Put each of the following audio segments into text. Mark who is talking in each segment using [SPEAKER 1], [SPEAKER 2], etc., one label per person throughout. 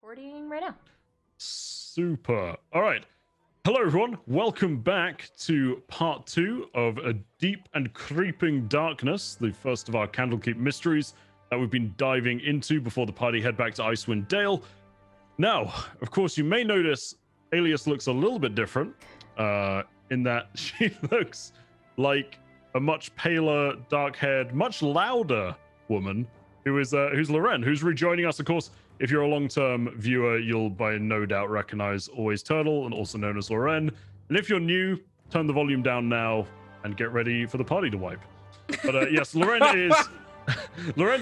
[SPEAKER 1] Recording right now.
[SPEAKER 2] Super. All right. Hello, everyone. Welcome back to part 2 of A Deep and Creeping Darkness, the first of our Candlekeep Mysteries that we've been diving into before the party head back to Icewind Dale. Now, of course, you may notice Alias looks a little bit different in that she looks like a much paler, dark-haired, much louder woman who's Loren, who's rejoining us. Of course, if you're a long-term viewer, you'll by no doubt recognize Always Turtle, and also known as Loren. And if you're new, turn the volume down now and get ready for the party to wipe. But yes, Loren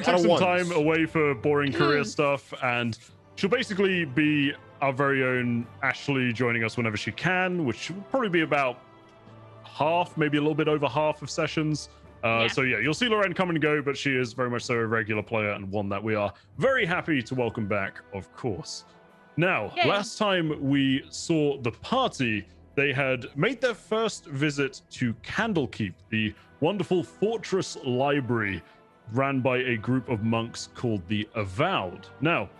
[SPEAKER 2] took some time away for boring career stuff, and she'll basically be our very own Ashley, joining us whenever she can, which will probably be about half, maybe a little bit over half of sessions. So yeah, you'll see Loren come and go, but she is very much so a regular player, and one that we are very happy to welcome back, of course. Now, last time we saw the party, they had made their first visit to Candlekeep, the wonderful fortress library ran by a group of monks called the Avowed. Now,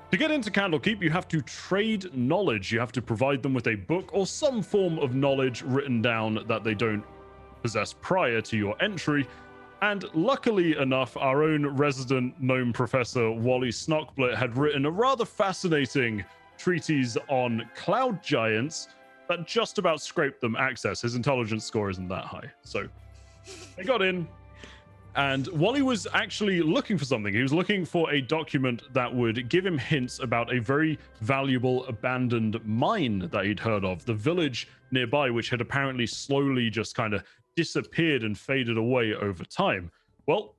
[SPEAKER 2] to get into Candlekeep, you have to trade knowledge. You have to provide them with a book or some form of knowledge written down that they don't possess prior to your entry. And luckily enough, our own resident gnome professor Wally Snockblit had written a rather fascinating treatise on cloud giants that just about scraped them access. His intelligence score isn't that high, so they got in. And Wally was actually looking for something. He was looking for a document that would give him hints about a very valuable abandoned mine that he'd heard of, the village nearby, which had apparently slowly just kind of disappeared and faded away over time. Well,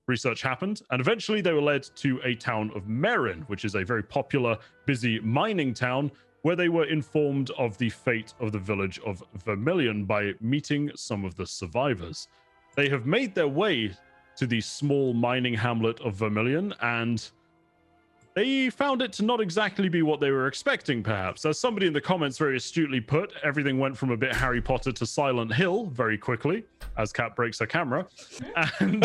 [SPEAKER 2] research happened, and eventually they were led to a town of Merin, which is a very popular, busy mining town, where they were informed of the fate of the village of Vermilion by meeting some of the survivors. They have made their way to the small mining hamlet of Vermilion, and they found it to not exactly be what they were expecting, perhaps. As somebody in the comments very astutely put, everything went from a bit Harry Potter to Silent Hill very quickly, as Kat breaks her camera. And,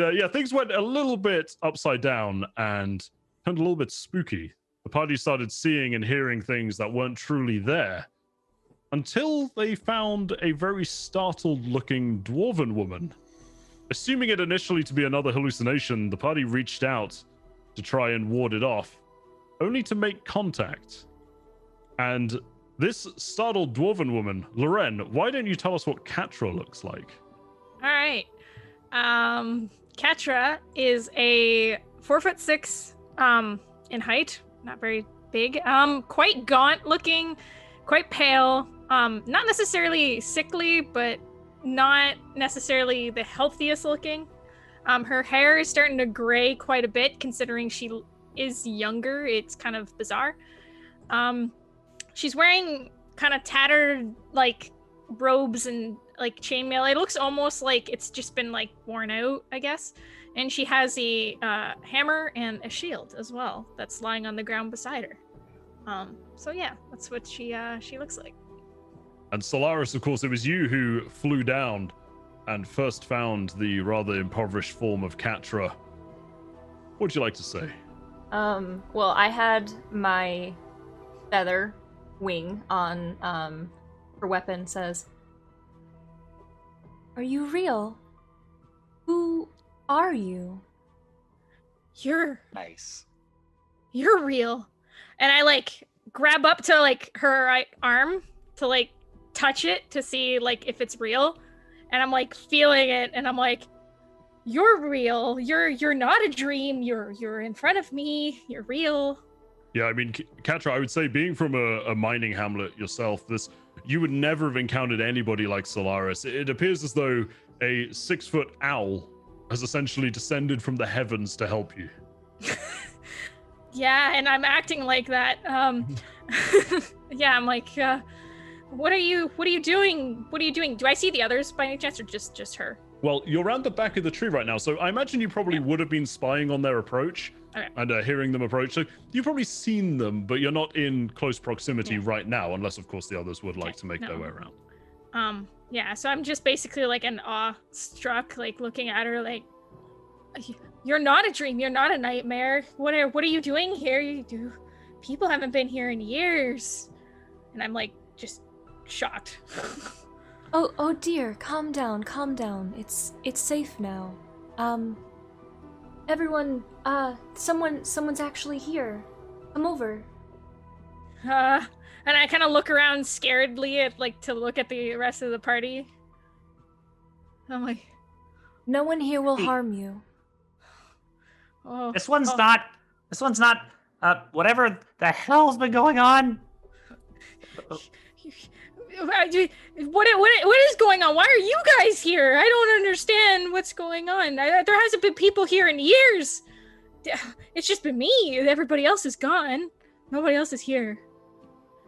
[SPEAKER 2] yeah, things went a little bit upside down and turned a little bit spooky. The party started seeing and hearing things that weren't truly there, until they found a very startled-looking dwarven woman. Assuming it initially to be another hallucination, the party reached out to try and ward it off, only to make contact. And this startled dwarven woman, Loren, why don't you tell us what Katra looks like?
[SPEAKER 3] All right. Katra is a 4'6" in height, not very big, quite gaunt looking, quite pale, not necessarily sickly, but not necessarily the healthiest looking. Her hair is starting to gray quite a bit, considering she is younger. It's kind of bizarre. She's wearing kind of tattered like robes and like chainmail. It looks almost like it's just been like worn out, I guess. And she has a hammer and a shield as well that's lying on the ground beside her. So yeah, that's what she looks like.
[SPEAKER 2] And Solaris, of course, it was you who flew down and first found the rather impoverished form of Katra. What would you like to say?
[SPEAKER 1] Well, I had my feather wing on, her weapon says, "Are you real? Who are you?"
[SPEAKER 3] You're
[SPEAKER 4] nice.
[SPEAKER 3] You're real. And I like grab up to like her right arm to like touch it to see like if it's real, and I'm like feeling it, and I'm like, "You're real. You're not a dream. You're in front of me. You're real."
[SPEAKER 2] Yeah, I mean, Katra, I would say, being from a mining hamlet yourself, you would never have encountered anybody like Solaris. It appears as though a 6-foot owl has essentially descended from the heavens to help you.
[SPEAKER 3] Yeah, and I'm acting like that. Yeah, I'm like, what are you doing? What are you doing? Do I see the others by any chance, or just her?
[SPEAKER 2] Well, you're around the back of the tree right now, so I imagine you probably would have been spying on their approach and hearing them approach. So you've probably seen them, but you're not in close proximity right now, unless, of course, the others would like to make their way around.
[SPEAKER 3] Yeah, so I'm just basically like an awe-struck, like looking at her like, You're not a dream. You're not a nightmare. What are you doing here? People haven't been here in years. And I'm like just shocked.
[SPEAKER 1] Oh dear, calm down, calm down. It's safe now. Everyone, someone's actually here. Come over.
[SPEAKER 3] And I kind of look around scaredly to look at the rest of the party. I'm like,
[SPEAKER 1] no one here will harm you.
[SPEAKER 3] oh.
[SPEAKER 4] This one's not, whatever the hell's been going on.
[SPEAKER 3] What is going on? Why are you guys here? I don't understand what's going on. There hasn't been people here in years. It's just been me. Everybody else is gone. Nobody else is here.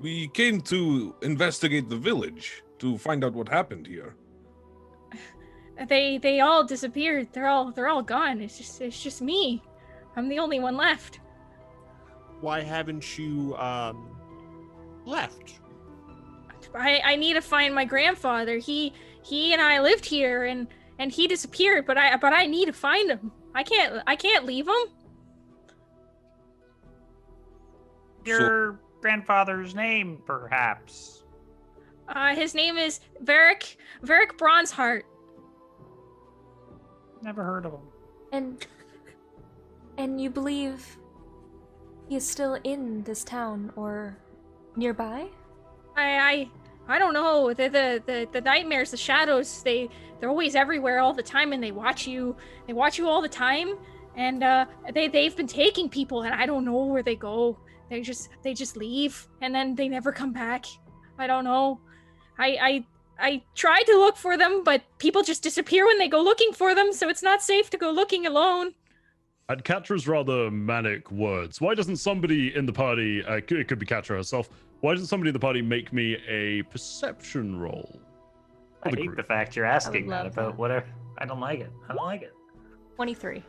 [SPEAKER 5] We came to investigate the village to find out what happened here.
[SPEAKER 3] They all disappeared. They're all gone. It's just me. I'm the only one left.
[SPEAKER 6] Why haven't you left?
[SPEAKER 3] I need to find my grandfather. He and I lived here and he disappeared, but I need to find him. I can't leave him.
[SPEAKER 4] Your grandfather's name, perhaps?
[SPEAKER 3] His name is Varric Bronzeheart.
[SPEAKER 4] Never heard of him.
[SPEAKER 1] And you believe he is still in this town or nearby?
[SPEAKER 3] I don't know. The nightmares, the shadows, they're always everywhere all the time, and they watch you all the time, and they've been taking people, and I don't know where they go. They just leave, and then they never come back. I don't know. I tried to look for them, but people just disappear when they go looking for them, so it's not safe to go looking alone.
[SPEAKER 2] At Katra's rather manic words, why doesn't somebody in the party, it could be Katra herself, why doesn't somebody in the party make me a perception roll?
[SPEAKER 4] I hate the fact you're asking that
[SPEAKER 1] love
[SPEAKER 4] about
[SPEAKER 1] that.
[SPEAKER 4] whatever. I don't like it.
[SPEAKER 1] 23.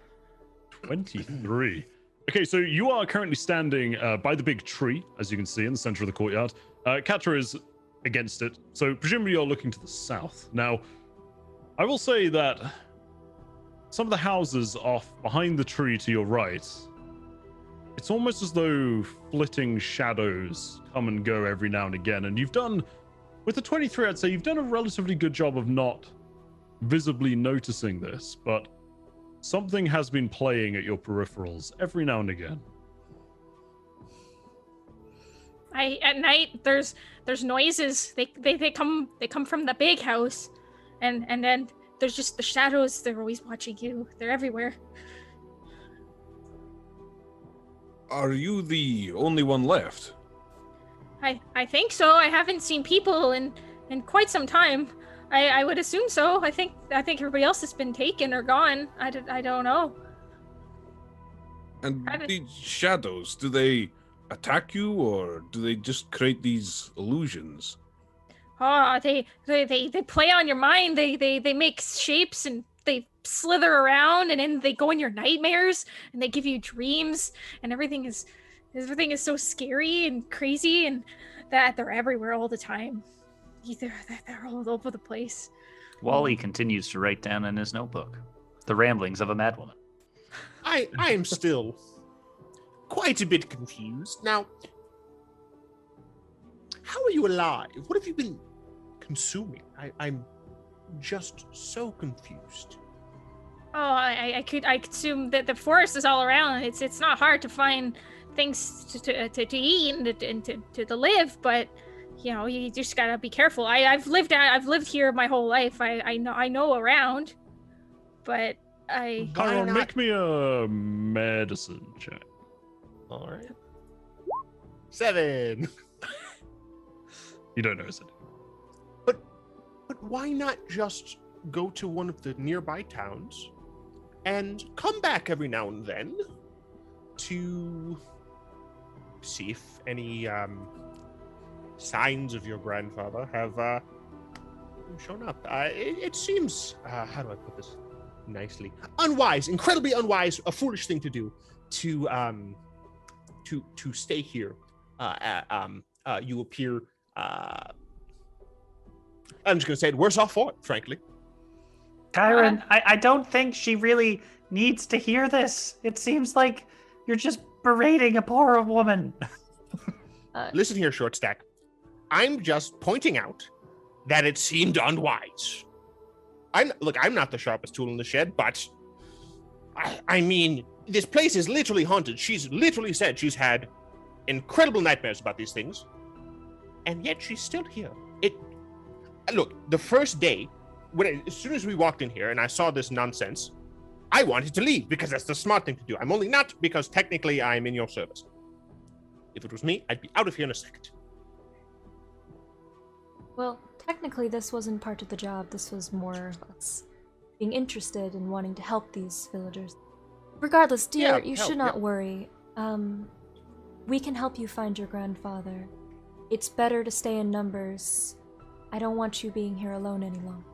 [SPEAKER 2] 23. Okay, so you are currently standing by the big tree, as you can see, in the center of the courtyard. Katra is against it, so presumably you're looking to the south. Now, I will say that some of the houses off behind the tree to your right, it's almost as though flitting shadows come and go every now and again. And you've done, with the 23, I'd say you've done a relatively good job of not visibly noticing this, but something has been playing at your peripherals every now and again.
[SPEAKER 3] At night there's noises. They come from the big house, and then there's just the shadows. They're always watching you. They're everywhere.
[SPEAKER 5] Are you the only one left?
[SPEAKER 3] I think so. I haven't seen people in quite some time. I would assume so. I think everybody else has been taken or gone. I don't know.
[SPEAKER 5] And these shadows, do they attack you or do they just create these illusions?
[SPEAKER 3] Oh, they play on your mind. They make shapes and they slither around, and then they go in your nightmares and they give you dreams, and everything is so scary and crazy, and that they're everywhere all the time. They're all over the place.
[SPEAKER 4] Wally continues to write down in his notebook the ramblings of a madwoman.
[SPEAKER 6] I am still quite a bit confused. Now, how are you alive? What have you been consuming? I'm just so confused.
[SPEAKER 3] Oh, I consume that the forest is all around. It's not hard to find things to eat and to live, but you know, you just gotta be careful. I've lived here my whole life. I know around, but
[SPEAKER 2] Chiron, make me a medicine check.
[SPEAKER 6] All right. 7.
[SPEAKER 2] You don't know, is it?
[SPEAKER 6] But why not just go to one of the nearby towns and come back every now and then to see if any signs of your grandfather have shown up? It seems, how do I put this nicely? Unwise, incredibly unwise, a foolish thing to do to stay here. You appear, I'm just going to say it, worse off for it, frankly.
[SPEAKER 4] Chiron, I don't think she really needs to hear this. It seems like you're just berating a poor woman.
[SPEAKER 6] Listen here, Short Stack. I'm just pointing out that it seemed unwise. I'm not the sharpest tool in the shed, but I mean, this place is literally haunted. She's literally said she's had incredible nightmares about these things, and yet she's still here. Look, the first day, as soon as we walked in here and I saw this nonsense, I wanted to leave because that's the smart thing to do. I'm only not because technically I'm in your service. If it was me, I'd be out of here in a second.
[SPEAKER 1] Well, technically this wasn't part of the job. This was more of us being interested in wanting to help these villagers. Regardless, dear, you should not worry. We can help you find your grandfather. It's better to stay in numbers. I don't want you being here alone any longer.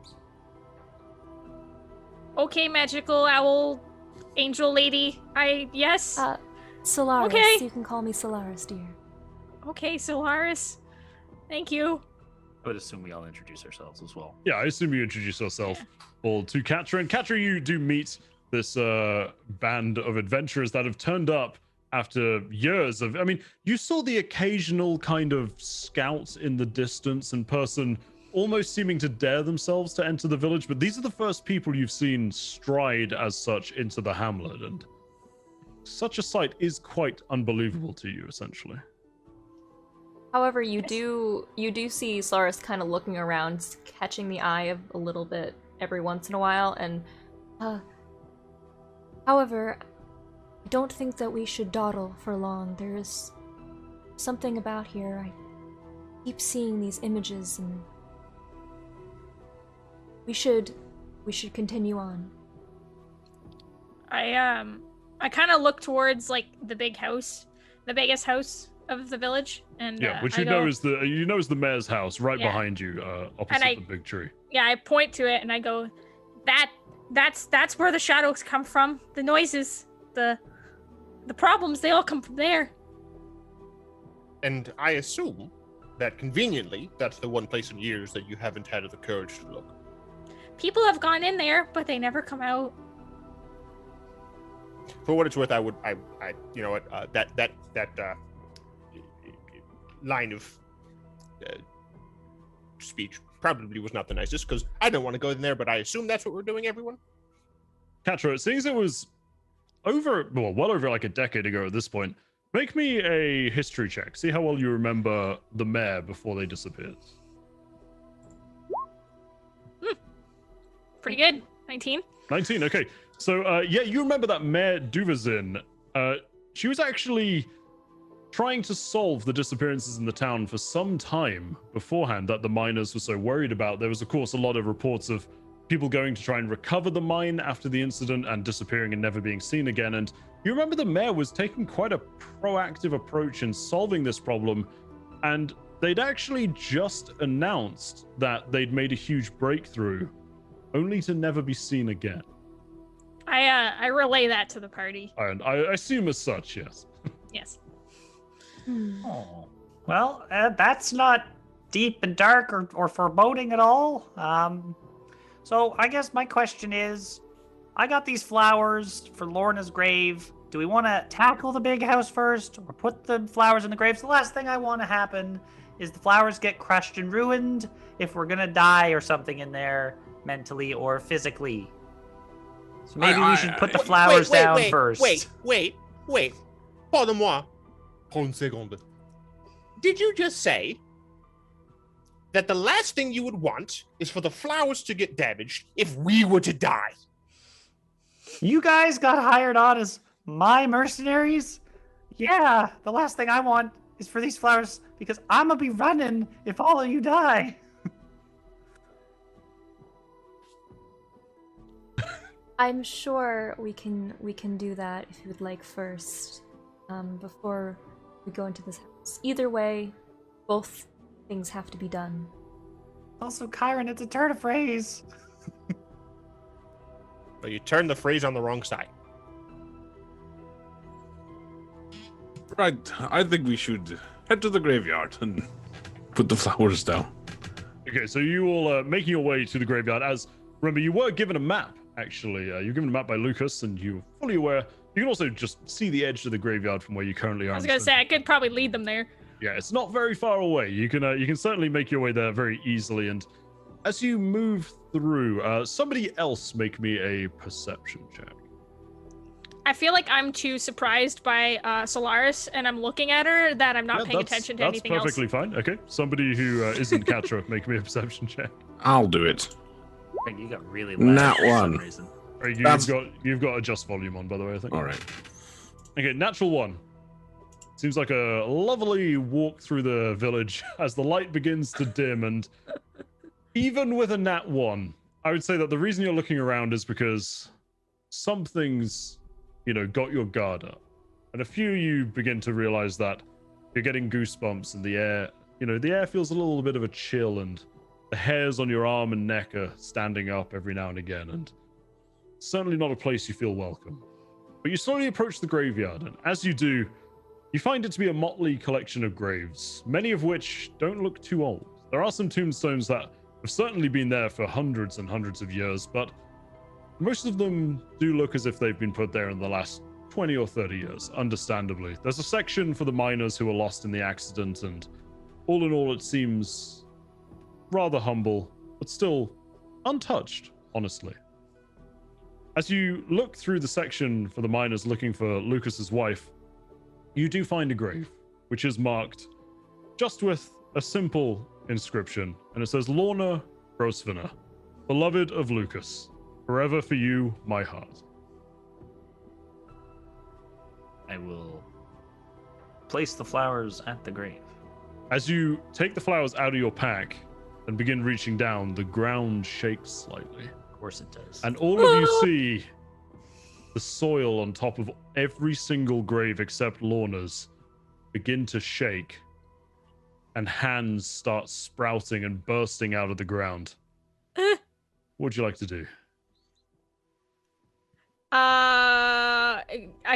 [SPEAKER 3] Okay, magical owl angel lady. Yes.
[SPEAKER 1] Solaris.
[SPEAKER 3] Okay.
[SPEAKER 1] You can call me Solaris, dear.
[SPEAKER 3] Okay, Solaris. Thank you.
[SPEAKER 4] I would assume we all introduce ourselves as well.
[SPEAKER 2] Yeah, I assume you introduce yourself all to Katra. And Katra, you do meet this band of adventurers that have turned up after years of... I mean, you saw the occasional kind of scout in the distance and person almost seeming to dare themselves to enter the village, but these are the first people you've seen stride as such into the hamlet, and such a sight is quite unbelievable to you, essentially.
[SPEAKER 7] However, you do see Solaris kind of looking around, catching the eye of a little bit every once in a while, and
[SPEAKER 1] however, I don't think that we should dawdle for long. There is something about here. I keep seeing these images, and we should continue on.
[SPEAKER 3] I kind of look towards like the big house, the biggest house of the village, and
[SPEAKER 2] which is the mayor's house right behind you, opposite the big tree.
[SPEAKER 3] Yeah, I point to it and I go, that's where the shadows come from. The noises, the problems, they all come from there.
[SPEAKER 6] And I assume that conveniently, that's the one place in years that you haven't had the courage to look.
[SPEAKER 3] People have gone in there, but they never come out.
[SPEAKER 6] For what it's worth, I you know what, that line of speech probably was not the nicest, because I don't want to go in there, but I assume that's what we're doing, everyone.
[SPEAKER 2] Katra, seeing as it was well over like a decade ago at this point, make me a history check. See how well you remember the mayor before they disappeared.
[SPEAKER 3] Pretty good. 19.
[SPEAKER 2] 19, okay. So, you remember that Mayor Duvazin. She was actually trying to solve the disappearances in the town for some time beforehand that the miners were so worried about. There was, of course, a lot of reports of people going to try and recover the mine after the incident and disappearing and never being seen again. And you remember the mayor was taking quite a proactive approach in solving this problem. And they'd actually just announced that they'd made a huge breakthrough, only to never be seen again.
[SPEAKER 3] I relay that to the party.
[SPEAKER 2] And I assume as such, yes.
[SPEAKER 3] Yes.
[SPEAKER 4] Oh. Well, that's not deep and dark or foreboding at all. So I guess my question is, I got these flowers for Lorna's grave. Do we want to tackle the big house first or put the flowers in the grave? So the last thing I want to happen is the flowers get crushed and ruined if we're going to die or something in there mentally or physically. So maybe we should put the flowers down first.
[SPEAKER 6] Wait. Pardon-moi. Une seconde. Did you just say that the last thing you would want is for the flowers to get damaged if we were to die?
[SPEAKER 4] You guys got hired on as my mercenaries? Yeah, the last thing I want is for these flowers, because I'm gonna be running if all of you die.
[SPEAKER 1] I'm sure we can do that if you would like first, before we go into this house. Either way, both things have to be done.
[SPEAKER 4] Also, Kyron, it's a turn of phrase.
[SPEAKER 6] But you turned the phrase on the wrong side.
[SPEAKER 5] Right, I think we should head to the graveyard and put the flowers down.
[SPEAKER 2] Okay, so you all making your way to the graveyard. As remember, you were given a map actually. You're given a map by Lucas, and you're fully aware. You can also just see the edge of the graveyard from where you currently are.
[SPEAKER 3] I was gonna say I could probably lead them there.
[SPEAKER 2] Yeah, it's not very far away. You can certainly make your way there very easily. And as you move through, somebody else make me a perception check.
[SPEAKER 3] I feel like I'm too surprised by Solaris, and I'm looking at her that I'm not paying attention to anything else.
[SPEAKER 2] That's perfectly fine. Okay, somebody who isn't Katra, make me a perception check.
[SPEAKER 5] I'll do it.
[SPEAKER 8] Greg, you got really loud
[SPEAKER 5] Nat
[SPEAKER 8] for some
[SPEAKER 5] one.
[SPEAKER 8] reason.
[SPEAKER 2] You've got adjust volume on, by the way, I think.
[SPEAKER 5] All right.
[SPEAKER 2] Okay, natural one. Seems like a lovely walk through the village as the light begins to dim, and even with a nat one, I would say that the reason you're looking around is because something's, got your guard up. And a few you begin to realize that you're getting goosebumps and the air, the air feels a little bit of a chill, and the hairs on your arm and neck are standing up every now and again, and certainly not a place you feel welcome. But you slowly approach the graveyard, and as you do, you find it to be a motley collection of graves, many of which don't look too old. There are some tombstones that have certainly been there for hundreds and hundreds of years, but most of them do look as if they've been put there in the last 20 or 30 years, understandably. There's a section for the miners who were lost in the accident, and all in all, it seems rather humble, but still untouched, honestly. As you look through the section for the miners looking for Lucas's wife, you do find a grave, which is marked just with a simple inscription, and it says, Lorna Grosvenor, beloved of Lucas, forever for you, my heart.
[SPEAKER 8] I will place the flowers at the grave.
[SPEAKER 2] As you take the flowers out of your pack and begin reaching down, the ground shakes slightly.
[SPEAKER 8] Of course it does.
[SPEAKER 2] And all of you see the soil on top of every single grave except Lorna's begin to shake, and hands start sprouting and bursting out of the ground. What would you like to do?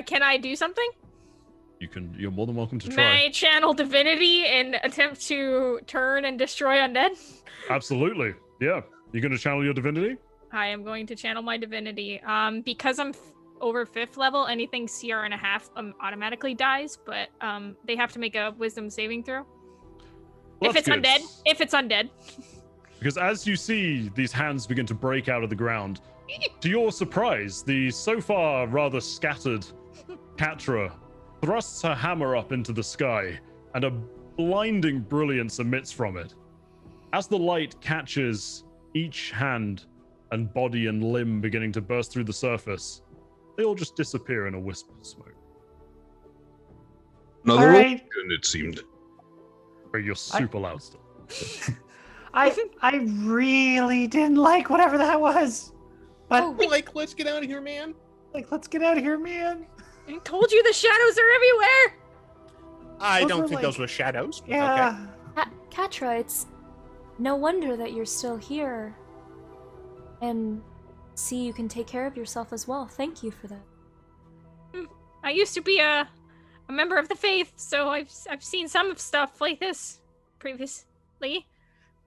[SPEAKER 3] Can I do something?
[SPEAKER 2] You're more than welcome to try.
[SPEAKER 3] May I channel divinity and attempt to turn and destroy undead?
[SPEAKER 2] Absolutely. Yeah. You're going to channel your divinity?
[SPEAKER 3] I am going to channel my divinity. Because I'm over 5th level, anything CR and a half automatically dies, but they have to make a wisdom saving throw.
[SPEAKER 2] Well,
[SPEAKER 3] if it's
[SPEAKER 2] good.
[SPEAKER 3] undead.
[SPEAKER 2] Because as you see these hands begin to break out of the ground, to your surprise, the so far rather scattered Katra thrusts her hammer up into the sky, and a blinding brilliance emits from it. As the light catches each hand and body and limb beginning to burst through the surface, they all just disappear in a wisp of smoke.
[SPEAKER 5] Another
[SPEAKER 4] All right.
[SPEAKER 5] one, it seemed.
[SPEAKER 2] But you're super loud still.
[SPEAKER 4] I really didn't like whatever that was. But
[SPEAKER 6] Let's get out of here, man.
[SPEAKER 4] let's get out of here, man.
[SPEAKER 3] I told you the shadows are everywhere!
[SPEAKER 6] I
[SPEAKER 4] Those
[SPEAKER 6] don't
[SPEAKER 4] were
[SPEAKER 6] think
[SPEAKER 4] like-
[SPEAKER 6] those were shadows. But
[SPEAKER 4] Yeah.
[SPEAKER 6] Okay.
[SPEAKER 1] Katra, it's no wonder that you're still here. And see, you can take care of yourself as well. Thank you for that.
[SPEAKER 3] I used to be a member of the faith, so I've seen some of stuff like this previously.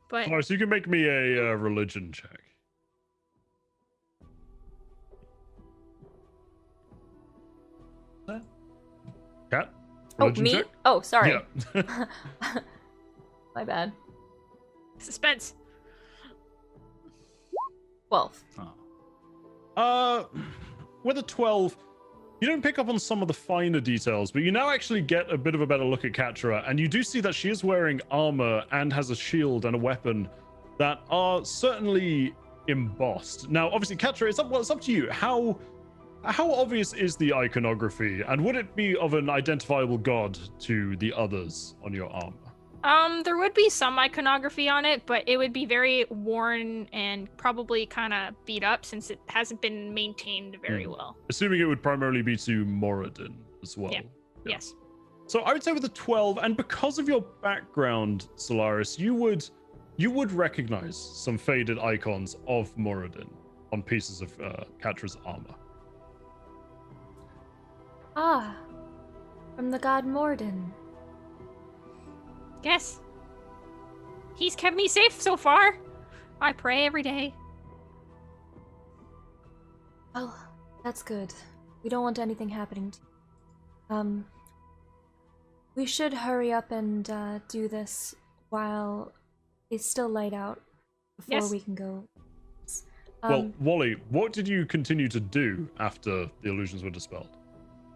[SPEAKER 3] But
[SPEAKER 2] Alright, so you can make me a religion check. Cat?
[SPEAKER 1] Oh,
[SPEAKER 2] Religion
[SPEAKER 1] me?
[SPEAKER 2] check?
[SPEAKER 1] Oh, sorry.
[SPEAKER 2] Yeah.
[SPEAKER 1] My bad.
[SPEAKER 3] suspense.
[SPEAKER 1] 12.
[SPEAKER 2] With a 12, you don't pick up on some of the finer details, but you now actually get a bit of a better look at Katra, and you do see that she is wearing armor and has a shield and a weapon that are certainly embossed. Now, obviously, Katra, it's up to you. How obvious is the iconography, and would it be of an identifiable god to the others on your armor?
[SPEAKER 3] There would be some iconography on it, but it would be very worn and probably kind of beat up since it hasn't been maintained very well.
[SPEAKER 2] Assuming it would primarily be to Moradin as well.
[SPEAKER 3] Yeah. Yes.
[SPEAKER 2] So I would say with a 12, and because of your background, Solaris, you would recognize some faded icons of Moradin on pieces of Katra's armor.
[SPEAKER 1] Ah, from the god Morden.
[SPEAKER 3] Yes. He's kept me safe so far. I pray every day.
[SPEAKER 1] Well, that's good. We don't want anything happening to you. We should hurry up and do this while it's still light out before
[SPEAKER 3] Yes.
[SPEAKER 1] we can go.
[SPEAKER 2] Well, Wally, what did you continue to do after the illusions were dispelled?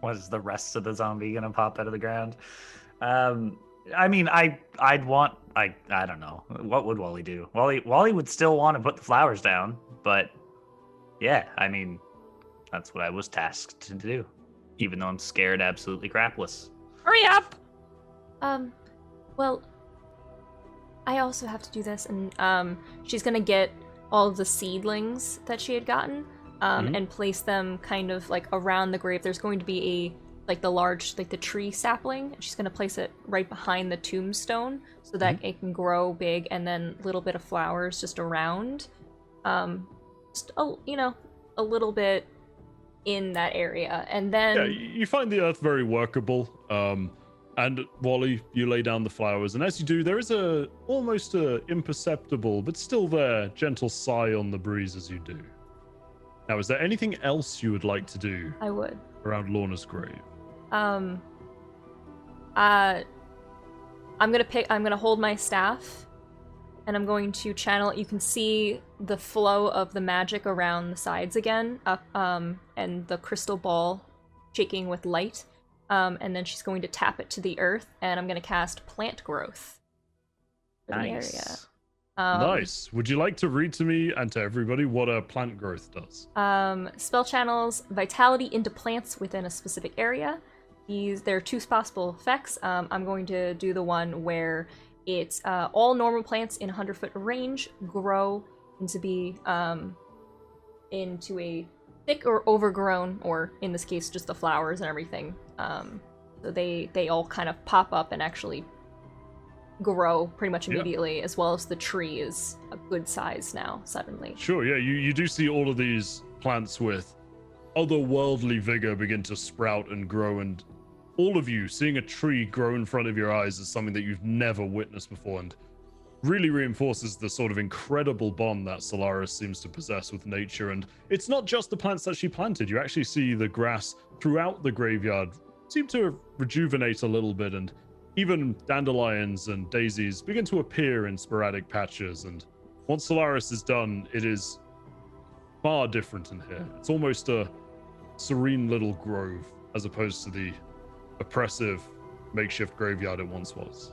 [SPEAKER 8] Was the rest of the zombie gonna pop out of the ground? I mean, I don't know. What would Wally do? Wally would still want to put the flowers down, but yeah, I mean, that's what I was tasked to do, even though I'm scared absolutely crapless.
[SPEAKER 3] Hurry up!
[SPEAKER 1] Well, I also have to do this, and she's gonna get all of the seedlings that she had gotten, and place them kind of like around the grave. There's going to be the tree sapling, and she's gonna place it right behind the tombstone so that it can grow big, and then a little bit of flowers just around, just a little bit in that area, and then
[SPEAKER 2] Yeah, you find the earth very workable. And Wally, you lay down the flowers, and as you do, there is almost a imperceptible, but still there, gentle sigh on the breeze as you do. Now, is there anything else you would like to do
[SPEAKER 1] I would.
[SPEAKER 2] around Lorna's grave?
[SPEAKER 1] I'm gonna hold my staff, and I'm going to channel it. You can see the flow of the magic around the sides again, up, and the crystal ball shaking with light. And then she's going to tap it to the earth, and I'm going to cast plant growth for the area.
[SPEAKER 2] Nice. Would you like to read to me and to everybody what a plant growth does?
[SPEAKER 1] Spell channels vitality into plants within a specific area. There are two possible effects. I'm going to do the one where it's all normal plants in 100-foot range grow into a thick or overgrown, or in this case, just the flowers and everything. So they all kind of pop up and actually grow pretty much immediately, as well as the tree is a good size now, suddenly.
[SPEAKER 2] Sure, yeah, you do see all of these plants with otherworldly vigor begin to sprout and grow, and all of you seeing a tree grow in front of your eyes is something that you've never witnessed before, and really reinforces the sort of incredible bond that Solaris seems to possess with nature. And it's not just the plants that she planted. You actually see the grass throughout the graveyard seem to rejuvenate a little bit, and even dandelions and daisies begin to appear in sporadic patches. And once Solaris is done, it is far different in here. It's almost a serene little grove, as opposed to the oppressive makeshift graveyard it once was.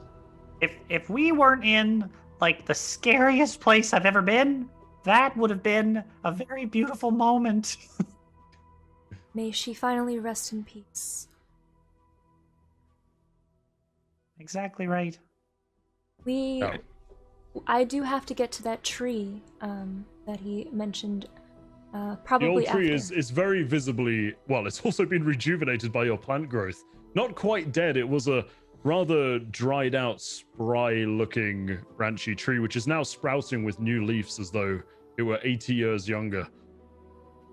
[SPEAKER 4] If we weren't in like the scariest place I've ever been, that would have been a very beautiful moment.
[SPEAKER 1] May she finally rest in peace.
[SPEAKER 4] Exactly right.
[SPEAKER 1] I do have to get to that tree that he mentioned. Probably
[SPEAKER 2] the old tree
[SPEAKER 1] after.
[SPEAKER 2] is very visibly, well, it's also been rejuvenated by your plant growth. Not quite dead. It was a rather dried out, spry looking branchy tree, which is now sprouting with new leaves as though it were 80 years younger.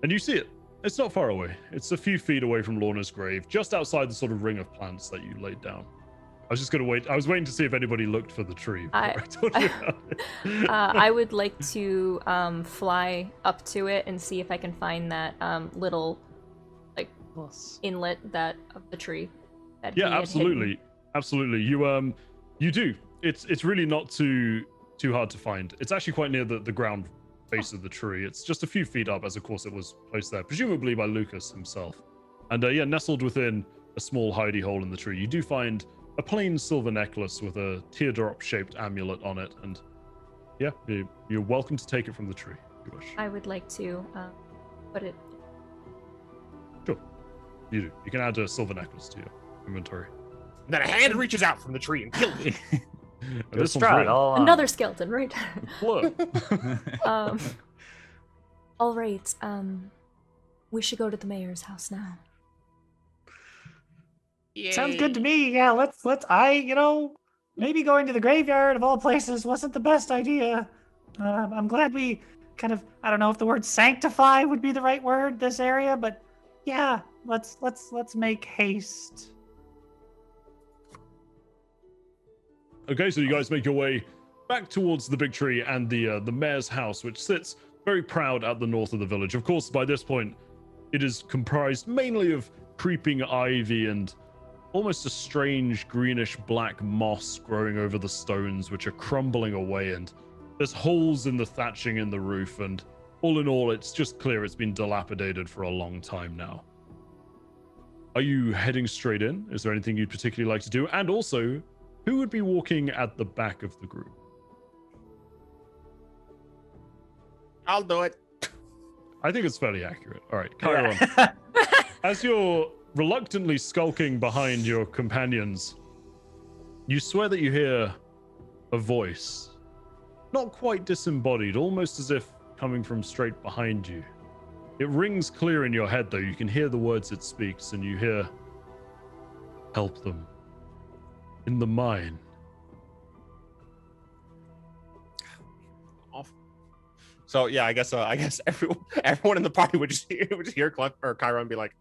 [SPEAKER 2] And you see it. It's not far away. It's a few feet away from Lorna's grave, just outside the sort of ring of plants that you laid down. I was just going to wait. I was waiting to see if anybody looked for the tree. I told you about it.
[SPEAKER 1] I would like to fly up to it and see if I can find that little inlet of the tree. That
[SPEAKER 2] Yeah,
[SPEAKER 1] he had
[SPEAKER 2] absolutely.
[SPEAKER 1] hidden.
[SPEAKER 2] Absolutely. You do. It's really not too hard to find. It's actually quite near the ground base of the tree. It's just a few feet up, as of course it was placed there, presumably by Lucas himself. And nestled within a small hidey hole in the tree, you do find a plain silver necklace with a teardrop-shaped amulet on it. And yeah, you're welcome to take it from the tree if you wish.
[SPEAKER 1] I would like to put it.
[SPEAKER 2] Sure. You do. You can add a silver necklace to your inventory.
[SPEAKER 6] And then a hand reaches out from the tree and kills me.
[SPEAKER 2] This one's real.
[SPEAKER 1] Another skeleton, right?
[SPEAKER 2] Look.
[SPEAKER 1] All right. We should go to the mayor's house now.
[SPEAKER 6] Yay.
[SPEAKER 4] Sounds good to me. Yeah, let's maybe going to the graveyard of all places wasn't the best idea. I'm glad we kind of, I don't know if the word sanctify would be the right word, this area, but yeah, let's make haste.
[SPEAKER 2] Okay, so you guys make your way back towards the big tree and the mayor's house, which sits very proud at the north of the village. Of course, by this point, It is comprised mainly of creeping ivy and almost a strange greenish black moss growing over the stones, which are crumbling away, and there's holes in the thatching in the roof, and all in all, it's just clear it's been dilapidated for a long time now. Are you heading straight in? Is there anything you'd particularly like to do? And also, who would be walking at the back of the group?
[SPEAKER 6] I'll do it.
[SPEAKER 2] I think it's fairly accurate. All right, Chiron. As you're reluctantly skulking behind your companions, you swear that you hear a voice, not quite disembodied, almost as if coming from straight behind you. It rings clear in your head, though. You can hear the words it speaks, and you hear, "Help them. In the mine."
[SPEAKER 6] So yeah, I guess everyone in the party would just hear Clef or Chiron be like,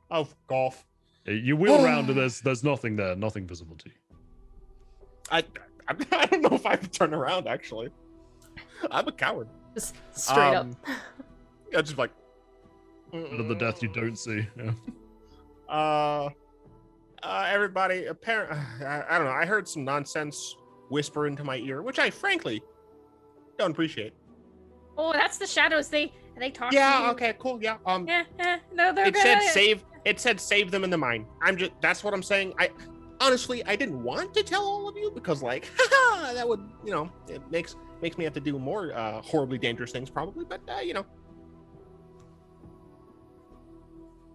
[SPEAKER 6] "Oh, golf."
[SPEAKER 2] You wheel around, and there's nothing there, nothing visible to you.
[SPEAKER 6] I don't know if I would turn around. Actually, I'm a coward.
[SPEAKER 7] Just straight up.
[SPEAKER 6] Yeah, just like.
[SPEAKER 2] Under the death you don't see. Yeah.
[SPEAKER 6] Everybody, I don't know. I heard some nonsense whisper into my ear, which I frankly don't appreciate.
[SPEAKER 3] Oh, that's the shadows. They talk.
[SPEAKER 6] Yeah.
[SPEAKER 3] To you.
[SPEAKER 6] Okay. Cool. Yeah.
[SPEAKER 3] No, they're
[SPEAKER 6] It
[SPEAKER 3] good.
[SPEAKER 6] said save. It said save them in the mine. That's what I'm saying. Honestly, I didn't want to tell all of you because, like, that would, it makes me have to do more horribly dangerous things probably. But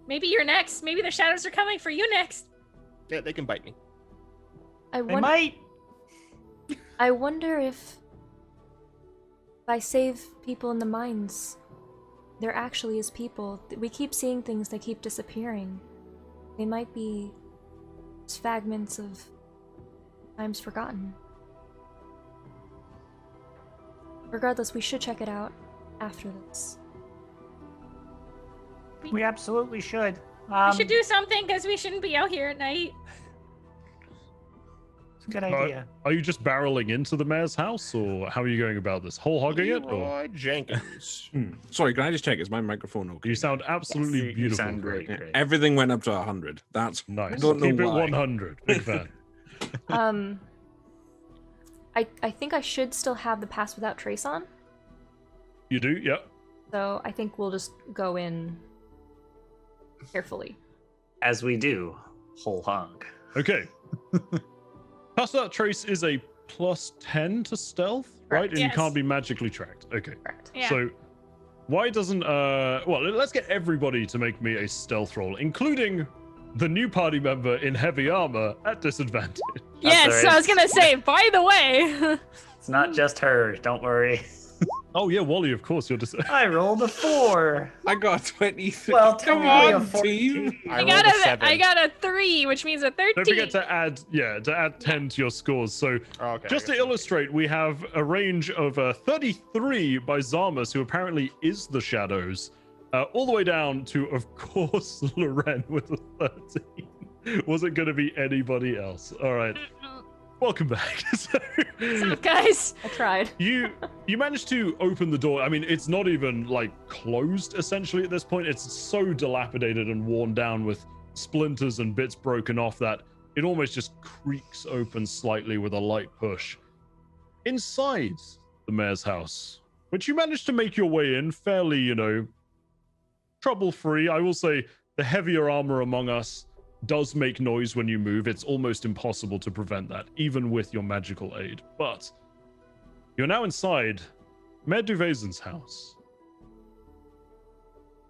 [SPEAKER 3] Maybe you're next. Maybe the shadows are coming for you next.
[SPEAKER 6] Yeah, they can bite me.
[SPEAKER 8] They might.
[SPEAKER 1] I wonder if I save people in the mines, there actually is people. We keep seeing things that keep disappearing. They might be just fragments of times forgotten. Regardless, we should check it out after this.
[SPEAKER 4] We absolutely should.
[SPEAKER 3] We should do something because we shouldn't be out here at night.
[SPEAKER 4] It's a good idea.
[SPEAKER 2] Are you just barreling into the mayor's house, or how are you going about this? Whole hogging it? Or?
[SPEAKER 6] Leroy Jenkins.
[SPEAKER 5] Sorry, can I just check? Is my microphone okay?
[SPEAKER 2] You sound absolutely
[SPEAKER 8] Yes,
[SPEAKER 2] beautiful.
[SPEAKER 8] You sound great.
[SPEAKER 5] Yeah, everything went up to 100. That's
[SPEAKER 2] Nice.
[SPEAKER 5] Don't know
[SPEAKER 2] Keep it
[SPEAKER 5] why.
[SPEAKER 2] 100. Big fan.
[SPEAKER 1] I think I should still have the pass without trace on,
[SPEAKER 2] You do? Yep.
[SPEAKER 1] so I think we'll just go in carefully.
[SPEAKER 8] As we do, whole hog.
[SPEAKER 2] Okay. Pass without trace is a +10 to stealth, right?
[SPEAKER 1] Correct.
[SPEAKER 2] And you
[SPEAKER 3] Yes.
[SPEAKER 2] can't be magically tracked. Okay.
[SPEAKER 1] Correct.
[SPEAKER 3] Yeah.
[SPEAKER 2] So why doesn't well, let's get everybody to make me a stealth roll, including the new party member in heavy armor at disadvantage.
[SPEAKER 3] Yes,
[SPEAKER 8] alright.
[SPEAKER 3] I was gonna say. By the way,
[SPEAKER 8] It's not just her. Don't worry.
[SPEAKER 2] Oh yeah, Wally, of course you're
[SPEAKER 4] I rolled a 4.
[SPEAKER 5] I got 23.
[SPEAKER 4] Well,
[SPEAKER 5] Come
[SPEAKER 4] technically a
[SPEAKER 5] on,
[SPEAKER 4] 14.
[SPEAKER 5] team.
[SPEAKER 3] I
[SPEAKER 6] rolled
[SPEAKER 3] got
[SPEAKER 6] a
[SPEAKER 3] a
[SPEAKER 6] 7.
[SPEAKER 3] 3, which means a 13.
[SPEAKER 2] Don't forget to add 10 to your scores. So
[SPEAKER 6] Oh, okay.
[SPEAKER 2] just to illustrate, we have a range of 33 by Zarmus, who apparently is the shadows, all the way down to, of course, Loren with a 13. Was it going to be anybody else? All right. Welcome back. So,
[SPEAKER 3] What's up, guys?
[SPEAKER 1] I tried.
[SPEAKER 2] you managed to open the door. I mean, it's not even like closed essentially at this point. It's so dilapidated and worn down with splinters and bits broken off that it almost just creaks open slightly with a light push. Inside the mayor's house, which you managed to make your way in fairly, trouble-free. I will say the heavier armor among us does make noise when you move. It's almost impossible to prevent that, even with your magical aid. But you're now inside Mayor Duvazen's house.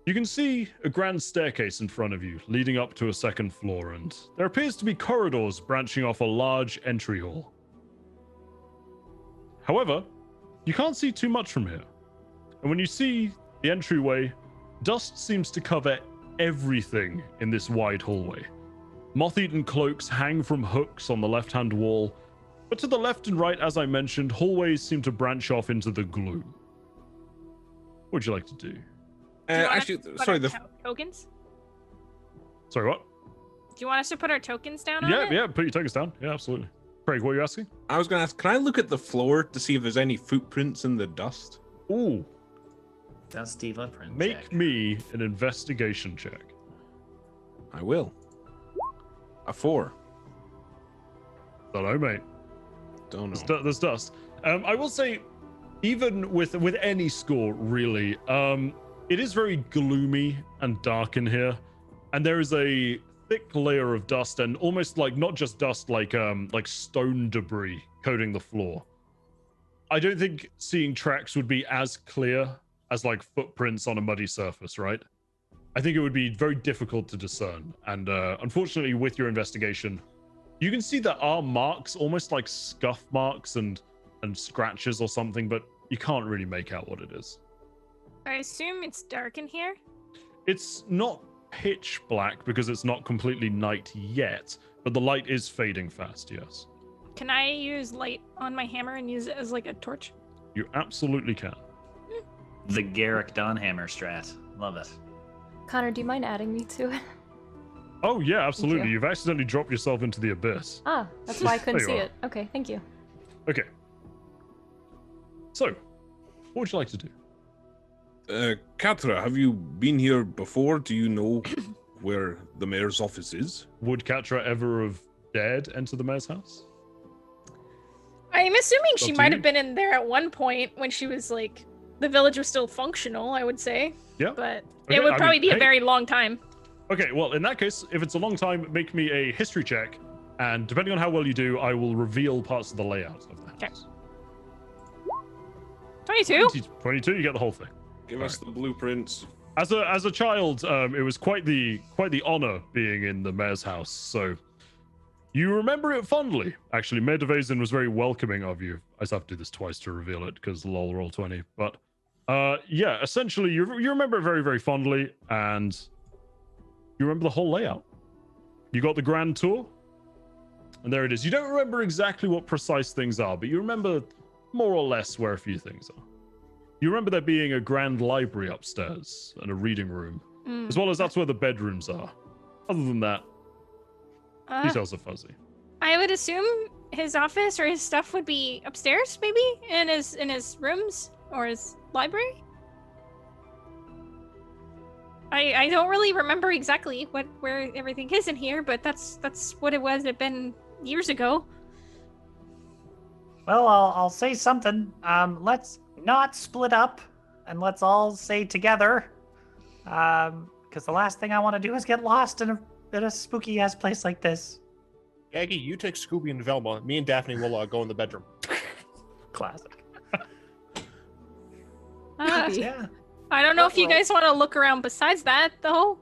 [SPEAKER 2] You can see a grand staircase in front of you, leading up to a second floor, and there appears to be corridors branching off a large entry hall. However, you can't see too much from here. And when you see the entryway, dust seems to cover everything in this wide hallway. Moth-eaten cloaks hang from hooks on the left-hand wall, but to the left and right, as I mentioned, hallways seem to branch off into the gloom. What would you like to do?
[SPEAKER 3] Do you want us
[SPEAKER 5] Actually,
[SPEAKER 3] to put
[SPEAKER 5] sorry,
[SPEAKER 3] our tokens.
[SPEAKER 2] Sorry, what?
[SPEAKER 3] Do you want us to put our tokens down on
[SPEAKER 2] Yeah,
[SPEAKER 3] it?
[SPEAKER 2] yeah, put your tokens down. Yeah, absolutely. Craig, what are you asking?
[SPEAKER 5] I was going to ask, can I look at the floor to see if there's any footprints in the dust?
[SPEAKER 2] Ooh.
[SPEAKER 8] Dusty footprint
[SPEAKER 2] Make
[SPEAKER 8] check.
[SPEAKER 2] me an investigation check.
[SPEAKER 5] I will. A 4.
[SPEAKER 2] Don't know, mate.
[SPEAKER 5] Don't know.
[SPEAKER 2] There's dust. I will say, even with any score, really, it is very gloomy and dark in here, and there is a thick layer of dust, and almost like not just dust, like stone debris coating the floor. I don't think seeing tracks would be as clear as like footprints on a muddy surface, right? I think it would be very difficult to discern, and unfortunately, with your investigation, you can see there are marks, almost like scuff marks and scratches or something, but you can't really make out what it is.
[SPEAKER 3] I assume it's dark in here.
[SPEAKER 2] It's not pitch black because it's not completely night yet, but the light is fading fast, yes.
[SPEAKER 3] Can I use light on my hammer and use it as like a torch?
[SPEAKER 2] You absolutely can.
[SPEAKER 8] The Garrick Dawnhammer strat. Love it.
[SPEAKER 1] Connor, do you mind adding me to it?
[SPEAKER 2] Oh yeah, absolutely.
[SPEAKER 1] you.
[SPEAKER 2] You've accidentally dropped yourself into the abyss.
[SPEAKER 1] Ah, that's why I couldn't
[SPEAKER 2] There
[SPEAKER 1] see
[SPEAKER 2] you are.
[SPEAKER 1] it. Okay, thank you.
[SPEAKER 2] Okay. So, what would you like to do?
[SPEAKER 5] Katra, have you been here before? Do you know where the mayor's office is?
[SPEAKER 2] Would Katra ever have dared enter the mayor's house?
[SPEAKER 3] I'm assuming she
[SPEAKER 2] Up to
[SPEAKER 3] might
[SPEAKER 2] you.
[SPEAKER 3] have been in there at one point when she was like, the village was still functional, I would say.
[SPEAKER 2] Yeah.
[SPEAKER 3] But
[SPEAKER 2] Okay,
[SPEAKER 3] it would
[SPEAKER 2] I
[SPEAKER 3] probably
[SPEAKER 2] mean,
[SPEAKER 3] be a
[SPEAKER 2] hey.
[SPEAKER 3] very long time.
[SPEAKER 2] Okay, well, in that case, if it's a long time, make me a history check, and depending on how well you do, I will reveal parts of the layout of the
[SPEAKER 3] Okay.
[SPEAKER 2] house.
[SPEAKER 3] 22?
[SPEAKER 2] 22, you get the whole thing.
[SPEAKER 5] Give us the blueprints.
[SPEAKER 2] As a child, it was quite the honor being in the mayor's house. So you remember it fondly. Actually, Mayor Devazen was very welcoming of you. I just have to do this twice to reveal it because lol roll 20. But yeah, essentially you remember it very, very fondly, and you remember the whole layout. You got the grand tour, and there it is. You don't remember exactly what precise things are, but you remember more or less where a few things are. You remember there being a grand library upstairs and a reading room, as well as that's where the bedrooms are. Other than that, details are fuzzy.
[SPEAKER 3] I would assume his office or his stuff would be upstairs, maybe in his rooms or his library. I don't really remember exactly where everything is in here, but that's what it was. It'd been years ago.
[SPEAKER 4] Well, I'll say something. Let's not split up, and let's all stay together. Because the last thing I want to do is get lost in a spooky ass place like this.
[SPEAKER 6] Aggie, you take Scooby and Velma. Me and Daphne will go in the bedroom.
[SPEAKER 4] Classic.
[SPEAKER 3] Yeah. I don't know if you guys want to look around besides that, though.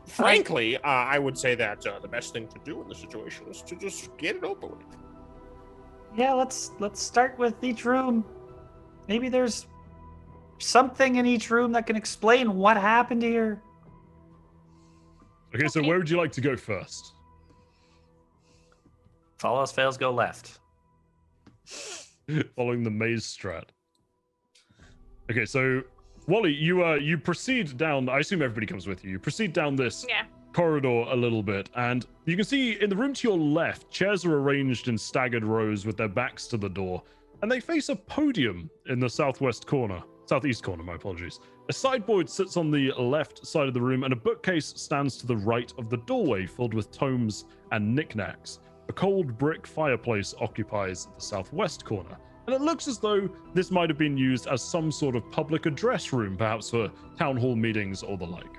[SPEAKER 6] Frankly, I would say that the best thing to do in this situation is to just get it over with.
[SPEAKER 4] Yeah, let's start with each room. Maybe there's something in each room that can explain what happened here.
[SPEAKER 2] Okay, so where would you like to go first?
[SPEAKER 8] If all else fails, go left.
[SPEAKER 2] Following the maze strat. Okay, so Wally, you proceed down. I assume everybody comes with you. You proceed down this corridor a little bit, and you can see in the room to your left, chairs are arranged in staggered rows with their backs to the door, and they face a podium in the southeast corner, my apologies. A sideboard sits on the left side of the room, and a bookcase stands to the right of the doorway, filled with tomes and knickknacks. A cold brick fireplace occupies the southwest corner, and it looks as though this might have been used as some sort of public address room, perhaps for town hall meetings or the like.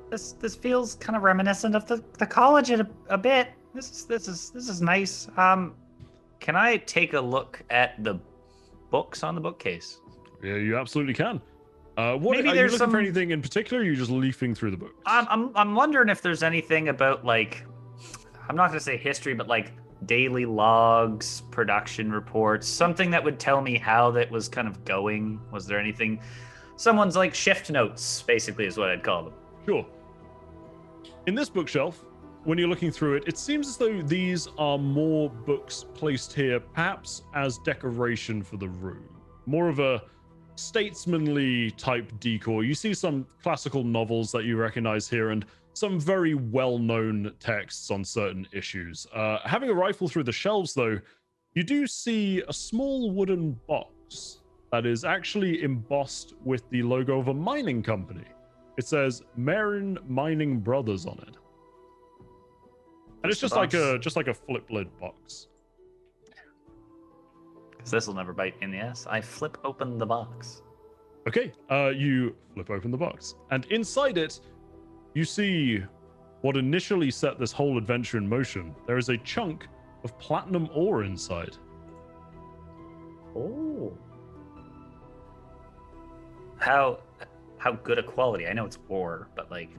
[SPEAKER 4] This feels kind of reminiscent of the college a bit. This is nice.
[SPEAKER 8] Can I take a look at the books on the bookcase?
[SPEAKER 2] Yeah, you absolutely can. What
[SPEAKER 4] Maybe
[SPEAKER 2] are you
[SPEAKER 4] there's
[SPEAKER 2] looking for
[SPEAKER 4] some-
[SPEAKER 2] anything in particular? Or are you just leafing through the books?
[SPEAKER 8] I'm wondering if there's anything about, like, I'm not gonna say history, but like daily logs, production reports, something that would tell me how that was kind of going. Was there anything? Someone's like shift notes, basically, is what I'd call them.
[SPEAKER 2] Sure. In this bookshelf, when you're looking through it, it seems as though these are more books placed here, perhaps as decoration for the room. More of a statesmanly type decor. You see some classical novels that you recognize here, and some very well-known texts on certain issues. Having a rifle through the shelves, though, you do see a small wooden box that is actually embossed with the logo of a mining company. It says Marin Mining Brothers on it. And it's just like a flip lid box.
[SPEAKER 8] Because this will never bite me in the ass. I flip open the box.
[SPEAKER 2] Okay, you flip open the box, and inside it, you see what initially set this whole adventure in motion. There is a chunk of platinum ore inside.
[SPEAKER 8] Oh. How good a quality? I know it's ore, but like.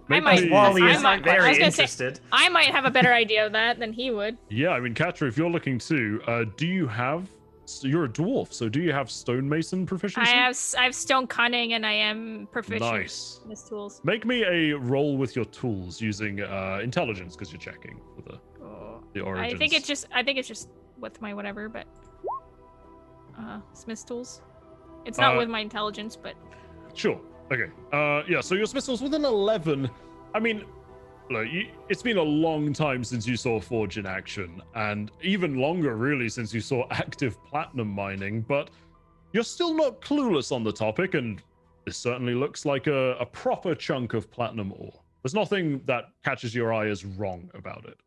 [SPEAKER 3] I might.
[SPEAKER 8] Wally is
[SPEAKER 3] I
[SPEAKER 8] very
[SPEAKER 3] was gonna
[SPEAKER 8] interested.
[SPEAKER 3] say, I might have a better idea of that than he would.
[SPEAKER 2] Yeah, I mean, Katra, if you're looking too, do you have? So you're a dwarf, so do you have stonemason proficiency?
[SPEAKER 3] I have stone cunning, and I am proficient
[SPEAKER 2] Nice.
[SPEAKER 3] in his tools.
[SPEAKER 2] Make me a roll with your tools using intelligence because you're checking for the origins.
[SPEAKER 3] I think it's just with my whatever, but Smith's tools. It's not with my intelligence, but
[SPEAKER 2] Sure. Okay. Yeah. So your Smiths was with an 11. I mean, look, it's been a long time since you saw Forge in action, and even longer, really, since you saw active platinum mining. But you're still not clueless on the topic, and this certainly looks like a proper chunk of platinum ore. There's nothing that catches your eye as wrong about it.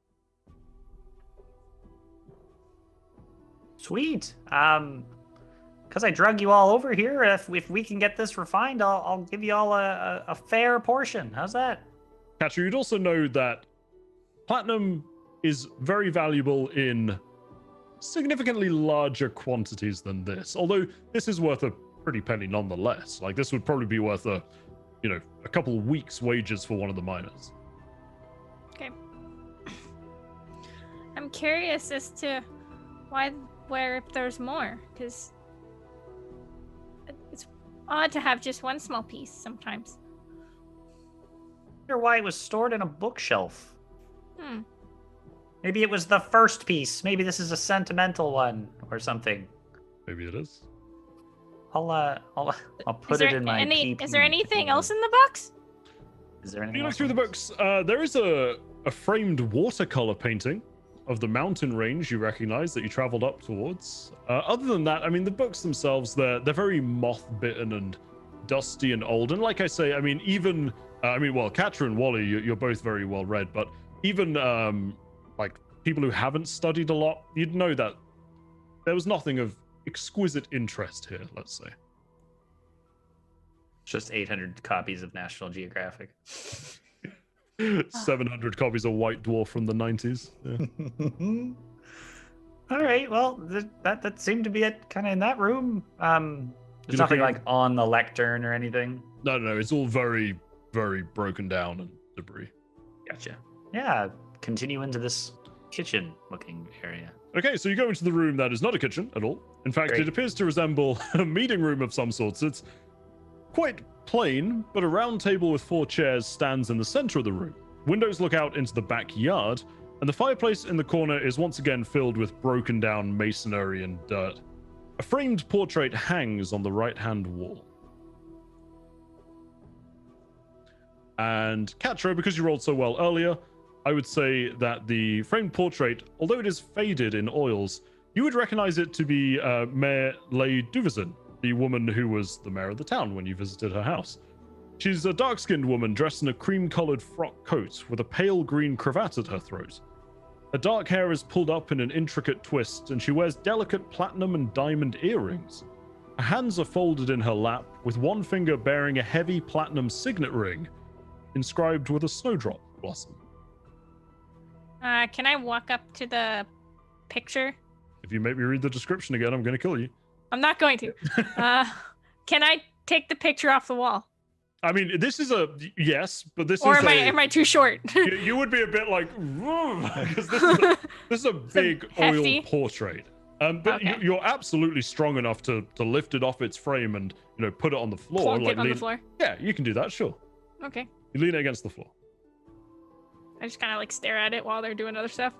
[SPEAKER 8] Sweet. Because I drug you all over here, if we can get this refined, I'll give you all a fair portion. How's that?
[SPEAKER 2] Catcher, you'd also know that platinum is very valuable in significantly larger quantities than this. Although this is worth a pretty penny nonetheless. Like, this would probably be worth a couple weeks' wages for one of the miners.
[SPEAKER 3] okay. I'm curious as to where if there's more, because it's odd to have just one small piece sometimes.
[SPEAKER 8] I wonder why it was stored in a bookshelf.
[SPEAKER 3] Hmm.
[SPEAKER 8] Maybe it was the first piece. Maybe this is a sentimental one or something.
[SPEAKER 2] Maybe it is.
[SPEAKER 8] I'll put it in my PP.
[SPEAKER 3] Is there anything else in the box?
[SPEAKER 8] Is there
[SPEAKER 2] When
[SPEAKER 8] anything
[SPEAKER 2] you look
[SPEAKER 8] else
[SPEAKER 2] through the
[SPEAKER 8] in
[SPEAKER 2] books, there is a framed watercolor painting of the mountain range you recognize that you traveled up towards. Other than that, I mean, the books themselves, they're very moth-bitten and dusty and old. And like I say, I mean, even, well, Katra and Wally, you're both very well read, but even like people who haven't studied a lot, you'd know that there was nothing of exquisite interest here, let's say.
[SPEAKER 8] Just 800 copies of National Geographic.
[SPEAKER 2] 700 copies of White Dwarf from the 90s. Yeah.
[SPEAKER 8] All right, well, that seemed to be it kind of in that room. There's
[SPEAKER 2] You're
[SPEAKER 8] nothing
[SPEAKER 2] looking-
[SPEAKER 8] like on the lectern or anything.
[SPEAKER 2] No, it's all very, very broken down and debris.
[SPEAKER 8] Gotcha. Yeah, continue into this kitchen-looking area.
[SPEAKER 2] Okay, so you go into the room that is not a kitchen at all. In fact,
[SPEAKER 8] Great.
[SPEAKER 2] it appears to resemble a meeting room of some sorts. It's quite plain, but a round table with 4 chairs stands in the center of the room. Windows look out into the backyard, and the fireplace in the corner is once again filled with broken down masonry and dirt. A framed portrait hangs on the right-hand wall. And Katra, because you rolled so well earlier, I would say that the framed portrait, although it is faded in oils, you would recognize it to be Mayor Lay Duvizin, the woman who was the mayor of the town when you visited her house. She's a dark-skinned woman dressed in a cream-colored frock coat with a pale green cravat at her throat. Her dark hair is pulled up in an intricate twist, and she wears delicate platinum and diamond earrings. Her hands are folded in her lap, with one finger bearing a heavy platinum signet ring, inscribed with a snowdrop blossom.
[SPEAKER 3] Can I walk up to the picture?
[SPEAKER 2] If you make me read the description again, I'm going to kill you.
[SPEAKER 3] I'm not going to. Can I take the picture off the wall?
[SPEAKER 2] I mean, this is a yes, but this
[SPEAKER 3] Or
[SPEAKER 2] is
[SPEAKER 3] am I too short?
[SPEAKER 2] you would be a bit like, because this is a big
[SPEAKER 3] hefty.
[SPEAKER 2] oil portrait. But
[SPEAKER 3] Okay.
[SPEAKER 2] you're absolutely strong enough to lift it off its frame and put it on the floor.
[SPEAKER 3] Plonk
[SPEAKER 2] like
[SPEAKER 3] it on the
[SPEAKER 2] lean-
[SPEAKER 3] floor.
[SPEAKER 2] Yeah, you can do that. Sure,
[SPEAKER 3] Okay.
[SPEAKER 2] you lean it against the floor.
[SPEAKER 3] I just kind of like stare at it while they're doing other stuff.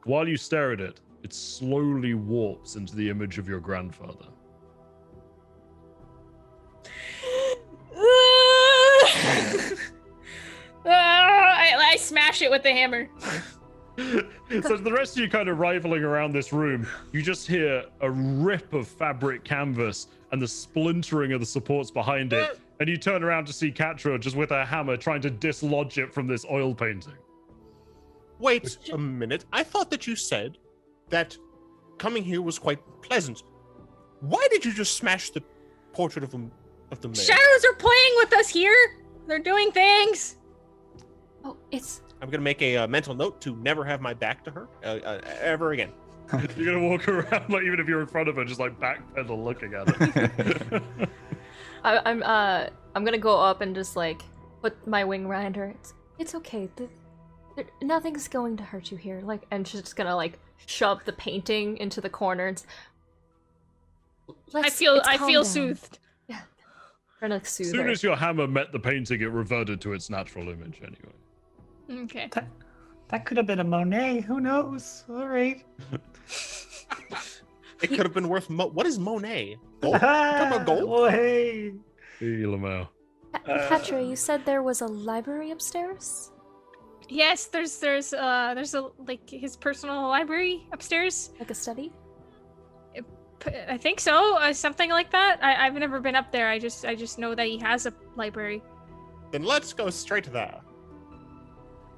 [SPEAKER 2] While you stare at it, it slowly warps into the image of your grandfather.
[SPEAKER 3] I smash it with the hammer.
[SPEAKER 2] So the rest of you kind of rivaling around this room, you just hear a rip of fabric canvas and the splintering of the supports behind it. And you turn around to see Katra just with her hammer trying to dislodge it from this oil painting.
[SPEAKER 6] Wait a minute. I thought that you said that coming here was quite pleasant. Why did you just smash the portrait of the mayor?
[SPEAKER 3] Shadows are playing with us here. They're doing things.
[SPEAKER 1] Oh, it's...
[SPEAKER 6] I'm going to make a mental note to never have my back to her ever again.
[SPEAKER 2] You're going to walk around, like, even if you're in front of her, just like backpedal looking at it.
[SPEAKER 7] I'm gonna go up and just like put my wing around her.
[SPEAKER 1] It's okay. Nothing's going to hurt you here. Like,
[SPEAKER 7] And she's just gonna like shove the painting into the corner. And
[SPEAKER 3] I feel
[SPEAKER 1] down.
[SPEAKER 3] soothed.
[SPEAKER 1] Yeah.
[SPEAKER 7] trying to soothe
[SPEAKER 2] As soon
[SPEAKER 7] her.
[SPEAKER 2] as your hammer met the painting, it reverted to its natural image anyway.
[SPEAKER 3] Okay.
[SPEAKER 8] That could have been a Monet. Who knows? All right.
[SPEAKER 6] It could have been worth. What is Monet? Gold? You talking about gold?
[SPEAKER 8] Oh, hey.
[SPEAKER 2] Hey, Lamau.
[SPEAKER 1] Katra, you said there was a library upstairs?
[SPEAKER 3] Yes, there's a like his personal library upstairs.
[SPEAKER 1] Like a study?
[SPEAKER 3] I think so, something like that. I've never been up there. I just know that he has a library.
[SPEAKER 6] Then let's go straight there.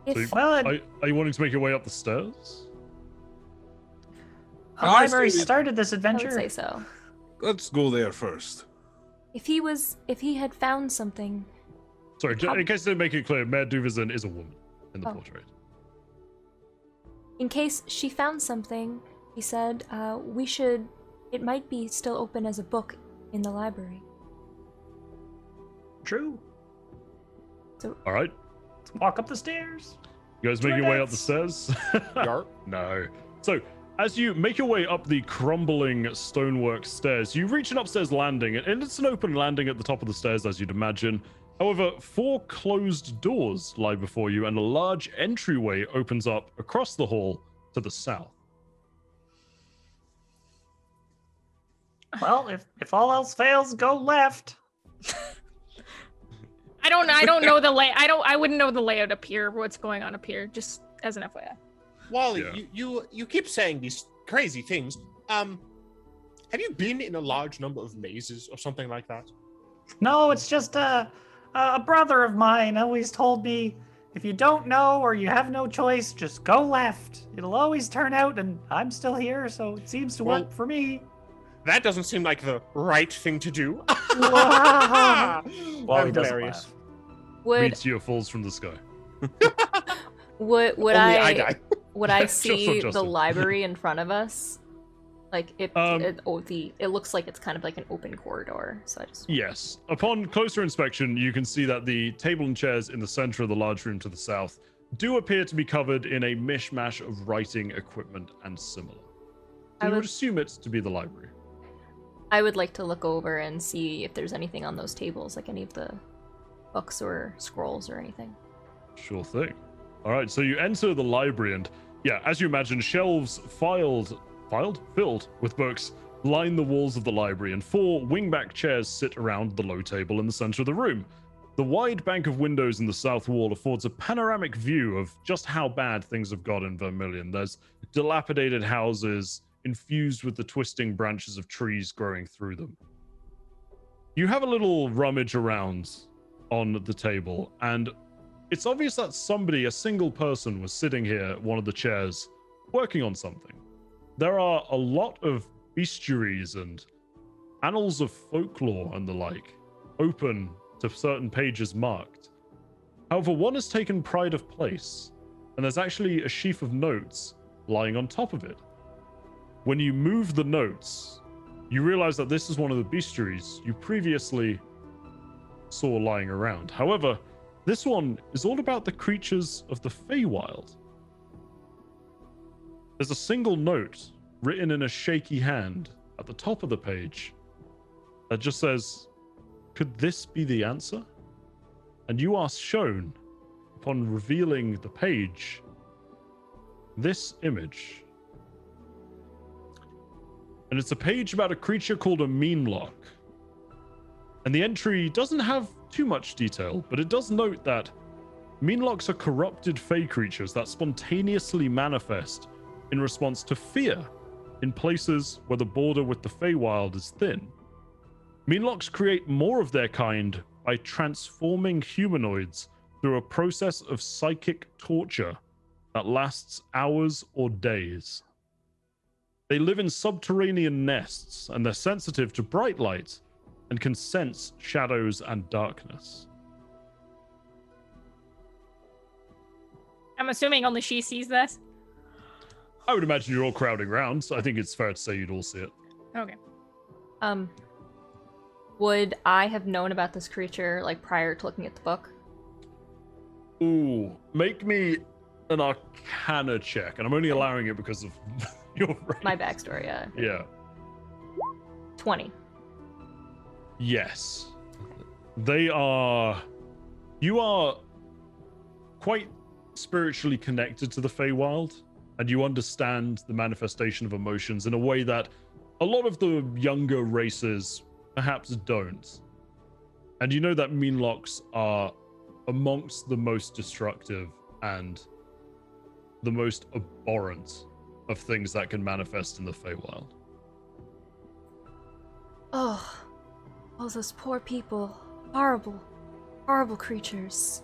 [SPEAKER 1] If
[SPEAKER 2] Are you wanting to make your way up the stairs?
[SPEAKER 8] The library started this
[SPEAKER 7] I
[SPEAKER 8] adventure.
[SPEAKER 7] would say so.
[SPEAKER 5] Let's go there first.
[SPEAKER 1] if he had found something,
[SPEAKER 2] Sorry, in case I didn't make it clear, Mayor Duvizin is a woman in the
[SPEAKER 1] Oh.
[SPEAKER 2] portrait.
[SPEAKER 1] in case she found something, he said, it might be still open as a book in the library.
[SPEAKER 8] True.
[SPEAKER 2] All right,
[SPEAKER 8] Let's walk up the stairs.
[SPEAKER 2] you guys make your way up the stairs?
[SPEAKER 6] Yarp.
[SPEAKER 2] No. So, as you make your way up the crumbling stonework stairs, you reach an upstairs landing, and it's an open landing at the top of the stairs, as you'd imagine. However, 4 closed doors lie before you, and a large entryway opens up across the hall to the south.
[SPEAKER 8] Well, if all else fails, go left.
[SPEAKER 3] I don't know the lay. I wouldn't know the layout up here. What's going on up here? Just as an FYI.
[SPEAKER 6] Wally,
[SPEAKER 2] Yeah.
[SPEAKER 6] you keep saying these crazy things. Have you been in a large number of mazes or something like that?
[SPEAKER 8] No, it's just a brother of mine always told me, if you don't know or you have no choice, just go left. It'll always turn out, and I'm still here, so it seems to work for me.
[SPEAKER 6] That doesn't seem like the right thing to do.
[SPEAKER 8] Wally
[SPEAKER 6] I'm
[SPEAKER 8] doesn't
[SPEAKER 6] hilarious.
[SPEAKER 8] laugh.
[SPEAKER 7] Would
[SPEAKER 2] Meteor falls from the sky.
[SPEAKER 7] would
[SPEAKER 6] Only
[SPEAKER 7] I
[SPEAKER 6] die.
[SPEAKER 7] would I
[SPEAKER 2] Just so
[SPEAKER 7] see the
[SPEAKER 2] Justin.
[SPEAKER 7] library in front of us? Like it looks like it's kind of like an open corridor. So I just
[SPEAKER 2] Yes. Upon closer inspection, you can see that the table and chairs in the center of the large room to the south do appear to be covered in a mishmash of writing equipment and similar.
[SPEAKER 7] I
[SPEAKER 2] You would
[SPEAKER 7] would-
[SPEAKER 2] assume it to be the library.
[SPEAKER 7] I would like to look over and see if there's anything on those tables, like any of the books or scrolls or anything.
[SPEAKER 2] Sure thing. All right, so you enter the library, and yeah, as you imagine, shelves filled with books line the walls of the library, and 4 wingback chairs sit around the low table in the center of the room. The wide bank of windows in the south wall affords a panoramic view of just how bad things have got in Vermilion. There's dilapidated houses infused with the twisting branches of trees growing through them. You have a little rummage around on the table, and it's obvious that a single person, was sitting here at one of the chairs working on something. There are a lot of bestiaries and annals of folklore and the like open to certain pages marked. However, one has taken pride of place, and there's actually a sheaf of notes lying on top of it. When you move the notes, you realize that this is one of the bestiaries you previously saw lying around. However, this one is all about the creatures of the Feywild. There's a single note written in a shaky hand at the top of the page that just says, "Could this be the answer?" And you are shown, upon revealing the page, this image. And it's a page about a creature called a meanlock. And the entry doesn't have too much detail, but it does note that Meanlocks are corrupted fey creatures that spontaneously manifest in response to fear in places where the border with the Feywild is thin. Meanlocks create more of their kind by transforming humanoids through a process of psychic torture that lasts hours or days. They live in subterranean nests, and they're sensitive to bright light and can sense shadows and darkness.
[SPEAKER 3] I'm assuming only she sees this.
[SPEAKER 2] I would imagine you're all crowding around, so I think it's fair to say you'd all see it.
[SPEAKER 3] Okay.
[SPEAKER 7] Would I have known about this creature, like, prior to looking at the book?
[SPEAKER 2] Ooh, make me an Arcana check, and I'm only allowing it because of your race.
[SPEAKER 7] My backstory, yeah.
[SPEAKER 2] Yeah.
[SPEAKER 7] 20.
[SPEAKER 2] Yes. You are quite spiritually connected to the Feywild, and you understand the manifestation of emotions in a way that a lot of the younger races perhaps don't. And you know that Meanlocks are amongst the most destructive and the most abhorrent of things that can manifest in the Feywild.
[SPEAKER 1] Oh, all those poor people. Horrible, horrible creatures.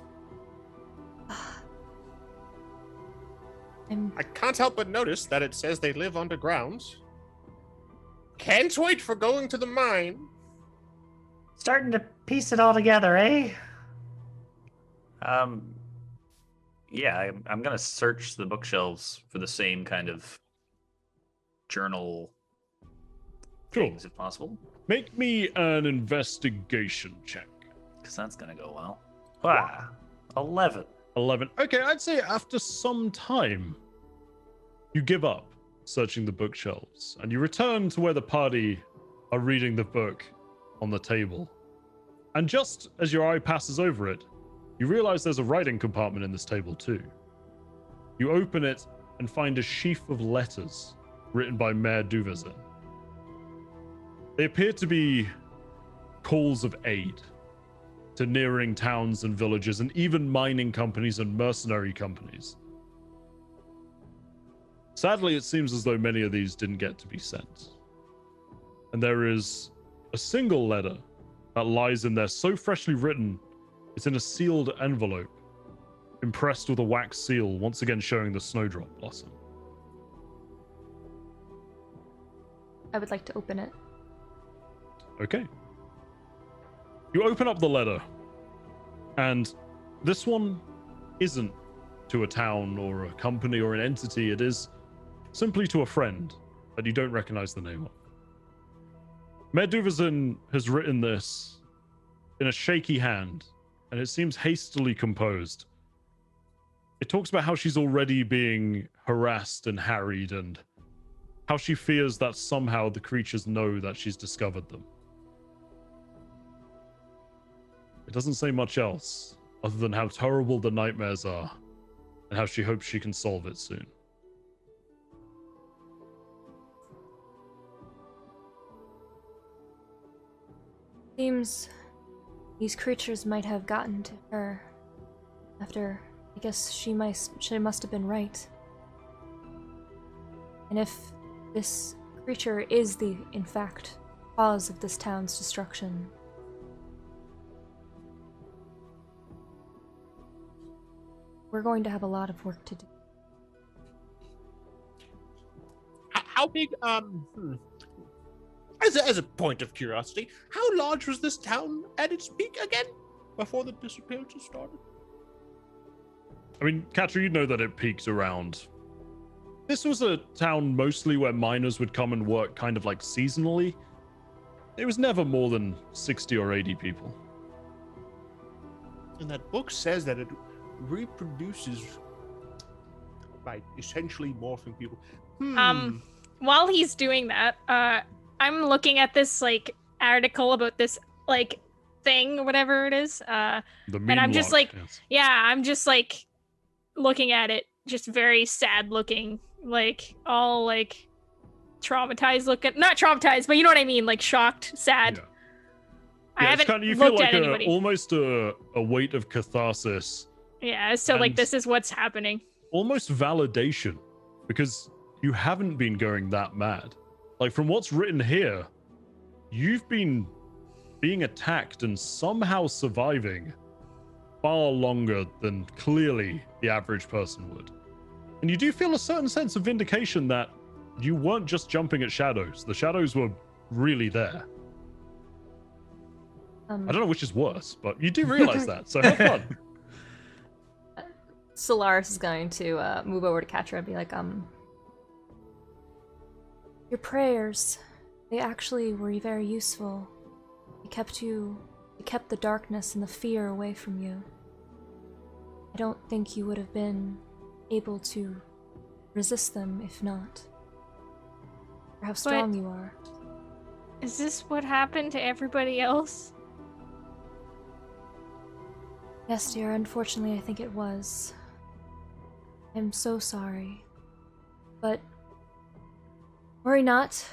[SPEAKER 6] I can't help but notice that it says they live underground. Can't wait for going to the mine.
[SPEAKER 4] Starting to piece it all together, eh?
[SPEAKER 8] Yeah, I'm gonna search the bookshelves for the same kind of journal things, if possible.
[SPEAKER 2] Make me an investigation check.
[SPEAKER 8] Because that's gonna go well. Wow, 11.
[SPEAKER 2] 11. Okay, I'd say after some time, you give up searching the bookshelves, and you return to where the party are reading the book on the table. And just as your eye passes over it, you realize there's a writing compartment in this table too. You open it and find a sheaf of letters written by Mayor Duvazin. They appear to be calls of aid to nearing towns and villages, and even mining companies and mercenary companies. Sadly, it seems as though many of these didn't get to be sent. And there is a single letter that lies in there, so freshly written, it's in a sealed envelope, impressed with a wax seal, once again showing the snowdrop blossom.
[SPEAKER 1] I would like to open it.
[SPEAKER 2] Okay. You open up the letter, and this one isn't to a town or a company or an entity. It is simply to a friend that you don't recognize the name of. Mayor Duvazin has written this in a shaky hand, and it seems hastily composed. It talks about how she's already being harassed and harried, and how she fears that somehow the creatures know that she's discovered them. It doesn't say much else, other than how terrible the nightmares are, and how she hopes she can solve it soon.
[SPEAKER 1] Seems these creatures might have gotten to her after, I guess she must have been right. And if this creature is the, in fact, cause of this town's destruction, we're going to have a lot of work to do.
[SPEAKER 6] How big, as a point of curiosity, how large was this town at its peak again, before the disappearances started?
[SPEAKER 2] I mean, Katra, you know that it peaked around... This was a town mostly where miners would come and work kind of like seasonally. It was never more than 60 or 80 people.
[SPEAKER 6] And that book says that it reproduces by essentially morphing people.
[SPEAKER 3] While he's doing that, I'm looking at this like article about this like thing or whatever it is. And I'm just like,
[SPEAKER 2] yes.
[SPEAKER 3] Yeah, I'm just like looking at it, just very sad looking, like all like traumatized looking. Not traumatized, but you know what I mean, like shocked, sad.
[SPEAKER 2] Yeah.
[SPEAKER 3] I haven't
[SPEAKER 2] you feel
[SPEAKER 3] looked
[SPEAKER 2] like
[SPEAKER 3] at anybody.
[SPEAKER 2] almost a weight of catharsis
[SPEAKER 3] Yeah, so like
[SPEAKER 2] And-
[SPEAKER 3] this is what's happening.
[SPEAKER 2] Almost validation, because you haven't been going that mad. Like, from what's written here, you've been being attacked and somehow surviving far longer than clearly the average person would. And you do feel a certain sense of vindication that you weren't just jumping at shadows. The shadows were really there. I don't know which is worse, but you do realize that, so have fun.
[SPEAKER 7] Solaris is going to move over to Katra and be like,
[SPEAKER 1] Your prayers, they actually were very useful. They kept the darkness and the fear away from you. I don't think you would have been able to resist them if not. Or how strong you are.
[SPEAKER 3] Is this what happened to everybody else?
[SPEAKER 1] Yes, dear, unfortunately I think it was. I'm so sorry. But worry not.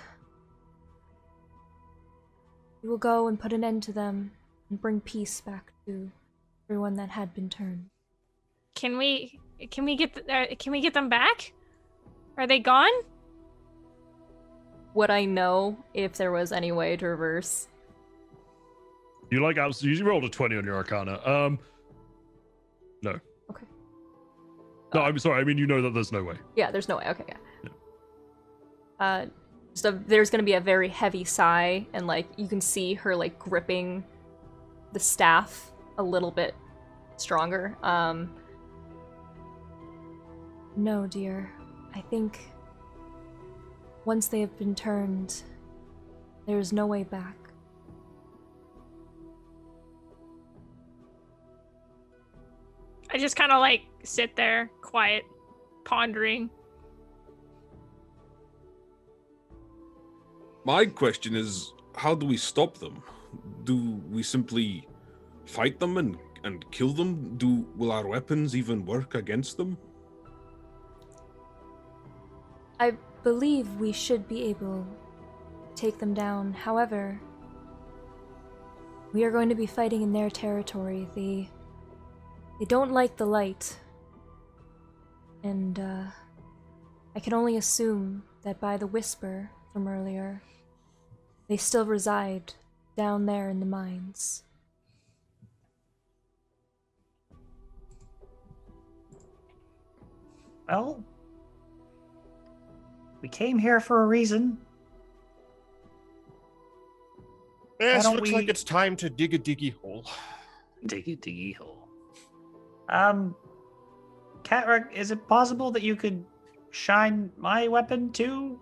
[SPEAKER 1] We will go and put an end to them and bring peace back to everyone that had been turned.
[SPEAKER 3] Can we get them back? Are they gone?
[SPEAKER 7] would I know if there was any way to reverse?
[SPEAKER 2] You like you rolled a 20 on your Arcana. No.
[SPEAKER 7] Okay.
[SPEAKER 2] No, I'm sorry. I mean, you know that there's no way.
[SPEAKER 7] Yeah, there's no way. Okay, yeah. So there's gonna be a very heavy sigh, and like you can see her like gripping the staff a little bit stronger.
[SPEAKER 1] No, dear. I think once they have been turned, there is no way back.
[SPEAKER 3] I just kind of like sit there, quiet, pondering.
[SPEAKER 5] My question is, how do we stop them? Do we simply fight them and kill them? Will our weapons even work against them?
[SPEAKER 1] I believe we should be able to take them down. However, we are going to be fighting in their territory. They don't like the light. And I can only assume that by the whisper from earlier, they still reside down there in the mines.
[SPEAKER 4] Well, we came here for a reason.
[SPEAKER 6] Yes,
[SPEAKER 4] don't
[SPEAKER 6] looks
[SPEAKER 4] we-
[SPEAKER 6] like it's time to dig a diggy hole.
[SPEAKER 8] Diggy hole.
[SPEAKER 4] Catrak, is it possible that you could shine my weapon too?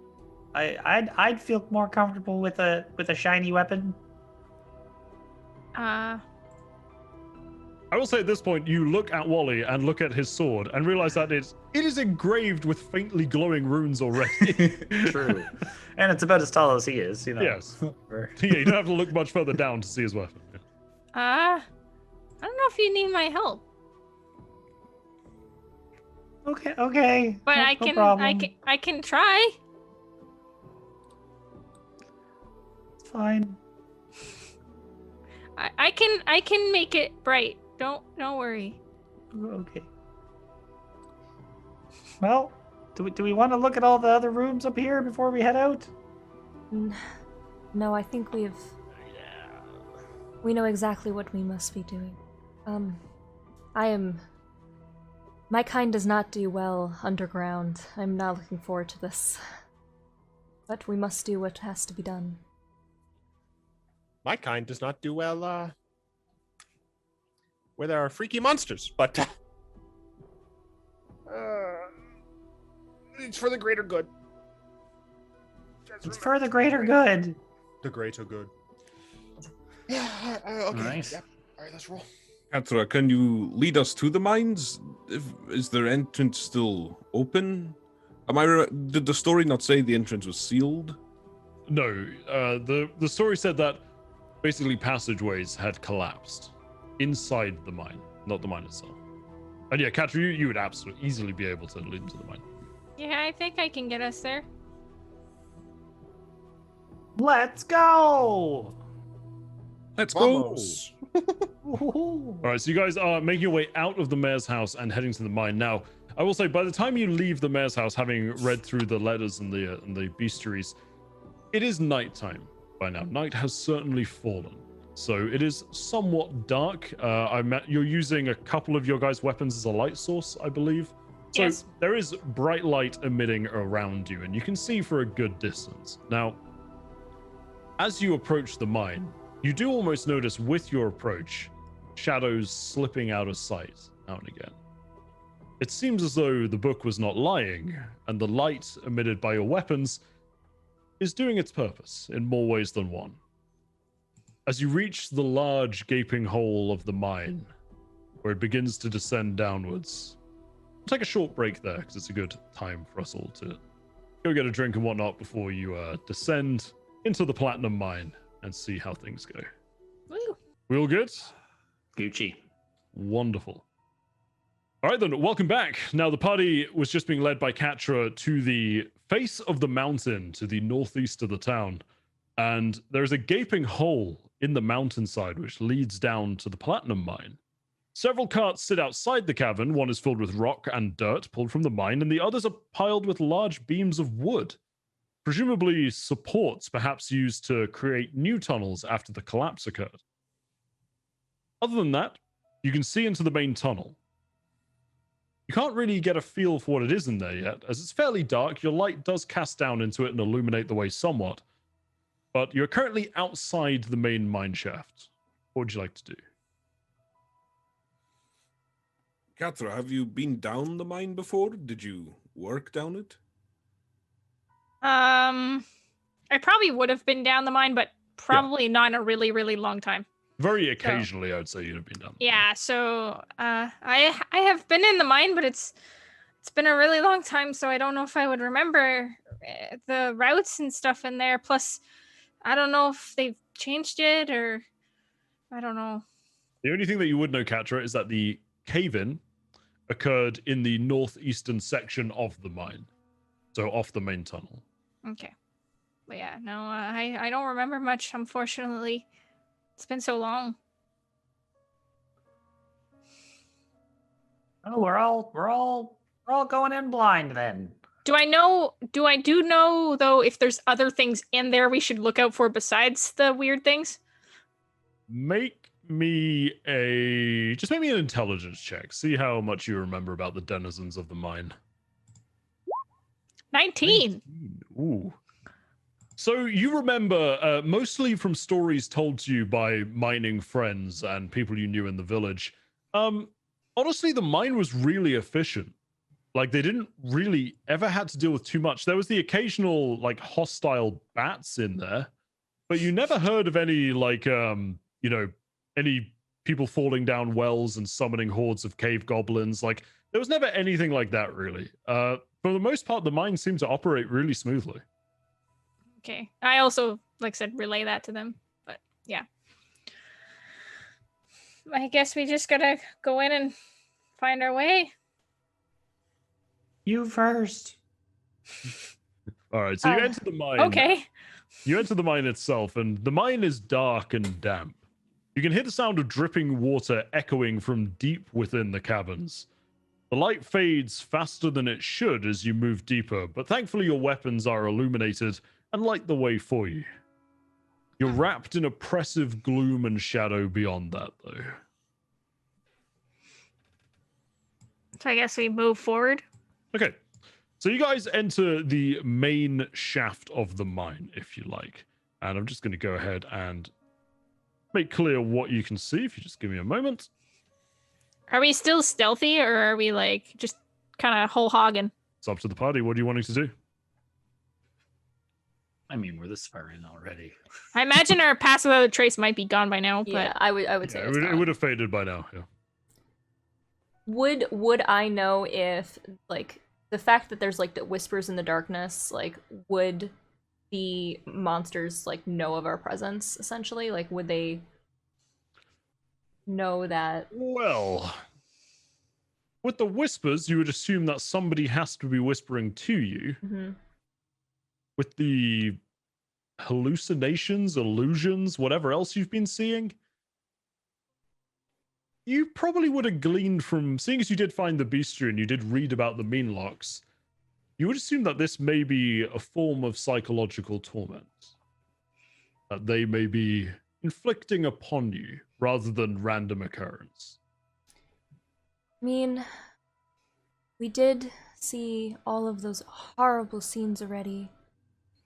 [SPEAKER 4] I'd feel more comfortable with a shiny weapon.
[SPEAKER 2] I will say at this point, you look at Wally and look at his sword and realize that it is engraved with faintly glowing runes already.
[SPEAKER 8] True. And it's about as tall as he is, you know.
[SPEAKER 2] Yes. Yeah, you don't have to look much further down to see his weapon.
[SPEAKER 3] I don't know if you need my help,
[SPEAKER 4] Okay.
[SPEAKER 3] but
[SPEAKER 4] no,
[SPEAKER 3] I
[SPEAKER 4] no
[SPEAKER 3] can,
[SPEAKER 4] problem.
[SPEAKER 3] I can try.
[SPEAKER 4] It's fine.
[SPEAKER 3] I can make it bright. Don't worry.
[SPEAKER 4] Okay. Well, do we want to look at all the other rooms up here before we head out?
[SPEAKER 1] No, I think we know exactly what we must be doing. My kind does not do well underground. I'm not looking forward to this. But we must do what has to be done.
[SPEAKER 6] My kind does not do well, where there are freaky monsters, but it's for the greater good.
[SPEAKER 4] It's for the greater good.
[SPEAKER 6] The greater good. Yeah, okay.
[SPEAKER 8] Nice.
[SPEAKER 6] Yep. All right, let's roll.
[SPEAKER 5] Katra, can you lead us to the mines? Is their entrance still open? Did the story not say the entrance was sealed?
[SPEAKER 2] No, the story said that basically passageways had collapsed inside the mine, not the mine itself. And yeah, Katra, you would absolutely easily be able to lead into the mine.
[SPEAKER 3] Yeah, I think I can get us there.
[SPEAKER 4] Let's go!
[SPEAKER 5] Let's go.
[SPEAKER 6] Vamos.
[SPEAKER 2] All right, so you guys are making your way out of the mayor's house and heading to the mine. Now, I will say, by the time you leave the mayor's house, having read through the letters and the bestiaries, it is nighttime by now. Night has certainly fallen, so it is somewhat dark. You're using a couple of your guys' weapons as a light source, I believe. So
[SPEAKER 3] Yes.
[SPEAKER 2] there is bright light emitting around you, and you can see for a good distance. Now, as you approach the mine, you do almost notice with your approach shadows slipping out of sight now and again. It seems as though the book was not lying, and the light emitted by your weapons is doing its purpose in more ways than one. As you reach the large gaping hole of the mine, where it begins to descend downwards, we'll take a short break there because it's a good time for us all to go get a drink and whatnot before you descend into the platinum mine and see how things go.
[SPEAKER 3] Woo.
[SPEAKER 2] We all good?
[SPEAKER 8] Gucci.
[SPEAKER 2] Wonderful. All right, then, welcome back. Now, the party was just being led by Katra to the face of the mountain to the northeast of the town. And there's a gaping hole in the mountainside which leads down to the platinum mine. Several carts sit outside the cavern. One is filled with rock and dirt pulled from the mine, and the others are piled with large beams of wood, presumably supports perhaps used to create new tunnels after the collapse occurred. Other than that, you can see into the main tunnel. You can't really get a feel for what it is in there yet, as it's fairly dark. Your light does cast down into it and illuminate the way somewhat, but you're currently outside the main mine shaft. What would you like to do?
[SPEAKER 5] Katra, have you been down the mine before? Did you work down it?
[SPEAKER 3] I probably would have been down the mine, but probably not in a really, really long time.
[SPEAKER 2] Very occasionally, I would say you'd have been down.
[SPEAKER 3] Yeah, so I have been in the mine, but it's been a really long time, so I don't know if I would remember the routes and stuff in there. Plus, I don't know if they've changed it or I don't know.
[SPEAKER 2] The only thing that you would know, Katra, is that the cave-in occurred in the northeastern section of the mine, so off the main tunnel.
[SPEAKER 3] Okay. But yeah, no, I don't remember much, unfortunately. It's been so long.
[SPEAKER 8] Oh, we're all going in blind then.
[SPEAKER 3] Do I know though if there's other things in there we should look out for besides the weird things?
[SPEAKER 2] Make me an intelligence check. See how much you remember about the denizens of the mine.
[SPEAKER 3] 19.
[SPEAKER 2] Ooh. So you remember, mostly from stories told to you by mining friends and people you knew in the village. Honestly, the mine was really efficient. Like, they didn't really ever had to deal with too much. There was the occasional, like, hostile bats in there, but you never heard of any, like, any people falling down wells and summoning hordes of cave goblins. Like, there was never anything like that, really. For the most part, the mine seemed to operate really smoothly.
[SPEAKER 3] Okay. I also, like I said, relay that to them. But yeah. I guess we just gotta go in and find our way.
[SPEAKER 8] You first.
[SPEAKER 2] All right, so you enter the mine.
[SPEAKER 3] Okay.
[SPEAKER 2] You enter the mine itself, and the mine is dark and damp. You can hear the sound of dripping water echoing from deep within the caverns. The light fades faster than it should as you move deeper, but thankfully your weapons are illuminated and light the way for you. You're wrapped in oppressive gloom and shadow beyond that, though.
[SPEAKER 3] So I guess we move forward.
[SPEAKER 2] Okay, so you guys enter the main shaft of the mine, if you like. And I'm just going to go ahead and make clear what you can see, if you just give me a moment.
[SPEAKER 3] Are we still stealthy, or are we, like, just kind of whole hogging?
[SPEAKER 2] It's up to the party. What are you wanting to do?
[SPEAKER 8] I mean, we're this far in already.
[SPEAKER 3] I imagine our pass without a trace might be gone by now, but
[SPEAKER 7] Yeah, I would say
[SPEAKER 2] Yeah,
[SPEAKER 7] it's
[SPEAKER 2] it
[SPEAKER 7] gone.
[SPEAKER 2] would have faded by now, yeah.
[SPEAKER 7] Would I know if, like, the fact that there's, like, the whispers in the darkness, like, would the monsters, like, know of our presence, essentially? Like, would they know that?
[SPEAKER 2] Well, with the whispers, you would assume that somebody has to be whispering to you.
[SPEAKER 7] Mm-hmm.
[SPEAKER 2] With the hallucinations, illusions, whatever else you've been seeing, you probably would have gleaned from, seeing as you did find the bestiary and you did read about the mean locks, you would assume that this may be a form of psychological torment. That they may be inflicting upon you rather than random occurrence.
[SPEAKER 1] I mean, we did see all of those horrible scenes already.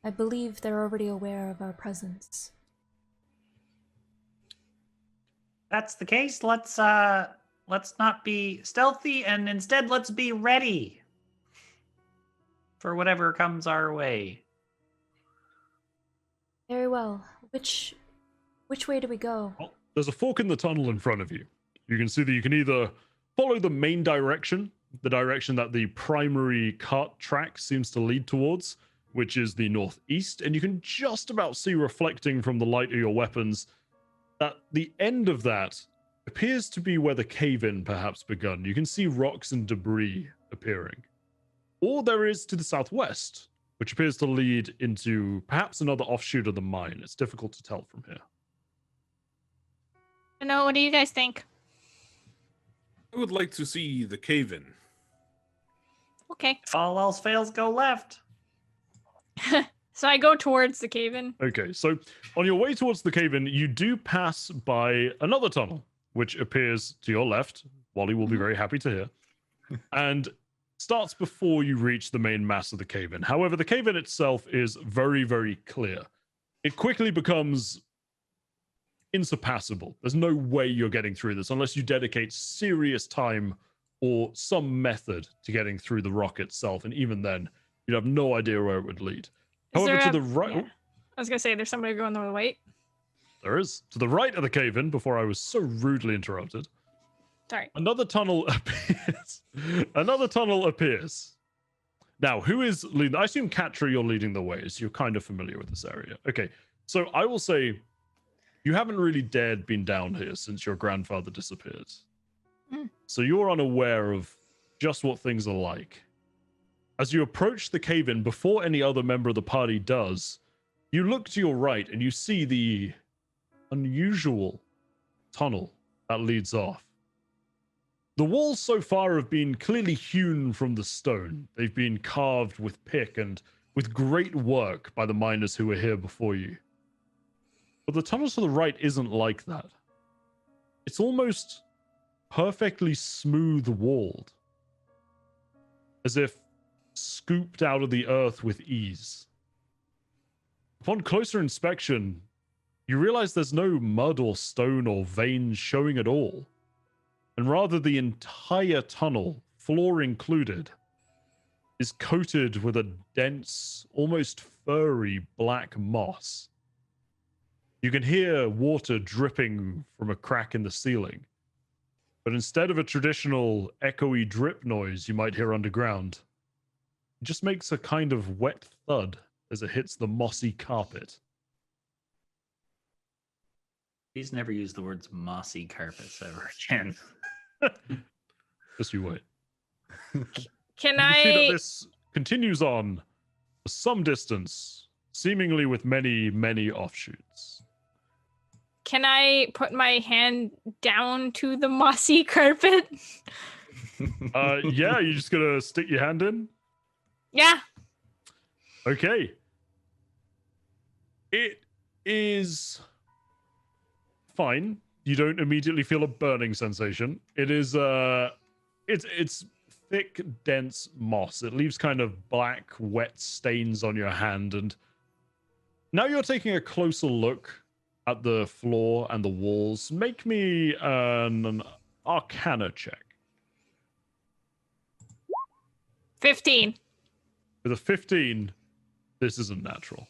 [SPEAKER 1] I believe they're already aware of our presence.
[SPEAKER 8] That's the case. Let's not be stealthy and instead let's be ready for whatever comes our way.
[SPEAKER 1] Very well. Which way do we go?
[SPEAKER 2] Well, there's a fork in the tunnel in front of you. You can see that you can either follow the main direction, the direction that the primary cart track seems to lead towards, which is the northeast, and you can just about see reflecting from the light of your weapons that the end of that appears to be where the cave-in perhaps begun. You can see rocks and debris appearing. Or there is to the southwest, which appears to lead into perhaps another offshoot of the mine. It's difficult to tell from here.
[SPEAKER 3] I know, what do you guys think?
[SPEAKER 5] I would like to see the cave-in.
[SPEAKER 3] Okay.
[SPEAKER 8] If all else fails, go left.
[SPEAKER 3] So I go towards the cave-in.
[SPEAKER 2] Okay, so on your way towards the cave-in, you do pass by another tunnel, which appears to your left. Wally will be very happy to hear. And starts before you reach the main mass of the cave-in. However, the cave-in itself is very, very clear. It quickly becomes insurpassable. There's no way you're getting through this unless you dedicate serious time or some method to getting through the rock itself. And even then, you'd have no idea where it would lead. However, to the right...
[SPEAKER 3] Yeah. I was going to say, there's somebody going the right.
[SPEAKER 2] There is. To the right of the cave-in, before I was so rudely interrupted,
[SPEAKER 3] Sorry.
[SPEAKER 2] another tunnel appears. Another tunnel appears. Now, who is leading? I assume Katra, you're leading the way, so you're kind of familiar with this area. Okay, so I will say you haven't really dared been down here since your grandfather disappeared. So you're unaware of just what things are like. As you approach the cave-in, before any other member of the party does, you look to your right and you see the unusual tunnel that leads off. The walls so far have been clearly hewn from the stone. They've been carved with pick and with great work by the miners who were here before you. But the tunnel to the right isn't like that. It's almost perfectly smooth walled, as if scooped out of the earth with ease. Upon closer inspection, you realize there's no mud or stone or veins showing at all. And rather, the entire tunnel, floor included, is coated with a dense, almost furry black moss. You can hear water dripping from a crack in the ceiling. But instead of a traditional echoey drip noise you might hear underground, it just makes a kind of wet thud as it hits the mossy carpet.
[SPEAKER 8] Please never use the words mossy carpets ever again.
[SPEAKER 2] Just you wait.
[SPEAKER 3] Can
[SPEAKER 2] You see that this continues on for some distance, seemingly with many, many offshoots.
[SPEAKER 3] Can I put my hand down to the mossy carpet?
[SPEAKER 2] Yeah, you're just gonna stick your hand in?
[SPEAKER 3] Yeah.
[SPEAKER 2] Okay. It is fine. You don't immediately feel a burning sensation. It is it's thick, dense moss. It leaves kind of black, wet stains on your hand, and now you're taking a closer look at the floor and the walls. Make me an Arcana check.
[SPEAKER 3] 15.
[SPEAKER 2] With a 15, this isn't natural.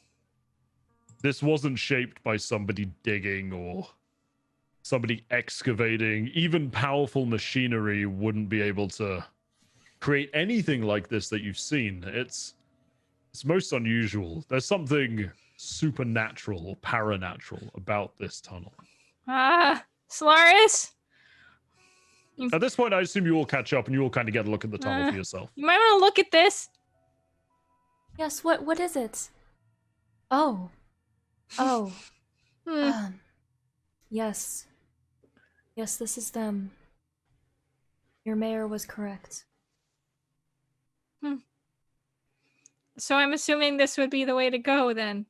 [SPEAKER 2] This wasn't shaped by somebody digging or somebody excavating. Even powerful machinery wouldn't be able to create anything like this that you've seen. It's most unusual. There's something supernatural or paranatural about this tunnel.
[SPEAKER 3] Solaris?
[SPEAKER 2] At this point, I assume you all catch up and you all kind of get a look at the tunnel for yourself.
[SPEAKER 3] You might want to look at this.
[SPEAKER 1] Yes, what is it? Oh.
[SPEAKER 3] Hmm.
[SPEAKER 1] Yes. Yes, this is them. Your mayor was correct.
[SPEAKER 3] So I'm assuming this would be the way to go then.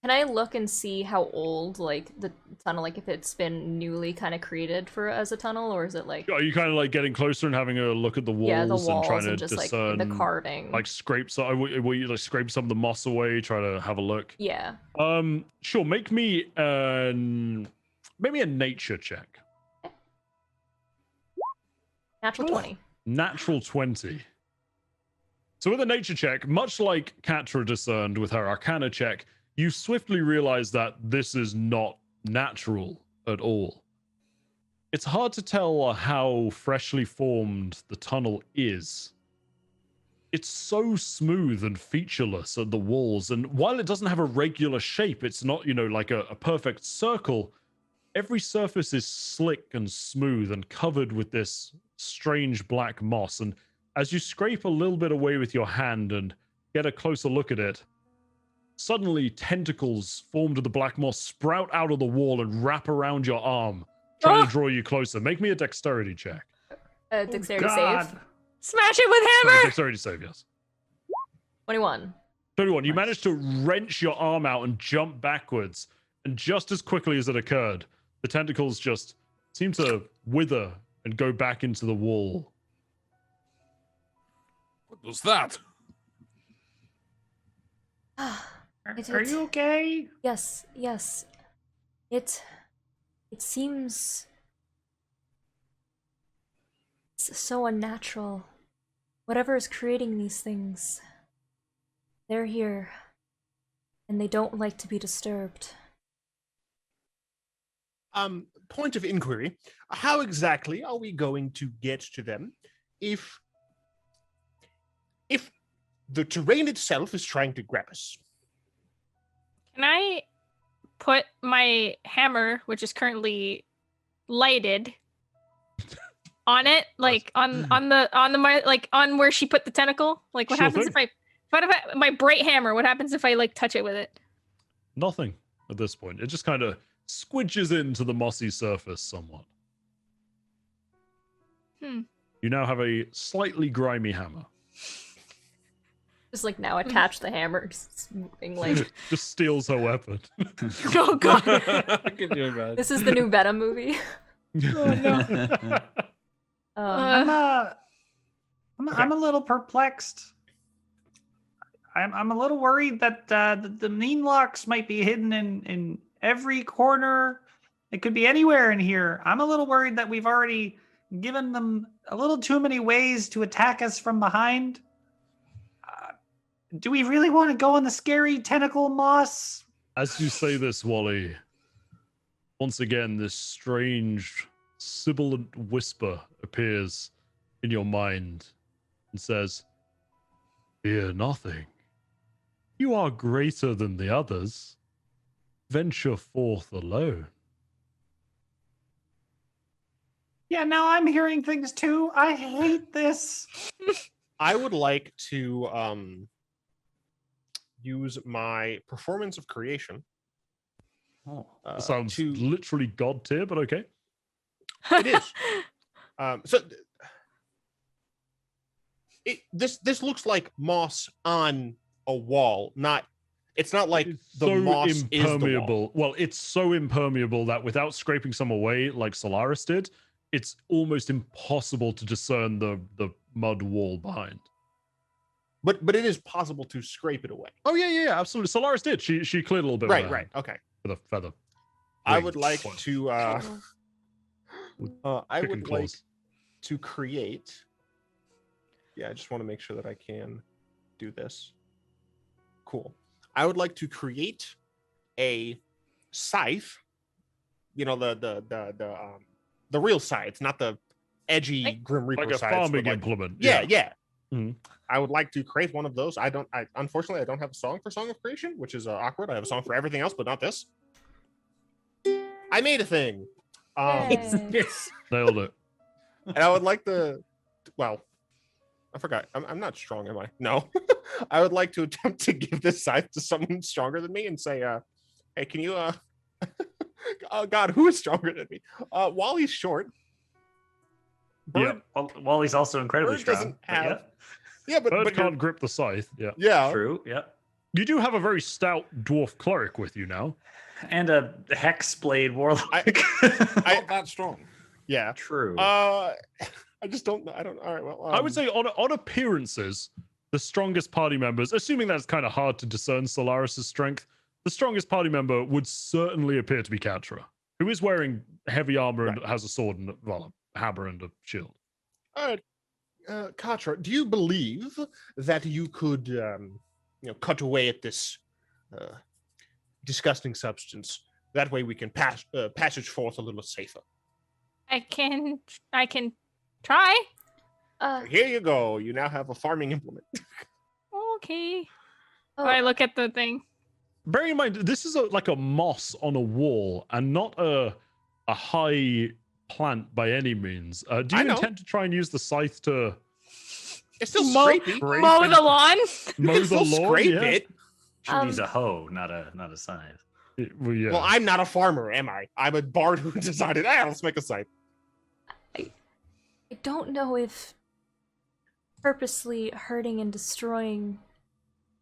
[SPEAKER 7] Can I look and see how old, like, the tunnel, like, if it's been newly kind of created for as a tunnel, or is it like...
[SPEAKER 2] Are you kind of like getting closer and having a look at the walls,
[SPEAKER 7] Yeah, the
[SPEAKER 2] and
[SPEAKER 7] walls
[SPEAKER 2] trying to
[SPEAKER 7] and just,
[SPEAKER 2] discern,
[SPEAKER 7] like, the carving.
[SPEAKER 2] like scrape some, will you like scrape some of the moss away, try to have a look?
[SPEAKER 7] Yeah.
[SPEAKER 2] Sure. Make me maybe a nature check.
[SPEAKER 7] Natural 20.
[SPEAKER 2] Natural 20. So with a nature check, much like Katra discerned with her Arcana check, you swiftly realize that this is not natural at all. It's hard to tell how freshly formed the tunnel is. It's so smooth and featureless at the walls, and while it doesn't have a regular shape, it's not, like a perfect circle. Every surface is slick and smooth and covered with this strange black moss, and as you scrape a little bit away with your hand and get a closer look at it, suddenly tentacles formed of the black moss sprout out of the wall and wrap around your arm, trying to draw you closer. Make me a dexterity check.
[SPEAKER 7] Dexterity save.
[SPEAKER 3] Smash it with hammer!
[SPEAKER 2] Dexterity save, yes.
[SPEAKER 7] 21.
[SPEAKER 2] 21. You managed to wrench your arm out and jump backwards, and just as quickly as it occurred, the tentacles just seem to wither and go back into the wall.
[SPEAKER 5] What was that?
[SPEAKER 4] Are you okay?
[SPEAKER 1] Yes. It seems so unnatural. Whatever is creating these things, they're here, and they don't like to be disturbed.
[SPEAKER 6] Point of inquiry. How exactly are we going to get to them if the terrain itself is trying to grab us?
[SPEAKER 3] Can I put my hammer, which is currently lighted, on it, like on where she put the tentacle? Like, what happens if I my bright hammer? What happens if I like touch it with it?
[SPEAKER 2] Nothing at this point. It just kind of squidges into the mossy surface somewhat. You now have a slightly grimy hammer.
[SPEAKER 7] Just like now attach the hammer, just moving like...
[SPEAKER 2] Just steals her weapon.
[SPEAKER 3] Oh god.
[SPEAKER 5] Can you imagine?
[SPEAKER 7] This is the new Venom movie.
[SPEAKER 3] Oh no.
[SPEAKER 4] I'm a little perplexed. I'm a little worried that the mean locks might be hidden in every corner. It could be anywhere in here. I'm a little worried that we've already given them a little too many ways to attack us from behind. Do we really want to go on the scary tentacle moss?
[SPEAKER 2] As you say this, Wally, once again, this strange, sibilant whisper appears in your mind and says, "Fear nothing. You are greater than the others. Venture forth alone."
[SPEAKER 4] Yeah, now I'm hearing things too. I hate this.
[SPEAKER 6] I would like to use my performance of creation.
[SPEAKER 2] Sounds literally god tier, but okay.
[SPEAKER 6] It is. This looks like moss on a wall. It's not like the moss is the wall.
[SPEAKER 2] Well, it's so impermeable that without scraping some away, like Solaris did, it's almost impossible to discern the mud wall behind.
[SPEAKER 6] But it is possible to scrape it away.
[SPEAKER 2] Oh yeah, absolutely. Solaris did. She cleared a little bit.
[SPEAKER 6] Right. Okay.
[SPEAKER 2] With a feather.
[SPEAKER 6] I would like to. I would like to create. Yeah, I just want to make sure that I can do this. Cool. I would like to create a scythe. You know, the real scythe, not the edgy Grim Reaper
[SPEAKER 2] like a
[SPEAKER 6] scythes,
[SPEAKER 2] farming implement.
[SPEAKER 6] Yeah.
[SPEAKER 2] Mm-hmm.
[SPEAKER 6] I would like to create one of those. Unfortunately, I don't have a song for Song of Creation, which is awkward. I have a song for everything else, but not this. I made a thing.
[SPEAKER 2] Nailed it.
[SPEAKER 6] And I would like to, well, I forgot. I'm not strong, am I? No. I would like to attempt to give this scythe to someone stronger than me and say, hey, can you Oh God, who is stronger than me? Wally's short. Bird,
[SPEAKER 2] Yeah.
[SPEAKER 8] Wally's also incredibly
[SPEAKER 6] Bird
[SPEAKER 8] strong.
[SPEAKER 6] doesn't
[SPEAKER 8] but
[SPEAKER 6] have. Yeah, but
[SPEAKER 2] Bird
[SPEAKER 6] you're-
[SPEAKER 2] can't grip the scythe. Yeah.
[SPEAKER 6] Yeah.
[SPEAKER 8] True. Yeah.
[SPEAKER 2] You do have a very stout dwarf cleric with you now.
[SPEAKER 8] And a hexblade warlock.
[SPEAKER 5] Not that strong.
[SPEAKER 6] Yeah.
[SPEAKER 8] True.
[SPEAKER 6] I just don't know. I don't. All right. Well,
[SPEAKER 2] I would say on appearances, the strongest party members, assuming that's kind of hard to discern Solaris's strength, the strongest party member would certainly appear to be Catra, who is wearing heavy armor and has a sword and a hammer and a shield.
[SPEAKER 6] All right, Katra, do you believe that you could, cut away at this disgusting substance? That way, we can passage forth a little safer.
[SPEAKER 3] I can try.
[SPEAKER 6] Here you go. You now have a farming implement.
[SPEAKER 3] Okay.
[SPEAKER 1] Oh.
[SPEAKER 3] I look at the thing.
[SPEAKER 2] Bearing in mind, this is like a moss on a wall and not a high plant by any means. Do you intend to try and use the scythe to
[SPEAKER 6] It's still
[SPEAKER 3] Mow
[SPEAKER 6] scrapey.
[SPEAKER 3] the lawn.
[SPEAKER 2] mow
[SPEAKER 6] You
[SPEAKER 2] the
[SPEAKER 6] can still
[SPEAKER 2] lawn?
[SPEAKER 6] scrape
[SPEAKER 2] Yeah.
[SPEAKER 6] it.
[SPEAKER 8] Should use a hoe, not a scythe.
[SPEAKER 2] Well, yeah.
[SPEAKER 6] Well, I'm not a farmer, am I? I'm a bard who decided, let's make a scythe.
[SPEAKER 1] I don't know if purposely hurting and destroying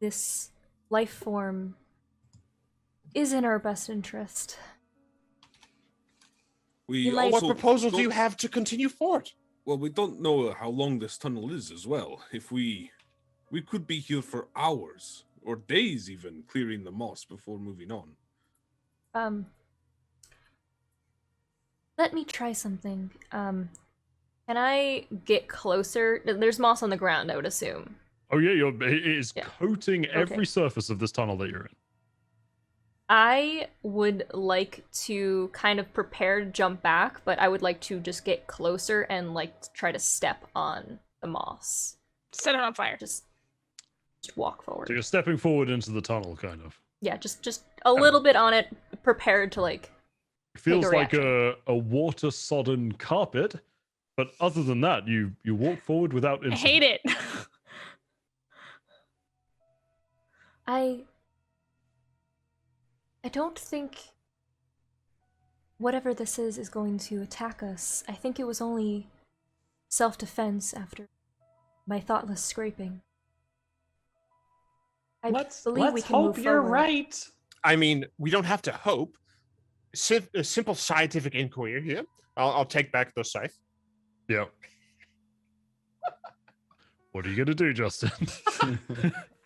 [SPEAKER 1] this life form is in our best interest.
[SPEAKER 5] We
[SPEAKER 1] Like-
[SPEAKER 6] What
[SPEAKER 5] also
[SPEAKER 6] proposal do
[SPEAKER 5] don't-
[SPEAKER 6] you have to continue forward?
[SPEAKER 5] Well, we don't know how long this tunnel is as well. If we could be here for hours or days even, clearing the moss before moving on.
[SPEAKER 1] Let me try something. Can I get closer? There's moss on the ground, I would assume.
[SPEAKER 2] Oh yeah, it is
[SPEAKER 1] Yeah.
[SPEAKER 2] coating every
[SPEAKER 1] Okay.
[SPEAKER 2] surface of this tunnel that you're in.
[SPEAKER 1] I would like to kind of prepare to jump back, but I would like to just get closer and like try to step on the moss.
[SPEAKER 3] Set it on fire.
[SPEAKER 1] Just walk forward.
[SPEAKER 2] So you're stepping forward into the tunnel, kind of.
[SPEAKER 1] Yeah, just a little bit on it, prepared to like.
[SPEAKER 2] It feels
[SPEAKER 1] a
[SPEAKER 2] like a water-sodden carpet, but other than that, you walk forward without
[SPEAKER 3] I
[SPEAKER 2] incident.
[SPEAKER 3] hate it.
[SPEAKER 1] I don't think whatever this is going to attack us. I think it was only self-defense after my thoughtless scraping. I believe we can
[SPEAKER 8] hope
[SPEAKER 1] move
[SPEAKER 8] you're
[SPEAKER 1] forward.
[SPEAKER 8] right.
[SPEAKER 6] I mean, we don't have to hope. A simple scientific inquiry here. I'll take back the scythe.
[SPEAKER 2] Yeah. What are you gonna do, Justin?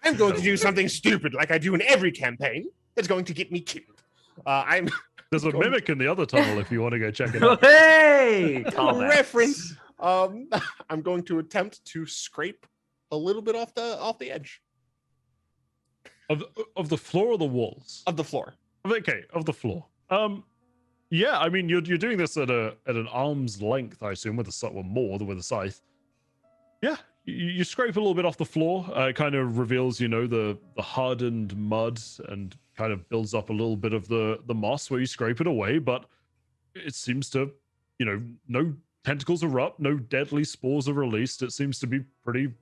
[SPEAKER 6] I'm going to do something stupid like I do in every campaign that's going to get me killed. I'm
[SPEAKER 2] There's a mimic in the other tunnel if you want to go check it out.
[SPEAKER 8] Hey, callback.
[SPEAKER 6] reference. I'm going to attempt to scrape a little bit off the edge
[SPEAKER 2] Of the floor or the walls?
[SPEAKER 6] of the floor.
[SPEAKER 2] Okay, of the floor. Yeah, I mean you're doing this at an arm's length, I assume, with more than with a scythe. Yeah, you scrape a little bit off the floor. It kind of reveals, the hardened mud and kind of builds up a little bit of the moss where you scrape it away. But it seems to, no tentacles erupt, no deadly spores are released. It seems to be pretty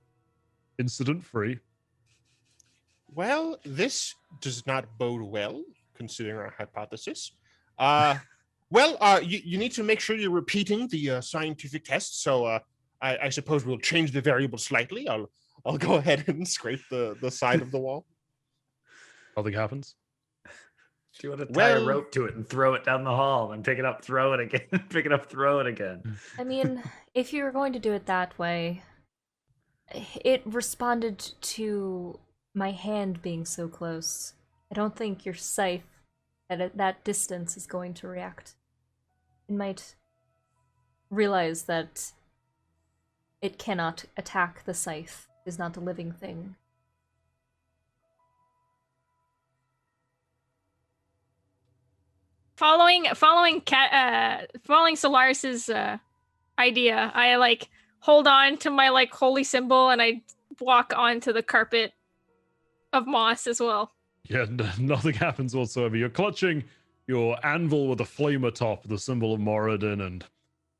[SPEAKER 2] incident-free.
[SPEAKER 6] Well, this does not bode well, considering our hypothesis. You need to make sure you're repeating the scientific test. So I suppose we'll change the variable slightly. I'll go ahead and scrape the side of the wall.
[SPEAKER 2] Nothing happens.
[SPEAKER 8] Do you want to tie a
[SPEAKER 6] Well-
[SPEAKER 8] rope to it and throw it down the hall and pick it up, throw it again, pick it up, throw it again?
[SPEAKER 1] I mean, if you were going to do it that way, it responded to my hand being so close. I don't think your scythe at that distance is going to react. It might realize that it cannot attack the scythe. It is not a living thing.
[SPEAKER 3] Following Solaris's idea, I hold on to my holy symbol and I walk onto the carpet of moss as well.
[SPEAKER 2] Yeah, nothing happens whatsoever. You're clutching your anvil with a flame atop, the symbol of Moradin, and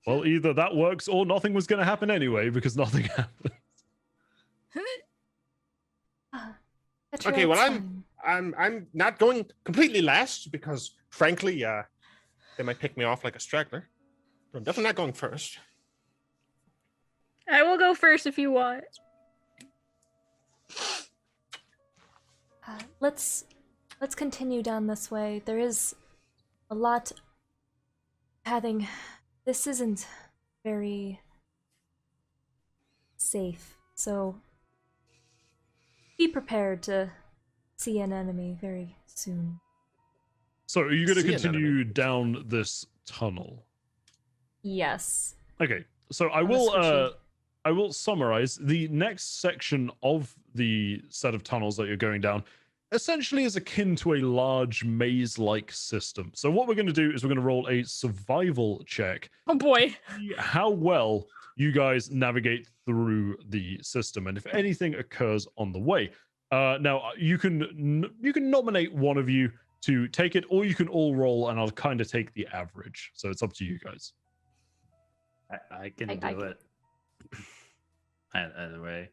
[SPEAKER 2] well, either that works or nothing was going to happen anyway because nothing happened.
[SPEAKER 6] Okay, well, I'm not going completely last because, frankly, They might pick me off like a straggler. But I'm definitely not going first.
[SPEAKER 3] I will go first if you want.
[SPEAKER 1] Let's continue down this way. There is a lot having. This isn't very safe, so be prepared to see an enemy very soon.
[SPEAKER 2] So, are you going to
[SPEAKER 6] See an
[SPEAKER 2] continue down this tunnel?
[SPEAKER 1] Yes.
[SPEAKER 2] Okay, so I will summarize. The next section of the set of tunnels that you're going down essentially is akin to a large maze-like system. So what we're going to do is we're going to roll a survival check.
[SPEAKER 3] Oh boy.
[SPEAKER 2] See how well you guys navigate through the system, and if anything occurs on the way. Now you can nominate one of you to take it, or you can all roll, and I'll kind of take the average. So it's up to you guys.
[SPEAKER 8] I can do it. Either way.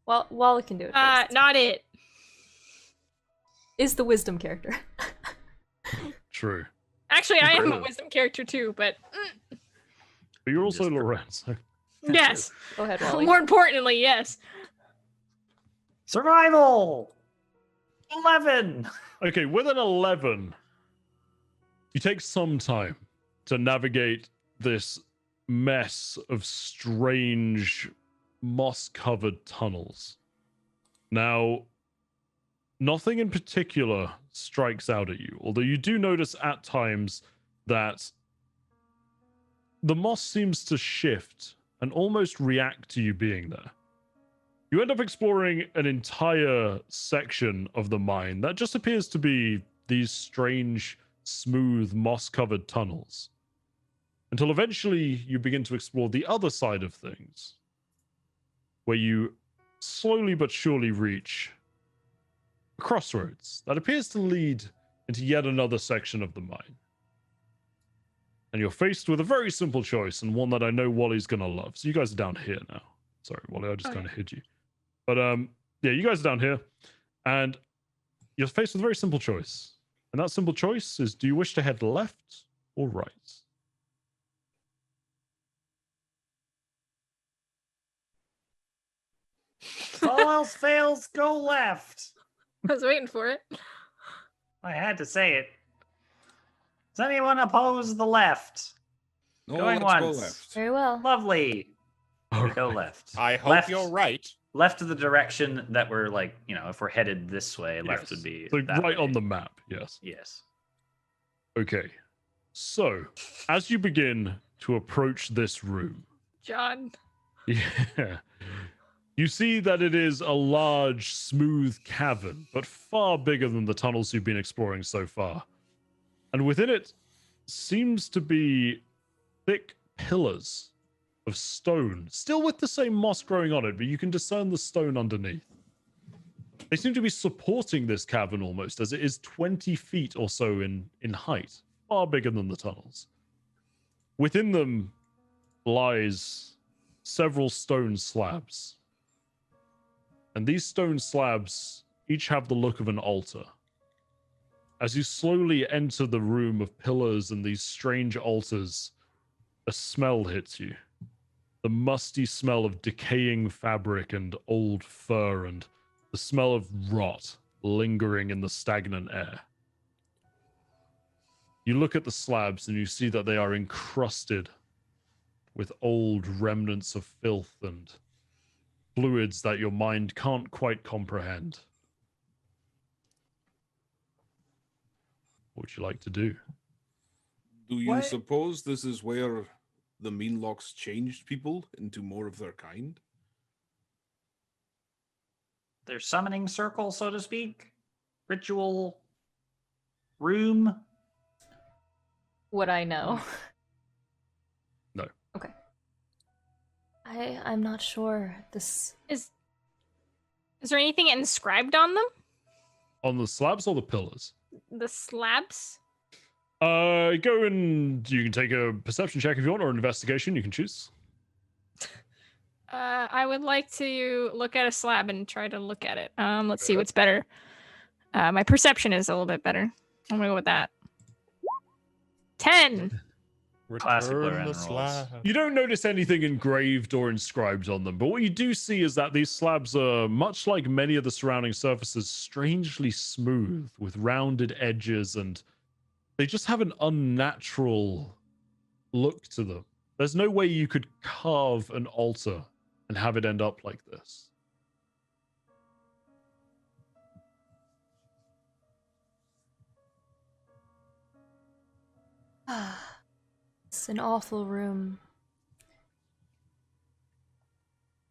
[SPEAKER 1] Well, Wally can do it first.
[SPEAKER 3] Not it.
[SPEAKER 1] Is the wisdom character.
[SPEAKER 2] True.
[SPEAKER 3] Actually, I am a wisdom character too, but
[SPEAKER 2] But you're also Lorenzo.
[SPEAKER 3] yes.
[SPEAKER 1] Go ahead, Wally.
[SPEAKER 3] More importantly, yes.
[SPEAKER 8] Survival! 11!
[SPEAKER 2] Okay, with an 11, you take some time to navigate this mess of strange moss-covered tunnels. Now, nothing in particular strikes out at you, although you do notice at times that the moss seems to shift and almost react to you being there. You end up exploring an entire section of the mine that just appears to be these strange, smooth, moss-covered tunnels. Until eventually you begin to explore the other side of things, where you slowly but surely reach a crossroads that appears to lead into yet another section of the mine. And you're faced with a very simple choice, and one that I know Wally's gonna love. So you guys are down here now. Sorry, Wally, I just kind of hid you. But yeah, you guys are down here, and you're faced with a very simple choice. And that simple choice is, do you wish to head left or right?
[SPEAKER 8] If all else fails, go left.
[SPEAKER 3] I was waiting for it.
[SPEAKER 8] I had to say it. Does anyone oppose the left?
[SPEAKER 5] No,
[SPEAKER 8] Going
[SPEAKER 5] let's go
[SPEAKER 8] once.
[SPEAKER 5] left.
[SPEAKER 1] Very well.
[SPEAKER 8] Lovely.
[SPEAKER 2] All
[SPEAKER 8] We go
[SPEAKER 2] right.
[SPEAKER 8] left.
[SPEAKER 6] I hope
[SPEAKER 8] Left.
[SPEAKER 6] you're right.
[SPEAKER 8] Left of the direction that we're like, if we're headed this way, left
[SPEAKER 2] Yes.
[SPEAKER 8] would be
[SPEAKER 2] So
[SPEAKER 8] that
[SPEAKER 2] right
[SPEAKER 8] way.
[SPEAKER 2] on the map, yes.
[SPEAKER 8] Yes.
[SPEAKER 2] Okay. So, as you begin to approach this room,
[SPEAKER 3] John.
[SPEAKER 2] yeah, you see that it is a large, smooth cavern, but far bigger than the tunnels you've been exploring so far. And within it seems to be thick pillars of stone, still with the same moss growing on it, but you can discern the stone underneath. They seem to be supporting this cavern almost, as it is 20 feet or so in height, far bigger than the tunnels. Within them lies several stone slabs. And these stone slabs each have the look of an altar. As you slowly enter the room of pillars and these strange altars, a smell hits you. The musty smell of decaying fabric and old fur, and the smell of rot lingering in the stagnant air. You look at the slabs and you see that they are encrusted with old remnants of filth and fluids that your mind can't quite comprehend. What would you like to do?
[SPEAKER 5] Do you
[SPEAKER 8] What?
[SPEAKER 5] suppose this is where the Meanlocks changed people into more of their kind?
[SPEAKER 8] Their summoning circle, so to speak. Ritual room.
[SPEAKER 1] Would I know?
[SPEAKER 2] No.
[SPEAKER 1] Okay. I'm not sure. This
[SPEAKER 3] Is there anything inscribed on them?
[SPEAKER 2] On the slabs or the pillars?
[SPEAKER 3] The slabs?
[SPEAKER 2] Go and you can take a perception check if you want, or an investigation. You can choose.
[SPEAKER 3] I would like to look at a slab and try to look at it. Let's see what's better. My perception is a little bit better. I'm gonna go with that. 10.
[SPEAKER 8] Classic
[SPEAKER 6] Return
[SPEAKER 8] Lorraine
[SPEAKER 6] the
[SPEAKER 8] rolls.
[SPEAKER 6] slab.
[SPEAKER 2] You don't notice anything engraved or inscribed on them, but what you do see is that these slabs are, much like many of the surrounding surfaces, strangely smooth with rounded edges, and they just have an unnatural look to them. There's no way you could carve an altar and have it end up like this.
[SPEAKER 1] It's an awful room.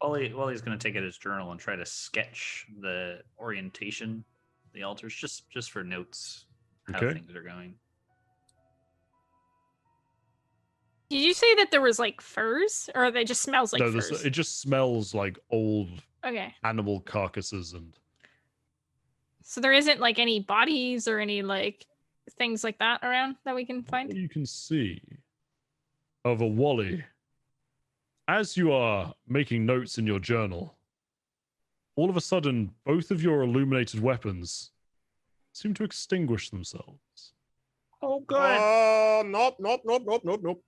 [SPEAKER 8] Wally's going to take out his journal and try to sketch the orientation of the altars, just for notes how
[SPEAKER 2] Okay.
[SPEAKER 8] things are going.
[SPEAKER 3] Did you say that there was like furs, or they just smells like
[SPEAKER 2] No,
[SPEAKER 3] furs?
[SPEAKER 2] it just smells like old
[SPEAKER 3] Okay,
[SPEAKER 2] animal carcasses and
[SPEAKER 3] so there isn't like any bodies or any like things like that around that we can
[SPEAKER 2] what
[SPEAKER 3] find.
[SPEAKER 2] you can see of a Wally, as you are making notes in your journal, all of a sudden, both of your illuminated weapons seem to extinguish themselves.
[SPEAKER 8] Oh, good.
[SPEAKER 6] Nope.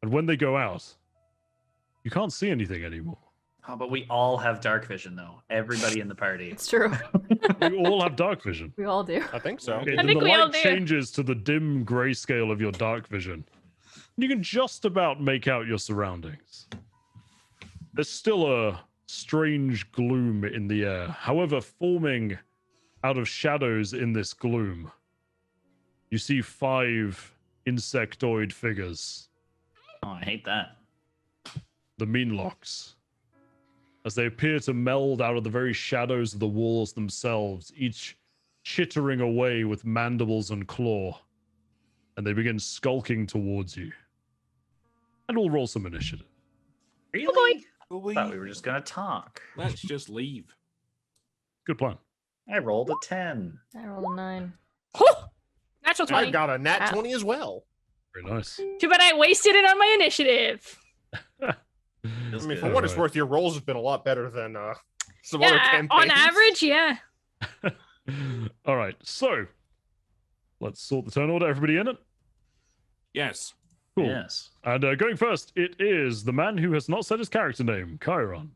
[SPEAKER 2] And when they go out, you can't see anything anymore.
[SPEAKER 8] Oh, but we all have dark vision, though. Everybody in the party.
[SPEAKER 1] It's true.
[SPEAKER 2] You all have dark vision.
[SPEAKER 1] We all do.
[SPEAKER 6] I think so.
[SPEAKER 2] Okay,
[SPEAKER 3] I
[SPEAKER 2] then
[SPEAKER 3] think
[SPEAKER 2] the
[SPEAKER 3] we all
[SPEAKER 2] light
[SPEAKER 3] do.
[SPEAKER 2] changes to the dim grayscale of your dark vision. You can just about make out your surroundings. There's still a strange gloom in the air. However, forming out of shadows in this gloom, you see 5 insectoid figures,
[SPEAKER 8] Oh, I hate that.
[SPEAKER 2] the Meanlocks, as they appear to meld out of the very shadows of the walls themselves, each chittering away with mandibles and claw, and they begin skulking towards you. And we'll roll some initiative.
[SPEAKER 8] Really?
[SPEAKER 5] We,
[SPEAKER 8] Thought we were just going to talk.
[SPEAKER 5] let's just leave.
[SPEAKER 2] Good plan.
[SPEAKER 8] I rolled a 10.
[SPEAKER 1] I rolled a 9.
[SPEAKER 3] Natural
[SPEAKER 6] I
[SPEAKER 3] 20.
[SPEAKER 6] got a nat
[SPEAKER 1] Ah.
[SPEAKER 6] 20 as well.
[SPEAKER 2] Very nice.
[SPEAKER 3] Too bad I wasted it on my initiative.
[SPEAKER 6] I mean, for what it's worth, your rolls have been a lot better than some other
[SPEAKER 3] Yeah,
[SPEAKER 6] campaigns.
[SPEAKER 3] on average, yeah.
[SPEAKER 2] All right, so let's sort the turn order. Everybody in it?
[SPEAKER 5] Yes.
[SPEAKER 2] Cool.
[SPEAKER 8] Yes.
[SPEAKER 2] And going first, it is the man who has not said his character name, Chiron.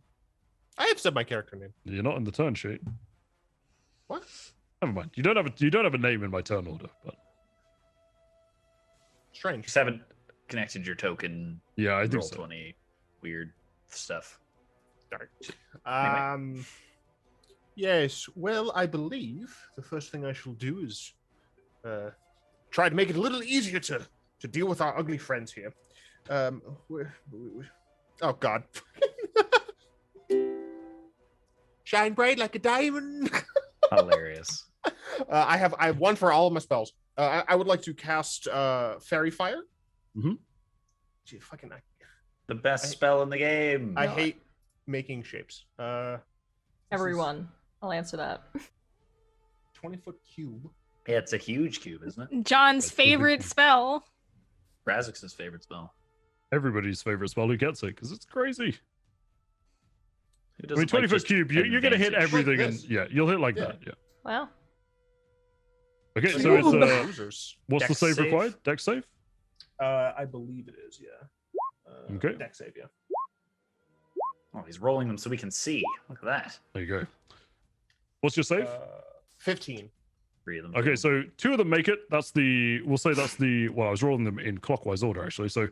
[SPEAKER 6] I have said my character name.
[SPEAKER 2] You're not in the turn sheet.
[SPEAKER 6] What?
[SPEAKER 2] Never mind. You don't have a name in my turn order, but
[SPEAKER 6] Strange.
[SPEAKER 8] Just haven't connected your token.
[SPEAKER 2] yeah, I think
[SPEAKER 8] Roll
[SPEAKER 2] so.
[SPEAKER 8] 20 weird stuff.
[SPEAKER 6] Yes. Well, I believe the first thing I shall do is try to make it a little easier to deal with our ugly friends here. Oh God. Shine bright like a diamond.
[SPEAKER 8] Hilarious.
[SPEAKER 6] I have one for all of my spells. I would like to cast Fairy Fire.
[SPEAKER 2] Mhm.
[SPEAKER 6] Gee, fucking
[SPEAKER 8] The best spell in the game.
[SPEAKER 6] I hate making shapes.
[SPEAKER 1] Everyone. I'll answer that.
[SPEAKER 6] 20-foot cube.
[SPEAKER 8] Yeah, it's a huge cube, isn't it?
[SPEAKER 3] John's
[SPEAKER 2] That's really
[SPEAKER 3] favorite
[SPEAKER 2] cool.
[SPEAKER 3] spell.
[SPEAKER 8] Razix's favorite spell.
[SPEAKER 2] Everybody's favorite spell who gets it, because it's crazy.
[SPEAKER 8] Who
[SPEAKER 2] I
[SPEAKER 8] doesn't
[SPEAKER 2] mean, 20
[SPEAKER 8] like
[SPEAKER 2] foot
[SPEAKER 8] just
[SPEAKER 2] cube, you're going to hit
[SPEAKER 8] advantage?
[SPEAKER 2] everything,
[SPEAKER 6] Like
[SPEAKER 2] and
[SPEAKER 6] this.
[SPEAKER 2] yeah, you'll hit like
[SPEAKER 6] Yeah.
[SPEAKER 2] that. Yeah.
[SPEAKER 1] Wow.
[SPEAKER 2] Okay,
[SPEAKER 6] So
[SPEAKER 2] so
[SPEAKER 6] you're
[SPEAKER 2] it's
[SPEAKER 6] all losers.
[SPEAKER 2] what's the
[SPEAKER 8] Dex
[SPEAKER 2] save
[SPEAKER 8] save?
[SPEAKER 2] required? Dex save.
[SPEAKER 6] I believe it is. Yeah.
[SPEAKER 2] Okay.
[SPEAKER 6] Dex save. Yeah.
[SPEAKER 8] Oh, he's rolling them so we can see. Look at that.
[SPEAKER 2] There you go. What's your save?
[SPEAKER 6] 15.
[SPEAKER 8] 3 of them.
[SPEAKER 2] Okay, so 2 of them make it. We'll say that's the, well, I was rolling them in clockwise order, actually. So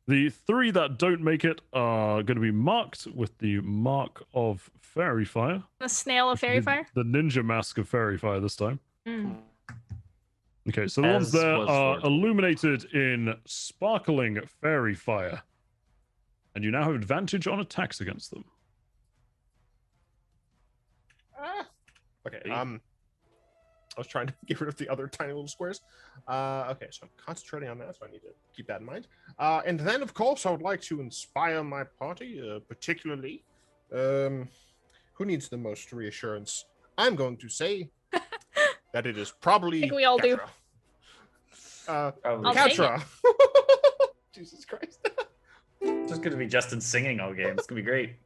[SPEAKER 2] the 3 that don't make it are going to be marked with the mark of Fairy Fire.
[SPEAKER 3] The snail of fairy
[SPEAKER 2] The-
[SPEAKER 3] fire.
[SPEAKER 2] The ninja mask of Fairy Fire this time.
[SPEAKER 1] Mm.
[SPEAKER 2] Okay, so the ones
[SPEAKER 8] As
[SPEAKER 2] there
[SPEAKER 8] was
[SPEAKER 2] are
[SPEAKER 8] Lord.
[SPEAKER 2] illuminated in sparkling Fairy Fire. And you now have advantage on attacks against them.
[SPEAKER 6] Okay. I was trying to get rid of the other tiny little squares. Okay, so I'm concentrating on that, so I need to keep that in mind. And then, of course, I would like to inspire my party, particularly. Who needs the most reassurance? I'm going to say that it is probably.
[SPEAKER 3] I think we all do.
[SPEAKER 6] Catra.
[SPEAKER 8] Probably.
[SPEAKER 3] I'll take
[SPEAKER 6] Catra. Jesus Christ.
[SPEAKER 8] It's just going to be Justin singing all game. It's going to be great.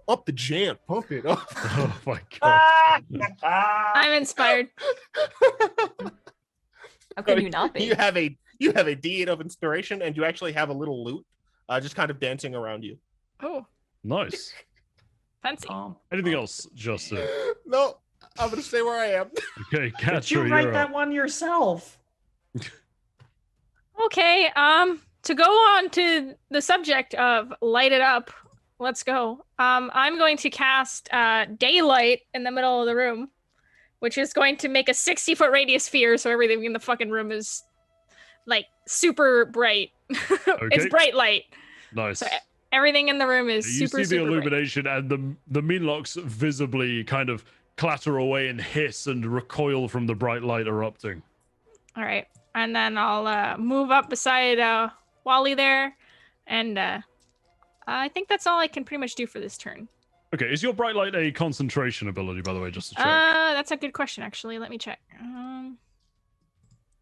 [SPEAKER 6] Up the jam. Pump it up.
[SPEAKER 2] Oh my god.
[SPEAKER 3] I'm inspired.
[SPEAKER 7] How can you not be?
[SPEAKER 6] You have a D8 of inspiration, and you actually have a little lute, just kind of dancing around you.
[SPEAKER 3] Oh,
[SPEAKER 2] Nice.
[SPEAKER 3] fancy.
[SPEAKER 2] Anything else, Justin?
[SPEAKER 6] No, I'm gonna stay where I am.
[SPEAKER 2] Okay,
[SPEAKER 8] Did
[SPEAKER 2] Katra,
[SPEAKER 8] you write
[SPEAKER 2] you're
[SPEAKER 8] that
[SPEAKER 2] up.
[SPEAKER 8] one yourself?
[SPEAKER 3] Okay, to go on to the subject of light it up, let's go. I'm going to cast daylight in the middle of the room, which is going to make a 60-foot radius sphere, so everything in the fucking room is like super bright. It's bright light.
[SPEAKER 2] Nice.
[SPEAKER 3] So everything in the room is
[SPEAKER 2] You
[SPEAKER 3] super,
[SPEAKER 2] see the
[SPEAKER 3] super bright.
[SPEAKER 2] illumination, and the Meanlocks visibly kind of clatter away and hiss and recoil from the bright light erupting.
[SPEAKER 3] All right, and then I'll move up beside Wally there, and I think that's all I can pretty much do for this turn.
[SPEAKER 2] Okay, is your bright light a concentration ability, by the way, just to check?
[SPEAKER 3] That's a good question, actually. Let me check.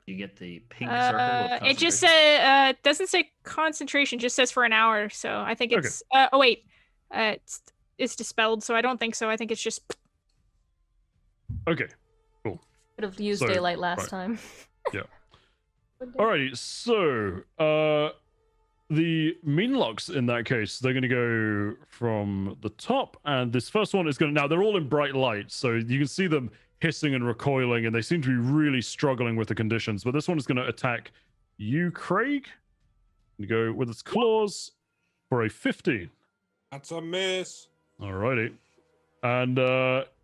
[SPEAKER 8] You get the pink circle. Of
[SPEAKER 3] It just
[SPEAKER 8] concentration.
[SPEAKER 3] doesn't say concentration, just says for an hour. So I think
[SPEAKER 2] Okay.
[SPEAKER 3] it's. Oh wait, it's dispelled. So I don't think so. I think it's just.
[SPEAKER 2] Okay.
[SPEAKER 7] Could have used
[SPEAKER 2] So,
[SPEAKER 7] daylight last
[SPEAKER 2] right.
[SPEAKER 7] time.
[SPEAKER 2] Yeah. Alrighty, so the Meanlocks in that case, they're going to go from the top, and this first one is going to, now they're all in bright light, so you can see them hissing and recoiling, and they seem to be really struggling with the conditions, but this one is going to attack you, Craig. And go with its claws for a 15.
[SPEAKER 5] That's a miss.
[SPEAKER 2] Alrighty. And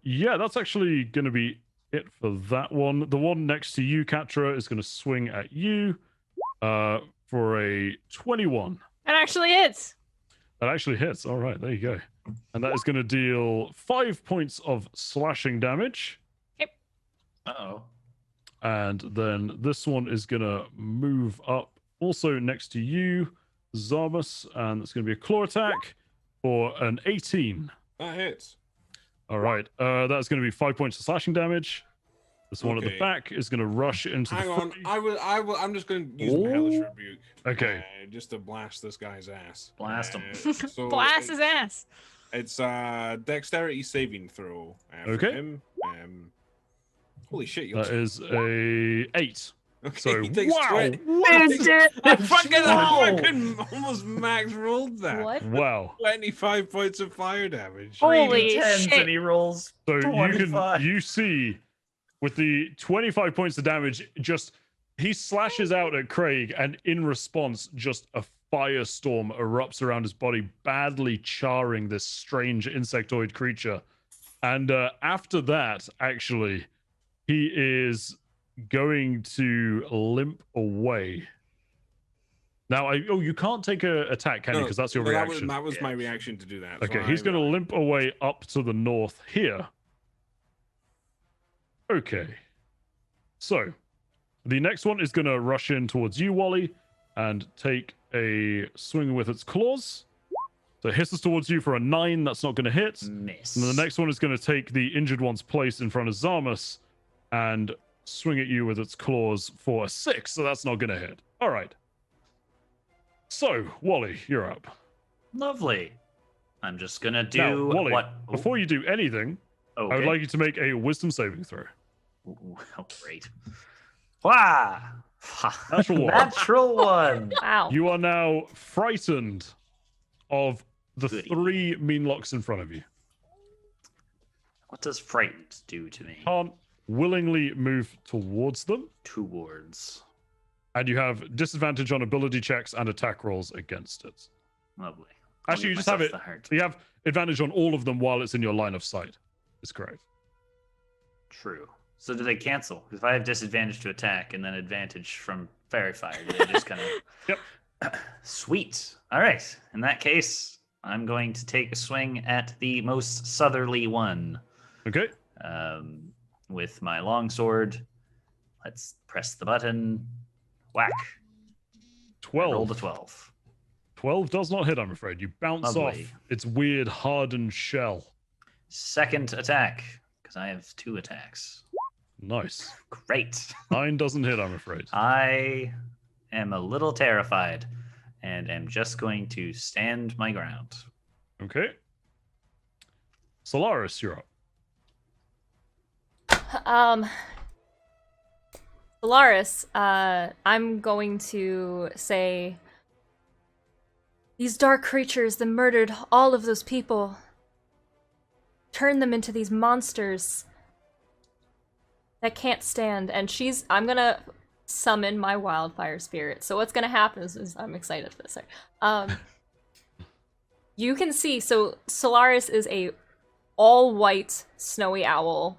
[SPEAKER 2] yeah, that's actually going to be it for that one. The one next to you, Katra, is going to swing at you for a 21.
[SPEAKER 3] It actually hits.
[SPEAKER 2] That actually hits. All right, there you go. And that is going to deal 5 points of slashing damage.
[SPEAKER 8] Uh-oh.
[SPEAKER 2] And then this one is going to move up also next to you, Zarmus, and it's going to be a claw attack for an 18.
[SPEAKER 5] That hits.
[SPEAKER 2] All right, that's going to be 5 points of slashing damage. This one at the
[SPEAKER 5] Okay.
[SPEAKER 2] back is going to rush into
[SPEAKER 5] Hang
[SPEAKER 2] the
[SPEAKER 5] on.
[SPEAKER 2] fray.
[SPEAKER 5] I'm just going to use my Hellish
[SPEAKER 2] Ooh.
[SPEAKER 5] Rebuke.
[SPEAKER 2] Okay.
[SPEAKER 5] Just to blast this guy's ass.
[SPEAKER 8] Blast him.
[SPEAKER 5] So
[SPEAKER 3] Blast his ass.
[SPEAKER 5] It's dexterity saving throw. For
[SPEAKER 2] Okay.
[SPEAKER 5] him. Holy shit! You
[SPEAKER 2] That is a 8.
[SPEAKER 5] okay,
[SPEAKER 2] So,
[SPEAKER 5] he takes
[SPEAKER 2] wow.
[SPEAKER 5] 20. I fucking almost max rolled that.
[SPEAKER 7] What?
[SPEAKER 2] Wow.
[SPEAKER 5] 25 points of fire damage.
[SPEAKER 3] Holy
[SPEAKER 8] 3d10s
[SPEAKER 3] shit.
[SPEAKER 8] and he rolls
[SPEAKER 2] So
[SPEAKER 8] 25.
[SPEAKER 2] you see with the 25 points of damage, just he slashes out at Craig, and in response, just a firestorm erupts around his body, badly charring this strange insectoid creature. And after that, actually, he is going to limp away. Now, you can't take a attack, can you? Because that's your reaction.
[SPEAKER 5] That was my reaction to do that.
[SPEAKER 2] Okay, he's going to limp away up to the north here. Okay. So, the next one is going to rush in towards you, Wally, and take a swing with its claws. So it hisses towards you for a 9. That's not going to hit.
[SPEAKER 8] Miss.
[SPEAKER 2] And then the next one is going to take the injured one's place in front of Zarmus and swing at you with its claws for a 6. So that's not going to hit. All right. So, Wally, you're up.
[SPEAKER 8] Lovely. I'm just gonna do
[SPEAKER 2] Now, Wally,
[SPEAKER 8] what.
[SPEAKER 2] before you do anything,
[SPEAKER 8] okay.
[SPEAKER 2] I would like you to make a wisdom saving throw.
[SPEAKER 8] Ooh, oh, great. Wah!
[SPEAKER 2] Natural one.
[SPEAKER 8] Natural one.
[SPEAKER 7] Wow.
[SPEAKER 2] You are now frightened of the
[SPEAKER 8] Goody.
[SPEAKER 2] 3 Meanlocks in front of you.
[SPEAKER 8] What does frightened do to me?
[SPEAKER 2] Can't willingly move towards them,
[SPEAKER 8] Towards.
[SPEAKER 2] and you have disadvantage on ability checks and attack rolls against it.
[SPEAKER 8] Lovely. I'll
[SPEAKER 2] Actually, you
[SPEAKER 8] give
[SPEAKER 2] just have
[SPEAKER 8] myself
[SPEAKER 2] it.
[SPEAKER 8] the heart.
[SPEAKER 2] You have advantage on all of them while it's in your line of sight. It's correct.
[SPEAKER 8] True. So do they cancel? If I have disadvantage to attack and then advantage from fairy fire, do they just kind of?
[SPEAKER 2] Yep.
[SPEAKER 8] Sweet. All right. In that case, I'm going to take a swing at the most southerly one
[SPEAKER 2] Okay.
[SPEAKER 8] with my longsword. Let's press the button. Whack.
[SPEAKER 2] 12.
[SPEAKER 8] Roll the 12.
[SPEAKER 2] 12 does not hit, I'm afraid. You bounce
[SPEAKER 8] Lovely.
[SPEAKER 2] off its weird hardened shell.
[SPEAKER 8] Second attack, because I have 2 attacks.
[SPEAKER 2] Nice.
[SPEAKER 8] Great.
[SPEAKER 2] 9 doesn't hit, I'm afraid.
[SPEAKER 8] I am a little terrified and am just going to stand my ground.
[SPEAKER 2] Okay. Solaris, you're up.
[SPEAKER 7] Solaris, I'm going to say these dark creatures that murdered all of those people, turned them into these monsters that can't stand. And I'm gonna summon my Wildfire Spirit. So what's gonna happen is I'm excited for this. Sorry. You can see, so Solaris is a all-white snowy owl.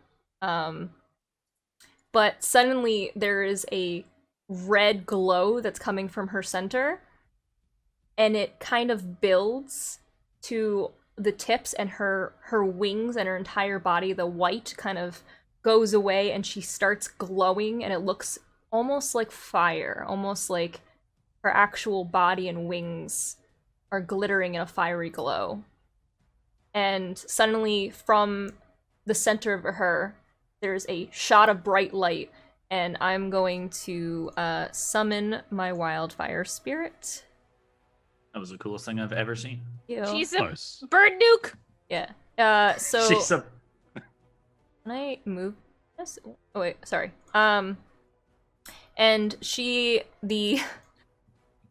[SPEAKER 7] But suddenly there is a red glow that's coming from her center, and it kind of builds to the tips, and her wings and her entire body, the white kind of goes away, and she starts glowing, and it looks almost like fire, almost like her actual body and wings are glittering in a fiery glow. And suddenly from the center of her, there's a shot of bright light, and I'm going to summon my Wildfire Spirit.
[SPEAKER 8] That was the coolest thing I've ever seen.
[SPEAKER 3] She's a
[SPEAKER 2] Nice.
[SPEAKER 3] bird nuke.
[SPEAKER 7] Yeah. So
[SPEAKER 8] She's a...
[SPEAKER 7] can I move this? Oh wait, sorry. And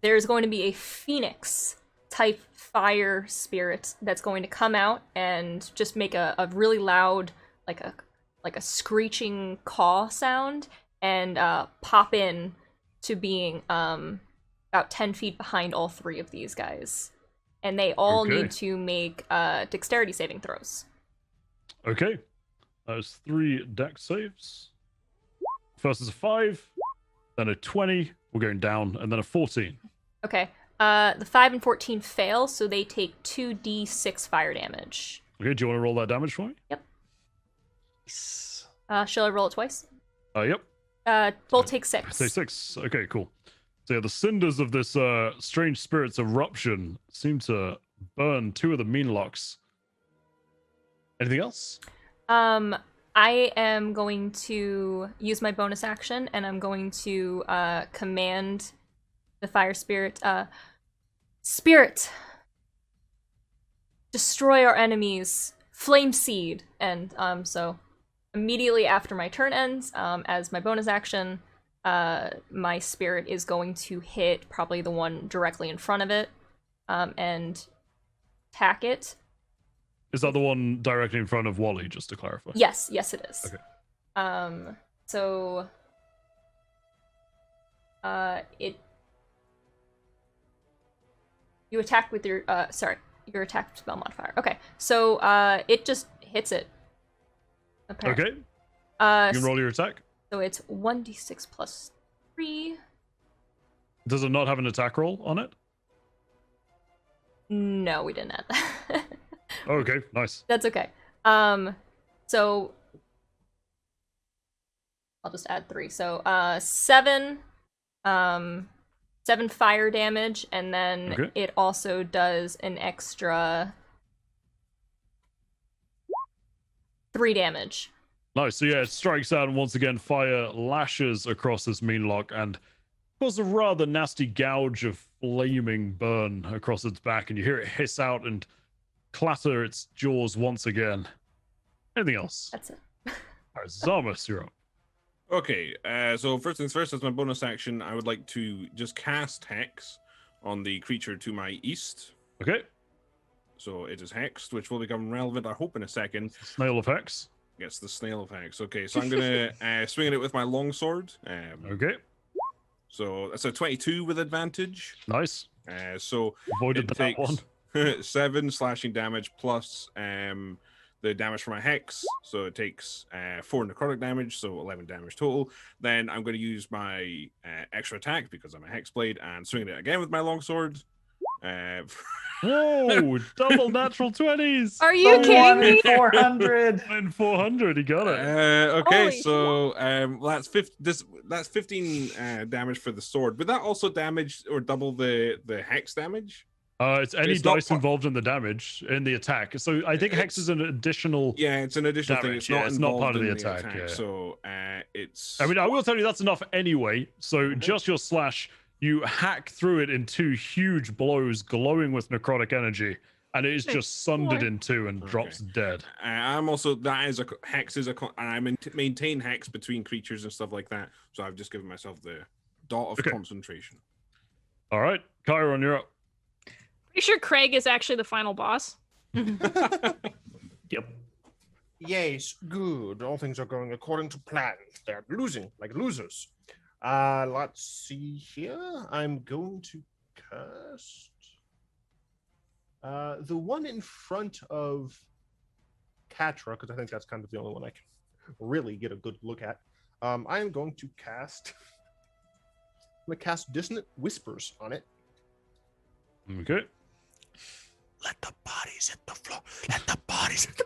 [SPEAKER 7] there's going to be a phoenix type fire spirit that's going to come out and just make a really loud, like a screeching caw sound, and pop in to being about 10 feet behind all three of these guys. And they all need to make dexterity saving throws.
[SPEAKER 2] Okay. There's 3 dex saves. First is a 5, then a 20, we're going down, and then a 14.
[SPEAKER 7] Okay. The 5 and 14 fail, so they take 2d6 fire damage.
[SPEAKER 2] Okay, do you want to roll that damage for me?
[SPEAKER 7] Yep. Shall I roll it twice?
[SPEAKER 2] Yep.
[SPEAKER 7] Both take 6.
[SPEAKER 2] Say 6. Okay, cool. So yeah, the cinders of this strange spirit's eruption seem to burn 2 of the meanlocks. Anything else?
[SPEAKER 7] I am going to use my bonus action, and I'm going to command the fire spirit. Spirit, destroy our enemies. Flame seed. And so immediately after my turn ends, as my bonus action, my spirit is going to hit probably the one directly in front of it, and attack it.
[SPEAKER 2] Is that the one directly in front of Wally, just to clarify?
[SPEAKER 7] Yes, it is.
[SPEAKER 2] Okay.
[SPEAKER 7] So you attack with your your attack spell modifier. Okay. So it just hits it. Apparently.
[SPEAKER 2] Okay. You can roll your attack.
[SPEAKER 7] So it's 1d6 plus 3.
[SPEAKER 2] Does it not have an attack roll on it?
[SPEAKER 7] No, we didn't add that.
[SPEAKER 2] Okay, nice.
[SPEAKER 7] That's okay. So I'll just add 3. So 7 fire damage, and then it also does an extra 3 damage.
[SPEAKER 2] Nice. So yeah, it strikes out, and once again, fire lashes across this meanlock and causes a rather nasty gouge of flaming burn across its back, and you hear it hiss out and clatter its jaws once again. Anything else?
[SPEAKER 7] That's it.
[SPEAKER 2] All right, Zarmus, you're up.
[SPEAKER 5] Okay, so first things first, as my bonus action, I would like to just cast Hex on the creature to my east.
[SPEAKER 2] Okay.
[SPEAKER 5] So it is hexed, which will become relevant, I hope, in a second.
[SPEAKER 2] Snail of Hex.
[SPEAKER 5] Yes, the Snail of Hex. Okay, so I'm going to swing at it with my longsword.
[SPEAKER 2] Okay.
[SPEAKER 5] So that's a 22 with advantage.
[SPEAKER 2] Nice.
[SPEAKER 5] So
[SPEAKER 2] Avoided
[SPEAKER 5] it
[SPEAKER 2] that one.
[SPEAKER 5] takes 7 slashing damage plus the damage from my Hex. So it takes 4 necrotic damage, so 11 damage total. Then I'm going to use my extra attack, because I'm a Hexblade, and swing it again with my longsword.
[SPEAKER 2] Whoa, double natural 20s.
[SPEAKER 3] Are you kidding me?
[SPEAKER 8] 400.
[SPEAKER 2] And 400, he got it.
[SPEAKER 5] Okay,
[SPEAKER 3] Holy
[SPEAKER 5] so that's 15 damage for the sword. Would that also damage or double the hex damage?
[SPEAKER 2] It's any
[SPEAKER 5] It's not
[SPEAKER 2] dice involved in the damage, in the attack. So I think Hex is an additional...
[SPEAKER 5] Yeah, it's an additional thing.
[SPEAKER 2] damage.
[SPEAKER 5] It's not
[SPEAKER 2] part of the
[SPEAKER 5] involved in
[SPEAKER 2] attack. Yeah.
[SPEAKER 5] So it's...
[SPEAKER 2] I mean, I will tell you that's enough anyway. So just your slash, you hack through it in 2 huge blows glowing with necrotic energy. and it is just sundered in two and
[SPEAKER 5] Okay.
[SPEAKER 2] drops dead.
[SPEAKER 5] I'm also hex is and I maintain hex between creatures and stuff like that. So I've just given myself the dot of concentration.
[SPEAKER 2] All right, Chiron, you're up.
[SPEAKER 3] Pretty sure Craig is actually the final boss.
[SPEAKER 8] Yep.
[SPEAKER 6] Yes, good. All things are going according to plan. They're losing like losers. Let's see here. I'm going to cast the one in front of Katra, because I think that's kind of the only one I can really get a good look at. I am going to cast Dissonant Whispers on it.
[SPEAKER 2] Okay.
[SPEAKER 6] Let the bodies hit the floor. Let the bodies hit the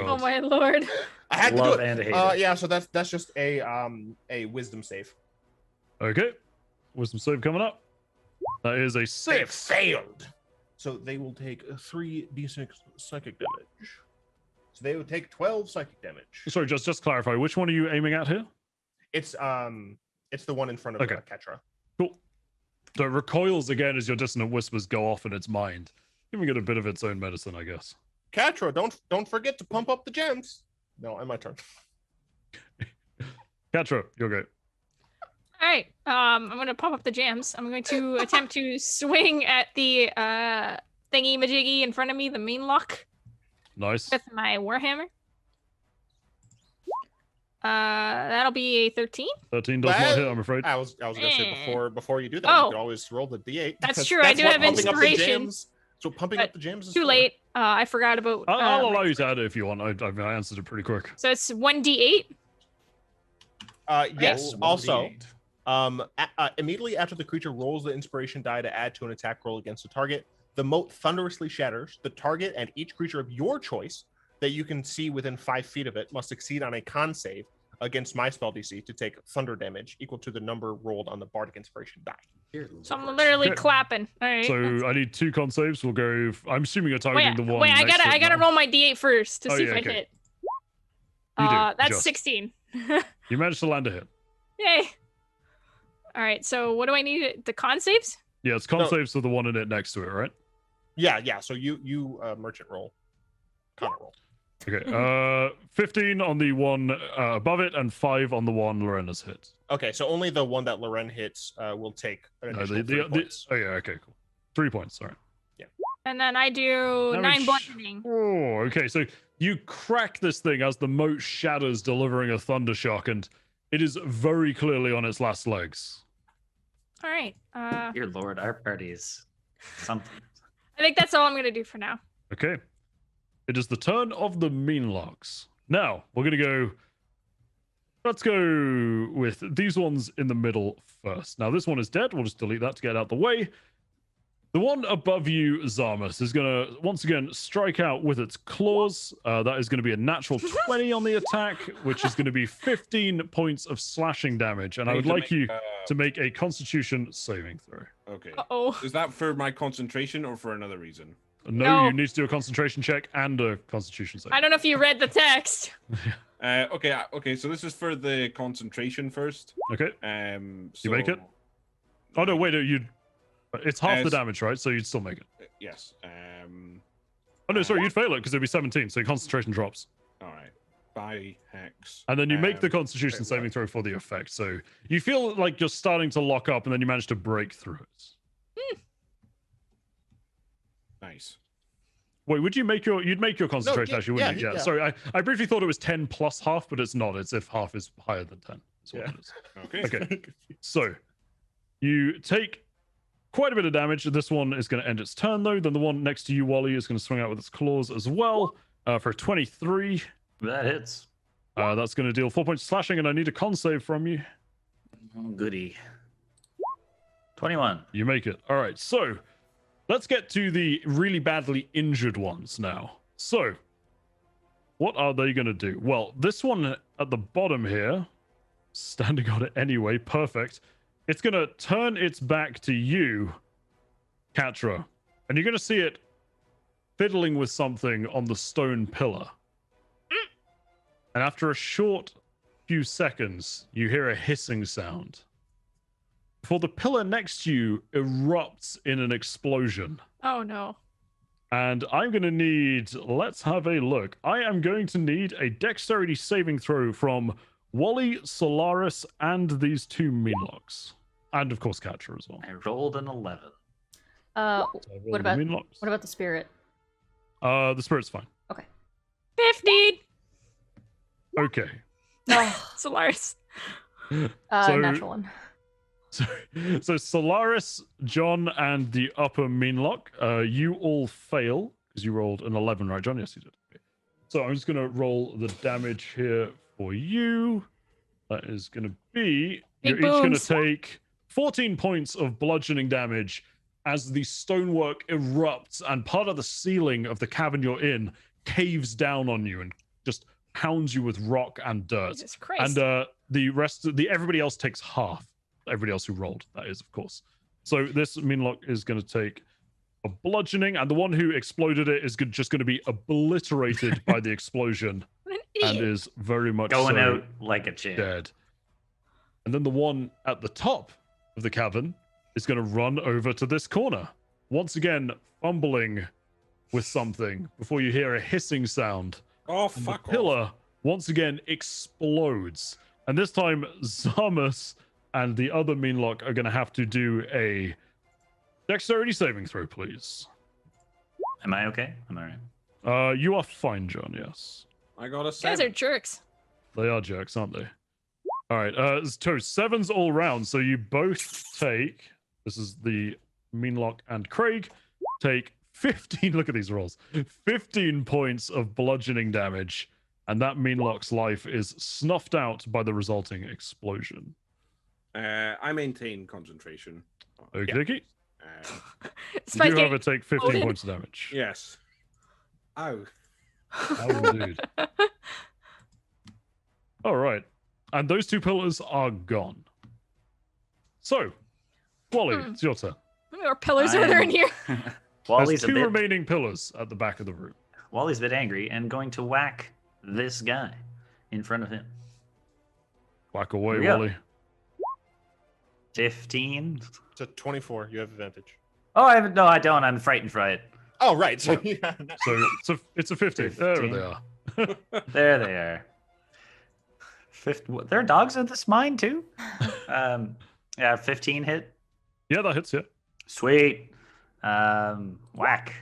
[SPEAKER 3] Oh my lord.
[SPEAKER 6] I had
[SPEAKER 8] Love
[SPEAKER 6] to do it.
[SPEAKER 8] and hate it.
[SPEAKER 6] Yeah, so that's just a wisdom save.
[SPEAKER 2] Okay. Wisdom save coming up. That is a
[SPEAKER 6] They
[SPEAKER 2] 6.
[SPEAKER 6] failed. So they will take 3d6 psychic damage. So they will take 12 psychic damage.
[SPEAKER 2] Sorry, just clarify. Which one are you aiming at here?
[SPEAKER 6] It's the one in front of Ketra.
[SPEAKER 2] Cool. So it recoils again as your dissonant whispers go off in its mind, giving it a bit of its own medicine, I guess.
[SPEAKER 6] Ketra, don't forget to pump up the gems. No, on my turn.
[SPEAKER 2] Ketra, you're good.
[SPEAKER 3] All right. I'm gonna pop up the jams. I'm going to attempt to swing at the thingy majiggy in front of me, the main lock,
[SPEAKER 2] Nice.
[SPEAKER 3] with my warhammer. That'll be a 13.
[SPEAKER 2] 13 does not hit, I'm afraid.
[SPEAKER 6] I was gonna say before you do that,
[SPEAKER 3] Oh.
[SPEAKER 6] you could always roll the d8.
[SPEAKER 3] That's
[SPEAKER 6] because
[SPEAKER 3] true, I do
[SPEAKER 6] what
[SPEAKER 3] have
[SPEAKER 6] pumping up the
[SPEAKER 3] inspiration.
[SPEAKER 6] gems- So pumping up the gems is
[SPEAKER 3] Too
[SPEAKER 6] for.
[SPEAKER 3] late. I forgot about.
[SPEAKER 2] I'll allow
[SPEAKER 3] my
[SPEAKER 2] you to add it if you want. I answered it pretty quick.
[SPEAKER 3] So it's 1d8.
[SPEAKER 6] Yes.
[SPEAKER 5] Oh,
[SPEAKER 6] Also,
[SPEAKER 5] 1d8.
[SPEAKER 6] immediately after the creature rolls the inspiration die to add to an attack roll against the target, the moat thunderously shatters. The target and each creature of your choice that you can see within 5 feet of it must succeed on a con save against my spell DC to take thunder damage equal to the number rolled on the bardic inspiration die.
[SPEAKER 3] So I'm literally
[SPEAKER 2] Okay.
[SPEAKER 3] clapping. All right.
[SPEAKER 2] So I need 2 con saves. We'll go. I'm assuming you're targeting the one.
[SPEAKER 3] wait, I
[SPEAKER 2] next to
[SPEAKER 3] gotta
[SPEAKER 2] it now.
[SPEAKER 3] roll my d8 first to
[SPEAKER 2] Oh,
[SPEAKER 3] see
[SPEAKER 2] yeah,
[SPEAKER 3] if I
[SPEAKER 2] okay.
[SPEAKER 3] hit.
[SPEAKER 2] You do,
[SPEAKER 3] That's
[SPEAKER 2] just.
[SPEAKER 3] 16.
[SPEAKER 2] You managed to land a hit.
[SPEAKER 3] Yay. All right. So what do I need? The con saves?
[SPEAKER 2] Yeah, it's con
[SPEAKER 6] No.
[SPEAKER 2] saves for the one in it next to it, right?
[SPEAKER 6] Yeah. So you merchant roll, con roll.
[SPEAKER 2] Okay. 15 on the one above it, and 5 on the one Lorena's hit.
[SPEAKER 6] Okay, so only the one that Loren hits will take an
[SPEAKER 2] No,
[SPEAKER 6] additional 3 points.
[SPEAKER 2] oh yeah, okay, cool. 3 points. Sorry.
[SPEAKER 3] And then I do
[SPEAKER 2] Damage.
[SPEAKER 3] 9 bludgeoning.
[SPEAKER 2] Oh, okay. So you crack this thing as the moat shatters, delivering a thunder shock, and it is very clearly on its last legs.
[SPEAKER 3] All right.
[SPEAKER 8] Dear Lord, our party is something.
[SPEAKER 3] I think that's all I'm gonna do for now.
[SPEAKER 2] Okay. It is the turn of the Meanlocks. Now, we're going to go... Let's go with these ones in the middle first. Now, this one is dead. We'll just delete that to get out the way. The one above you, Zarmus, is going to, once again, strike out with its claws. That is going to be a natural 20 on the attack, which is going to be 15 points of slashing damage. And I would like you to make a Constitution saving throw.
[SPEAKER 5] Okay.
[SPEAKER 3] Oh.
[SPEAKER 5] Is that for my concentration or for another reason?
[SPEAKER 2] No, you need to do a Concentration check and a Constitution save.
[SPEAKER 3] I don't know if you read the text.
[SPEAKER 5] Okay. So this is for the concentration first.
[SPEAKER 2] Okay.
[SPEAKER 5] So,
[SPEAKER 2] You make it? Oh, no, wait. It's half the
[SPEAKER 5] As-
[SPEAKER 2] damage, right? So you'd still make it.
[SPEAKER 5] Yes.
[SPEAKER 2] Oh, no, sorry. You'd fail it because it'd be 17. So your concentration drops.
[SPEAKER 5] All right. By hex.
[SPEAKER 2] And then you make the Constitution
[SPEAKER 5] wait,
[SPEAKER 2] saving
[SPEAKER 5] what?
[SPEAKER 2] throw for the effect. So you feel like you're starting to lock up and then you manage to break through it.
[SPEAKER 5] Nice.
[SPEAKER 2] Wait, you'd make your concentration
[SPEAKER 6] yeah,
[SPEAKER 2] actually, wouldn't you?
[SPEAKER 6] yeah.
[SPEAKER 2] Sorry, I briefly thought it was 10 plus half, but it's not. It's if half is higher than 10. That's what it is.
[SPEAKER 5] Okay.
[SPEAKER 2] Okay. So you take quite a bit of damage. This one is going to end its turn, though. Then the one next to you, Wally, is going to swing out with its claws as well for 23.
[SPEAKER 8] That hits.
[SPEAKER 2] That's going to deal 4 points of slashing, and I need a con save from you.
[SPEAKER 8] Oh, goody. 21.
[SPEAKER 2] You make it. All right, so let's get to the really badly injured ones now. So, what are they going to do? Well, this one at the bottom here, standing on it anyway, perfect. It's going to turn its back to you, Katra, and you're going to see it fiddling with something on the stone pillar. And after a short few seconds, you hear a hissing sound. Before the pillar next to you erupts in an explosion.
[SPEAKER 3] Oh no.
[SPEAKER 2] And I'm going to need, let's have a look. I am going to need a dexterity saving throw from Wally, Solaris, and these two Meanlocks. And of course, Catcher as well.
[SPEAKER 8] I rolled an 11.
[SPEAKER 2] So I
[SPEAKER 7] What
[SPEAKER 2] rolled the
[SPEAKER 7] about
[SPEAKER 2] Meanlocks.
[SPEAKER 7] what about the spirit?
[SPEAKER 2] The Spirit's fine.
[SPEAKER 3] 15.
[SPEAKER 2] Okay.
[SPEAKER 7] Oh,
[SPEAKER 3] Solaris.
[SPEAKER 2] So-
[SPEAKER 7] natural one.
[SPEAKER 2] So Solaris, John, and the upper Meanlock, you all fail because you rolled an 11, right, John? Yes, you did. Okay. So I'm just going to roll the damage here for you. That is going to be
[SPEAKER 3] Big
[SPEAKER 2] you're each going to
[SPEAKER 3] booms.
[SPEAKER 2] take 14 points of bludgeoning damage as the stonework erupts and part of the ceiling of the cavern you're in caves down on you and just pounds you with rock and dirt.
[SPEAKER 3] Jesus Christ.
[SPEAKER 2] And the rest of everybody else takes half. Everybody else who rolled, that is, of course. So this Meanlock is going to take a bludgeoning, and the one who exploded it is just going to be obliterated by the explosion
[SPEAKER 3] What an
[SPEAKER 2] and
[SPEAKER 3] idiot.
[SPEAKER 2] is very much
[SPEAKER 8] Going
[SPEAKER 2] so
[SPEAKER 8] out like a champ.
[SPEAKER 2] dead. And then the one at the top of the cavern is going to run over to this corner, once again fumbling with something before you hear a hissing sound.
[SPEAKER 5] Oh,
[SPEAKER 2] And
[SPEAKER 5] fuck
[SPEAKER 2] the pillar once again explodes. And this time, Zarmus and the other Meanlock are going to have to do a dexterity saving throw, please.
[SPEAKER 8] Am I okay? Am I right?
[SPEAKER 2] You are fine, John, yes.
[SPEAKER 5] I got a
[SPEAKER 3] You guys
[SPEAKER 5] 7.
[SPEAKER 3] are jerks.
[SPEAKER 2] They are jerks, aren't they? All right, so 7's all round. So you both take, this is the Meanlock and Craig, take 15, look at these rolls, 15 points of bludgeoning damage. And that Meanlock's life is snuffed out by the resulting explosion.
[SPEAKER 5] I maintain concentration.
[SPEAKER 2] Okay, dokie. You
[SPEAKER 3] Spike
[SPEAKER 2] do have to take 15
[SPEAKER 3] exploded.
[SPEAKER 2] points of damage.
[SPEAKER 5] Yes. Ow.
[SPEAKER 2] Oh, indeed. All right. And those two pillars are gone. So, Wally, it's your turn.
[SPEAKER 3] How many more pillars are there in here?
[SPEAKER 8] Wally's
[SPEAKER 2] There's
[SPEAKER 8] a
[SPEAKER 2] two
[SPEAKER 8] bit.
[SPEAKER 2] remaining pillars at the back of the room.
[SPEAKER 8] Wally's a bit angry and going to whack this guy in front of him.
[SPEAKER 2] Whack away,
[SPEAKER 8] Here we go.
[SPEAKER 2] Wally.
[SPEAKER 8] 15.
[SPEAKER 6] It's a 24. You have advantage.
[SPEAKER 8] Oh, I don't. I'm frightened for it.
[SPEAKER 6] Oh, right. So, yeah.
[SPEAKER 2] So it's a 50. There
[SPEAKER 8] 15.
[SPEAKER 2] they are.
[SPEAKER 8] There they are. There are dogs in this mine too. Yeah, 15 hit.
[SPEAKER 2] Yeah, that hits you.
[SPEAKER 8] Sweet. Whack.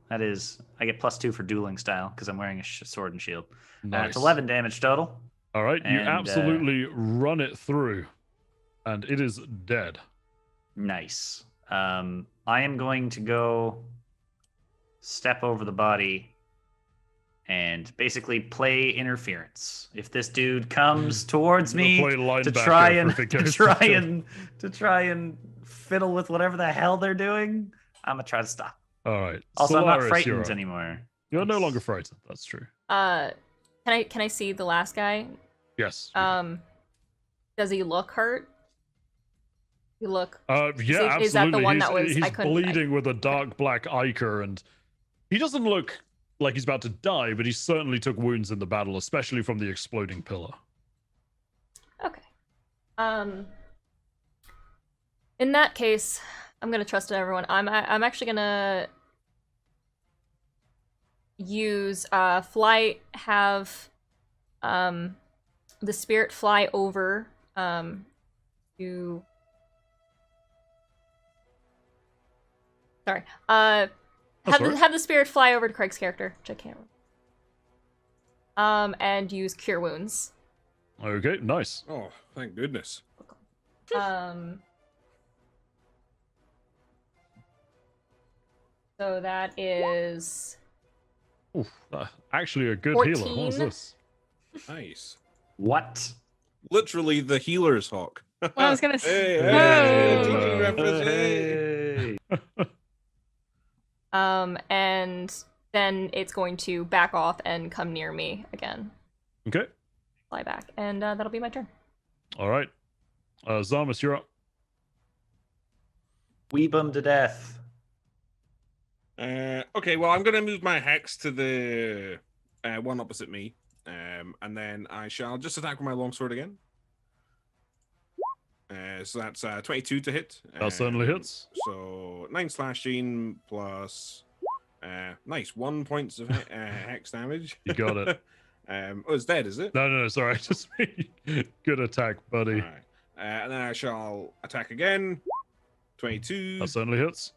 [SPEAKER 8] That is, I get +2 for dueling style because I'm wearing a sword and shield.
[SPEAKER 2] Nice.
[SPEAKER 8] It's 11 damage total.
[SPEAKER 2] All right, you
[SPEAKER 8] And,
[SPEAKER 2] absolutely run it through, and it is dead.
[SPEAKER 8] Nice. I am going to go step over the body and basically play interference. If this dude comes towards me
[SPEAKER 2] Play
[SPEAKER 8] to
[SPEAKER 2] linebacker
[SPEAKER 8] try and
[SPEAKER 2] if it
[SPEAKER 8] to
[SPEAKER 2] goes
[SPEAKER 8] try and fiddle with whatever the hell they're doing, I'm gonna try to stop.
[SPEAKER 2] All right.
[SPEAKER 8] Also, I'm
[SPEAKER 2] Solaris,
[SPEAKER 8] not
[SPEAKER 2] you're
[SPEAKER 8] frightened
[SPEAKER 2] up.
[SPEAKER 8] anymore.
[SPEAKER 2] You're no longer frightened. That's true.
[SPEAKER 7] Can I see the last guy?
[SPEAKER 2] Yes.
[SPEAKER 7] Does he look hurt? You look.
[SPEAKER 2] Yeah, absolutely.
[SPEAKER 7] Is that the one that was?
[SPEAKER 2] He's
[SPEAKER 7] I couldn't.
[SPEAKER 2] bleeding with a dark black ichor, and he doesn't look like he's about to die, but he certainly took wounds in the battle, especially from the exploding pillar.
[SPEAKER 7] Okay. In that case, I'm gonna trust everyone. I'm actually gonna use fly. Have the spirit fly over to. Sorry.
[SPEAKER 2] That's all right.
[SPEAKER 7] Have the spirit fly over to Craig's character, which I can't remember. And use cure wounds.
[SPEAKER 2] Okay, nice.
[SPEAKER 5] Oh, thank goodness.
[SPEAKER 7] So that is
[SPEAKER 2] Oof, actually a good healer. What's
[SPEAKER 7] 14.
[SPEAKER 2] this?
[SPEAKER 5] Nice.
[SPEAKER 8] What?
[SPEAKER 5] Literally the healer's hawk.
[SPEAKER 3] Well, I was gonna
[SPEAKER 5] Hey,
[SPEAKER 3] say.
[SPEAKER 5] hey,
[SPEAKER 3] Oh.
[SPEAKER 5] teaching reference, hey.
[SPEAKER 7] and then it's going to back off and come near me again.
[SPEAKER 2] Okay.
[SPEAKER 7] Fly back, and that'll be my turn.
[SPEAKER 2] All right. Zarmus, you're up.
[SPEAKER 8] Weep him to death.
[SPEAKER 5] Okay, well, I'm going to move my hex to the one opposite me. And then I shall just attack with my longsword again. So that's 22 to hit.
[SPEAKER 2] That certainly hits.
[SPEAKER 5] So 9 slashing plus Nice. 1 point of hex damage.
[SPEAKER 2] You got it.
[SPEAKER 5] Oh, it's dead, is it?
[SPEAKER 2] No, sorry. Just good attack, buddy.
[SPEAKER 5] All right. And then I shall attack again. 22.
[SPEAKER 2] That certainly hits.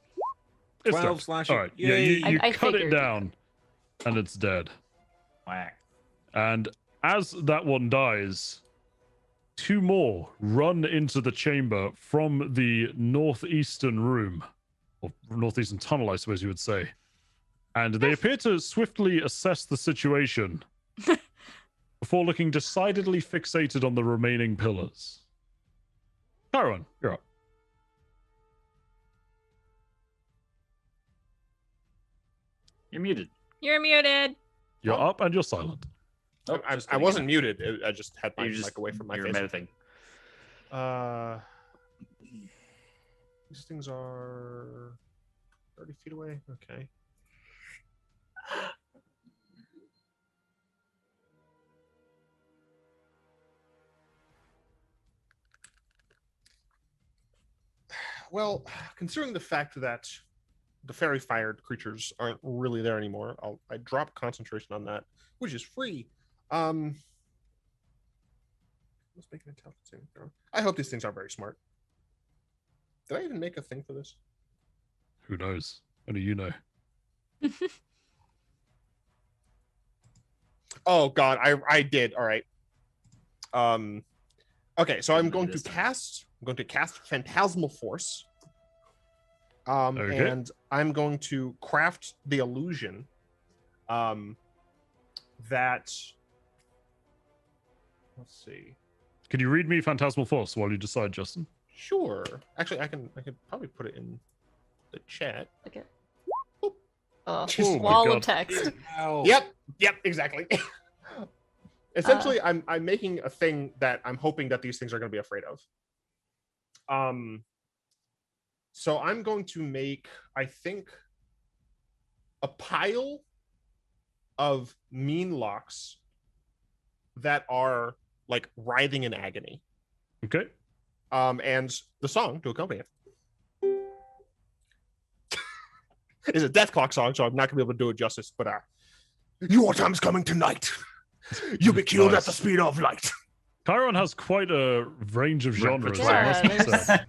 [SPEAKER 2] It's
[SPEAKER 5] 12
[SPEAKER 2] dead.
[SPEAKER 5] slashing.
[SPEAKER 2] All right. Yeah, you
[SPEAKER 1] I
[SPEAKER 2] cut it
[SPEAKER 1] figured.
[SPEAKER 2] down, and it's dead.
[SPEAKER 8] Whack.
[SPEAKER 2] And as that one dies, 2 more run into the chamber from the northeastern room, or northeastern tunnel, I suppose you would say. And they appear to swiftly assess the situation before looking decidedly fixated on the remaining pillars. Chiron, you're up.
[SPEAKER 8] You're muted.
[SPEAKER 3] You're muted.
[SPEAKER 2] You're up and you're silent.
[SPEAKER 8] Oh,
[SPEAKER 6] I wasn't muted. I just had my
[SPEAKER 8] You just
[SPEAKER 6] mic away from my
[SPEAKER 8] you're
[SPEAKER 6] face.
[SPEAKER 8] meditating.
[SPEAKER 6] These things are 30 feet away. Okay. Well, considering the fact that the fairy fired creatures aren't really there anymore, I drop concentration on that, which is free. Let's make an intelligence saving throw. I hope these things are very smart. Did I even make a thing for this?
[SPEAKER 2] Who knows? Only you know.
[SPEAKER 6] Oh God, I did. All right. Okay, so I'm going to
[SPEAKER 8] This time.
[SPEAKER 6] cast Phantasmal Force.
[SPEAKER 2] Okay.
[SPEAKER 6] And I'm going to craft the illusion that, let's see.
[SPEAKER 2] Can you read me Phantasmal Force while you decide, Justin?
[SPEAKER 6] Sure. Actually, I could probably put it in the chat.
[SPEAKER 1] Okay.
[SPEAKER 6] Boop.
[SPEAKER 1] Just
[SPEAKER 2] Oh my
[SPEAKER 1] wall
[SPEAKER 2] God.
[SPEAKER 1] of text.
[SPEAKER 5] Ow.
[SPEAKER 6] Yep, exactly. Essentially, I'm making a thing that I'm hoping that these things are going to be afraid of. So I'm going to make, I think, a pile of mean locks that are like writhing in agony.
[SPEAKER 2] Okay.
[SPEAKER 6] And the song to accompany it is a death clock song, so I'm not gonna be able to do it justice. But your time's coming tonight. You'll be killed at the speed of light.
[SPEAKER 2] Chiron has quite a range of genres.
[SPEAKER 8] Repertoire.
[SPEAKER 2] I must
[SPEAKER 1] there's-
[SPEAKER 2] say.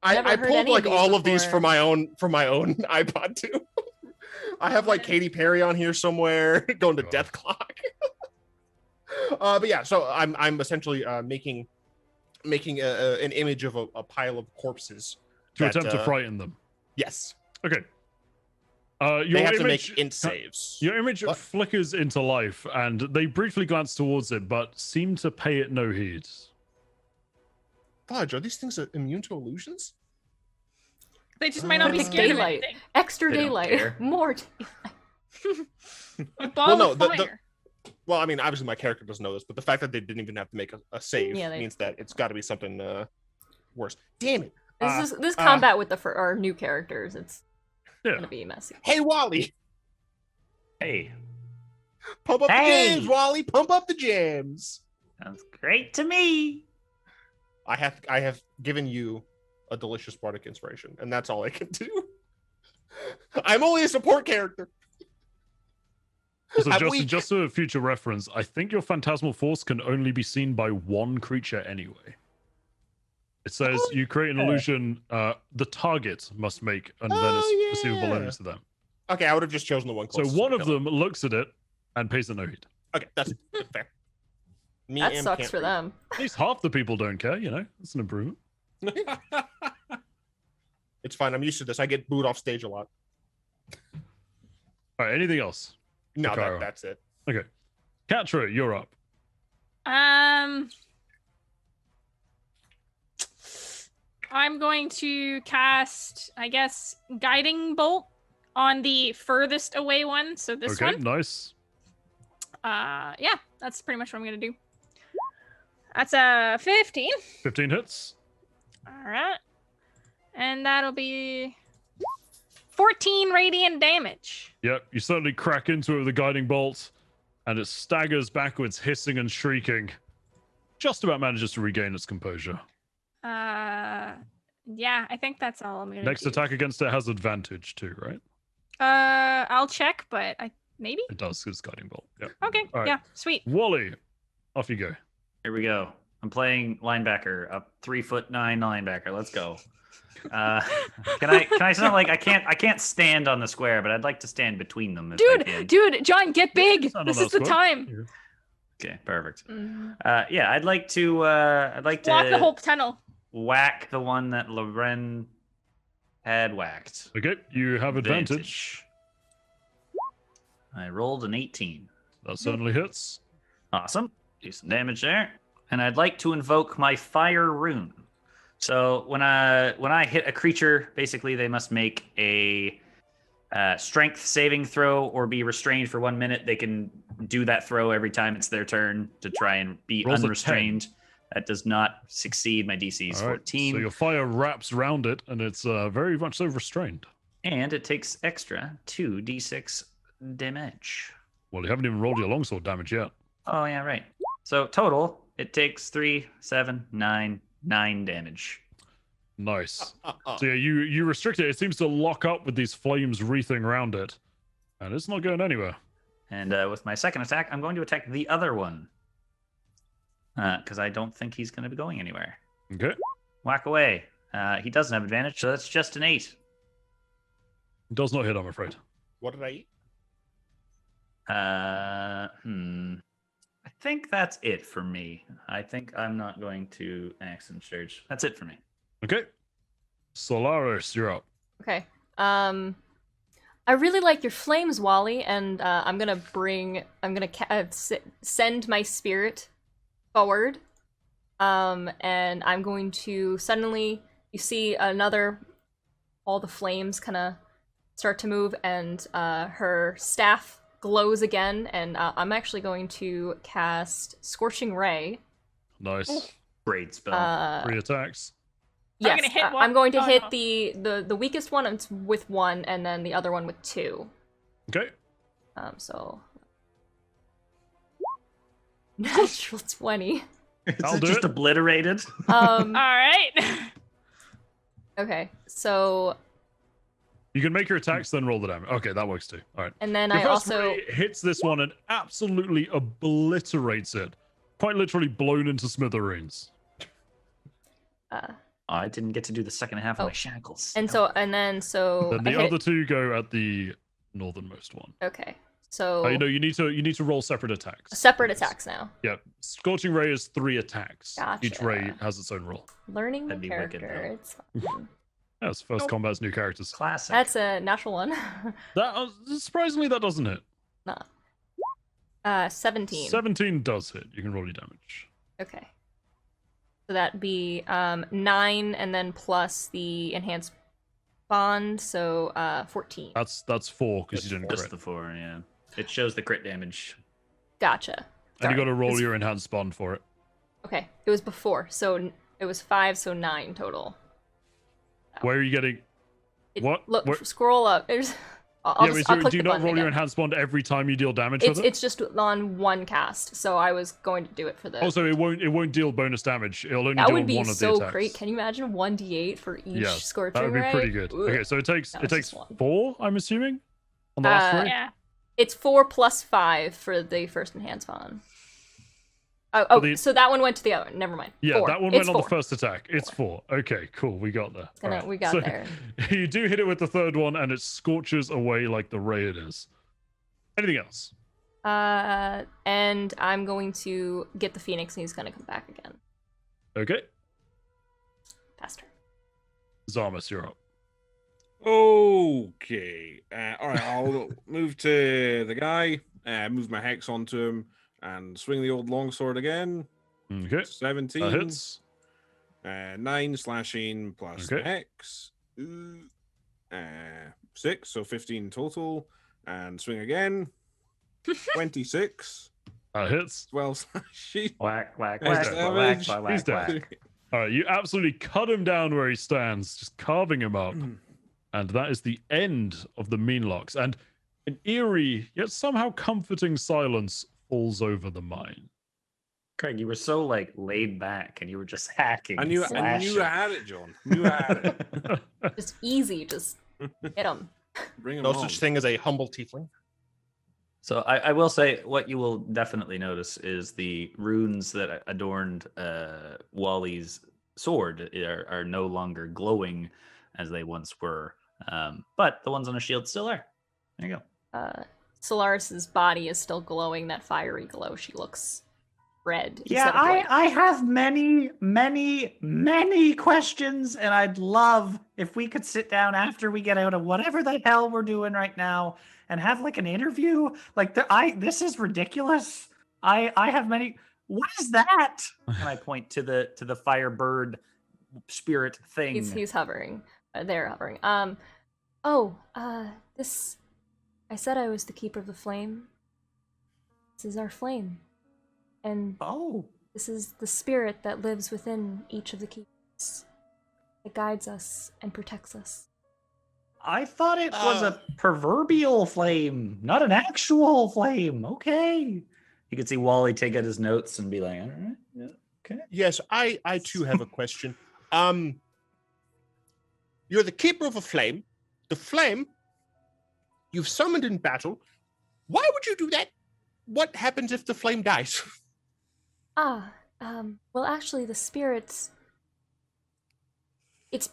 [SPEAKER 1] Never
[SPEAKER 6] I
[SPEAKER 1] heard
[SPEAKER 6] pulled
[SPEAKER 1] any of
[SPEAKER 6] like
[SPEAKER 1] these
[SPEAKER 6] all of these
[SPEAKER 1] before.
[SPEAKER 6] for my own iPod too. I have like Katy Perry on here somewhere, going to
[SPEAKER 2] God.
[SPEAKER 6] Death Clock. But yeah, so I'm essentially making an image of a pile of corpses
[SPEAKER 2] To
[SPEAKER 6] that,
[SPEAKER 2] attempt to frighten them.
[SPEAKER 6] Yes,
[SPEAKER 2] Okay. Your
[SPEAKER 6] they have to
[SPEAKER 2] image,
[SPEAKER 6] make int saves.
[SPEAKER 2] Your image
[SPEAKER 6] What?
[SPEAKER 2] flickers into life, and they briefly glance towards it, but seem to pay it no heed.
[SPEAKER 6] Fudge, are these things immune to illusions?
[SPEAKER 3] They just might not be
[SPEAKER 1] Maybe
[SPEAKER 3] scared
[SPEAKER 1] daylight.
[SPEAKER 3] of anything.
[SPEAKER 1] Extra
[SPEAKER 8] They don't
[SPEAKER 1] daylight.
[SPEAKER 8] care.
[SPEAKER 1] More.
[SPEAKER 3] A ball
[SPEAKER 6] no,
[SPEAKER 3] of
[SPEAKER 6] the-
[SPEAKER 3] fire.
[SPEAKER 6] Well, I mean, obviously my character doesn't know this, but the fact that they didn't even have to make a save
[SPEAKER 1] Yeah, they-
[SPEAKER 6] means that it's got to be something worse. Damn it!
[SPEAKER 1] This combat with our new characters, it's
[SPEAKER 2] Yeah.
[SPEAKER 1] gonna be messy.
[SPEAKER 6] Hey, Wally,
[SPEAKER 8] Hey,
[SPEAKER 6] pump up
[SPEAKER 8] Hey!
[SPEAKER 6] the jams, Wally, pump up the jams.
[SPEAKER 8] sounds great to me.
[SPEAKER 6] I have given you a delicious bardic inspiration, and that's all I can do. I'm only a support character.
[SPEAKER 2] Also,
[SPEAKER 6] I'm
[SPEAKER 2] Justin,
[SPEAKER 6] weak.
[SPEAKER 2] just for future reference, I think your Phantasmal Force can only be seen by one creature anyway. It says you create an illusion, the target must make an perceivable
[SPEAKER 6] yeah.
[SPEAKER 2] enemy to them.
[SPEAKER 6] Okay, I would have just chosen the one
[SPEAKER 2] So
[SPEAKER 6] closest.
[SPEAKER 2] one
[SPEAKER 6] to
[SPEAKER 2] of
[SPEAKER 6] kill.
[SPEAKER 2] them looks at it and pays it no heed.
[SPEAKER 6] Okay, that's fair. Me
[SPEAKER 1] That
[SPEAKER 6] and
[SPEAKER 1] sucks
[SPEAKER 6] can't
[SPEAKER 1] for
[SPEAKER 6] read.
[SPEAKER 1] them.
[SPEAKER 2] At least half the people don't care, you know? That's an improvement.
[SPEAKER 6] It's fine. I'm used to this. I get booed off stage a lot.
[SPEAKER 2] All right, anything else?
[SPEAKER 6] No,
[SPEAKER 2] Okay.
[SPEAKER 6] that's it.
[SPEAKER 2] Okay. Katra, you're up.
[SPEAKER 3] I'm going to cast, I guess, Guiding Bolt on the furthest away one. So this
[SPEAKER 2] Okay,
[SPEAKER 3] one.
[SPEAKER 2] nice.
[SPEAKER 3] Yeah, that's pretty much what I'm gonna do. That's a 15.
[SPEAKER 2] 15 hits.
[SPEAKER 3] All right, and that'll be 14 radiant damage.
[SPEAKER 2] Yep, you suddenly crack into it with a guiding bolt, and it staggers backwards, hissing and shrieking. Just about manages to regain its composure.
[SPEAKER 3] Yeah, I think that's all I'm gonna
[SPEAKER 2] Next
[SPEAKER 3] do.
[SPEAKER 2] attack against it has advantage too, right?
[SPEAKER 3] I'll check, but maybe.
[SPEAKER 2] It does. It's guiding bolt. Yeah.
[SPEAKER 3] Okay.
[SPEAKER 2] All right.
[SPEAKER 3] Yeah. Sweet.
[SPEAKER 2] Wally, off you go.
[SPEAKER 8] Here we go. I'm playing linebacker, a 3'9" linebacker. Let's go. Can I sound like I can't stand on the square, but I'd like to stand between them. If I can.
[SPEAKER 3] Dude, John, get big.
[SPEAKER 2] Stand on
[SPEAKER 3] This
[SPEAKER 2] that
[SPEAKER 3] is the
[SPEAKER 2] square.
[SPEAKER 3] time.
[SPEAKER 8] Okay, perfect.
[SPEAKER 3] Mhm.
[SPEAKER 8] Yeah, I'd like to
[SPEAKER 3] Walk the whole tunnel.
[SPEAKER 8] whack the one that Loren had whacked.
[SPEAKER 2] Okay, you have advantage.
[SPEAKER 8] I rolled an 18.
[SPEAKER 2] That certainly hits.
[SPEAKER 8] Awesome. Do some damage there. And I'd like to invoke my fire rune. So when I hit a creature, basically they must make a strength saving throw or be restrained for 1 minute. They can do that throw every time it's their turn to try and be
[SPEAKER 2] Rolls a 10.
[SPEAKER 8] unrestrained. That does not succeed. My DC is
[SPEAKER 2] All right,
[SPEAKER 8] 14.
[SPEAKER 2] So your fire wraps around it, and it's very much so restrained.
[SPEAKER 8] And it takes extra 2d6 damage.
[SPEAKER 2] Well, you haven't even rolled your longsword damage yet.
[SPEAKER 8] Oh, yeah, right. So total, it takes 3, 7, 9 damage.
[SPEAKER 2] Nice. So yeah, you restrict it. It seems to lock up with these flames wreathing around it, and it's not going anywhere.
[SPEAKER 8] And with my second attack, I'm going to attack the other one. Because I don't think he's going to be going anywhere.
[SPEAKER 2] Okay.
[SPEAKER 8] Whack away. He doesn't have advantage, so that's just an 8.
[SPEAKER 2] Does not hit, I'm afraid.
[SPEAKER 6] What did I eat?
[SPEAKER 8] I think that's it for me. I think I'm not going to accent surge. That's it for me.
[SPEAKER 2] Okay. Solaris, you're up.
[SPEAKER 7] Okay. I really like your flames, Wally, and I'm gonna send my spirit forward. And I'm going to suddenly, you see all the flames kind of start to move, and her staff glows again, and I'm actually going to cast Scorching Ray.
[SPEAKER 2] Nice.
[SPEAKER 8] Great spell.
[SPEAKER 2] 3 attacks.
[SPEAKER 7] Yes,
[SPEAKER 3] gonna hit
[SPEAKER 7] I'm going to
[SPEAKER 3] one?
[SPEAKER 7] hit
[SPEAKER 3] No.
[SPEAKER 7] the weakest one with 1, and then the other one with 2.
[SPEAKER 2] Okay.
[SPEAKER 7] So natural 20.
[SPEAKER 8] Is
[SPEAKER 2] I'll
[SPEAKER 8] it
[SPEAKER 2] do
[SPEAKER 8] just
[SPEAKER 2] it.
[SPEAKER 8] obliterated?
[SPEAKER 3] All right.
[SPEAKER 7] Okay, so
[SPEAKER 2] You can make your attacks, then roll the damage. Okay, that works too. All right.
[SPEAKER 7] and then
[SPEAKER 2] Your
[SPEAKER 7] I
[SPEAKER 2] first
[SPEAKER 7] also
[SPEAKER 2] ray hits this one and absolutely obliterates it. Quite literally blown into smithereens.
[SPEAKER 8] I didn't get to do the second half of
[SPEAKER 7] Oh.
[SPEAKER 8] my shackles.
[SPEAKER 7] and then
[SPEAKER 2] Then
[SPEAKER 7] I
[SPEAKER 2] the
[SPEAKER 7] hit-
[SPEAKER 2] other 2 go at the northernmost one.
[SPEAKER 7] Okay, so
[SPEAKER 2] You need to roll separate attacks.
[SPEAKER 7] separate attacks now.
[SPEAKER 2] Yeah. Scorching Ray is 3 attacks. Each
[SPEAKER 7] Gotcha.
[SPEAKER 2] ray has its own roll.
[SPEAKER 7] Learning
[SPEAKER 8] That'd
[SPEAKER 7] the
[SPEAKER 8] be wicked,
[SPEAKER 7] character.
[SPEAKER 8] though.
[SPEAKER 7] It's fun.
[SPEAKER 2] Yes, first combat's new characters.
[SPEAKER 8] Classic.
[SPEAKER 7] That's a natural one.
[SPEAKER 2] That surprisingly that doesn't hit.
[SPEAKER 7] 17.
[SPEAKER 2] 17 does hit. You can roll your damage.
[SPEAKER 7] Okay. So that'd be 9, and then plus the enhanced bond, so 14.
[SPEAKER 2] That's 4 because
[SPEAKER 6] That's
[SPEAKER 2] you didn't
[SPEAKER 8] Just
[SPEAKER 2] crit.
[SPEAKER 8] the 4, yeah. It shows the crit damage.
[SPEAKER 7] Gotcha.
[SPEAKER 2] And
[SPEAKER 7] Sorry.
[SPEAKER 2] you got to roll
[SPEAKER 7] It's-
[SPEAKER 2] your enhanced bond for it.
[SPEAKER 7] Okay, it was before, so it was 5, so 9 total.
[SPEAKER 2] Where are you getting? What?
[SPEAKER 7] Look,
[SPEAKER 2] Where-
[SPEAKER 7] scroll up. I'll
[SPEAKER 2] yeah,
[SPEAKER 7] just,
[SPEAKER 2] wait,
[SPEAKER 7] I'll
[SPEAKER 2] so
[SPEAKER 7] click
[SPEAKER 2] do you
[SPEAKER 7] the
[SPEAKER 2] not
[SPEAKER 7] button
[SPEAKER 2] roll your
[SPEAKER 7] again.
[SPEAKER 2] enhanced bond every time you deal damage with it?
[SPEAKER 7] It's just on one cast, so I was going to do it for the.
[SPEAKER 2] Also, it won't deal bonus damage. It'll only
[SPEAKER 7] that
[SPEAKER 2] deal
[SPEAKER 7] would be
[SPEAKER 2] one of the
[SPEAKER 7] so
[SPEAKER 2] attacks.
[SPEAKER 7] great. Can you imagine 1d8 for each
[SPEAKER 2] Yes,
[SPEAKER 7] scorching
[SPEAKER 2] that would be
[SPEAKER 7] ray?
[SPEAKER 2] pretty good.
[SPEAKER 7] Ugh.
[SPEAKER 2] Okay, so it takes
[SPEAKER 7] No, it's just 1.
[SPEAKER 2] 4, I'm assuming, on the last ray.
[SPEAKER 3] Yeah.
[SPEAKER 7] It's 4 plus 5 for the first enhanced bond. Oh, so that one went to the other one. Never mind.
[SPEAKER 2] Yeah,
[SPEAKER 7] 4.
[SPEAKER 2] that one
[SPEAKER 7] It's
[SPEAKER 2] went on the
[SPEAKER 7] 4.
[SPEAKER 2] first attack. It's 4. Okay, cool. We got there. Alright,
[SPEAKER 7] We got
[SPEAKER 2] so
[SPEAKER 7] there.
[SPEAKER 2] You do hit it with the third one, and it scorches away like the ray it is. Anything else?
[SPEAKER 7] And I'm going to get the Phoenix, and he's going to come back again.
[SPEAKER 2] Okay.
[SPEAKER 7] Faster.
[SPEAKER 2] Zarmus, you're up.
[SPEAKER 5] Okay. All right. I'll move to the guy. Move my hex onto him and swing the old longsword again.
[SPEAKER 2] Okay.
[SPEAKER 5] 17.
[SPEAKER 2] That hits.
[SPEAKER 5] 9 slashing plus the
[SPEAKER 2] Okay.
[SPEAKER 5] hex. 6, so 15 total. And swing again. 26.
[SPEAKER 2] That hits.
[SPEAKER 5] 12 slashing.
[SPEAKER 8] Whack, whack,
[SPEAKER 5] He's
[SPEAKER 8] whack,
[SPEAKER 5] dead.
[SPEAKER 8] whack,
[SPEAKER 5] He's
[SPEAKER 8] whack, whack,
[SPEAKER 2] dead.
[SPEAKER 8] whack.
[SPEAKER 2] All right, you absolutely cut him down where he stands, just carving him up. And that is the end of the Meanlocks. And an eerie, yet somehow comforting silence falls over the mine.
[SPEAKER 8] Craig, you were so laid back, and you were just hacking.
[SPEAKER 5] I knew I had it, John. Knew I had it.
[SPEAKER 7] Just easy. Just hit him.
[SPEAKER 5] Bring him
[SPEAKER 6] No
[SPEAKER 5] on.
[SPEAKER 6] such thing as a humble tiefling.
[SPEAKER 8] So I will say what you will definitely notice is the runes that adorned Wally's sword are no longer glowing as they once were, but the ones on his shield still are. There you go.
[SPEAKER 7] Solaris's body is still glowing, that fiery glow. She looks red.
[SPEAKER 8] Yeah,
[SPEAKER 7] instead of white.
[SPEAKER 8] I have many, many, many questions, and I'd love if we could sit down after we get out of whatever the hell we're doing right now and have like an interview. Like this is ridiculous. I have many. What is that? And I point to the firebird spirit thing.
[SPEAKER 7] He's hovering. They're hovering. This. I said I was the keeper of the flame. This is our flame. And this is the spirit that lives within each of the keepers. It guides us and protects us.
[SPEAKER 8] I thought it was a proverbial flame, not an actual flame. Okay. You could see Wally take out his notes and be like, all right, yeah, okay.
[SPEAKER 6] Yes, I too have a question. You're the keeper of a flame. The flame you've summoned in battle. Why would you do that? What happens if the flame dies?
[SPEAKER 7] Well, actually, the spirit's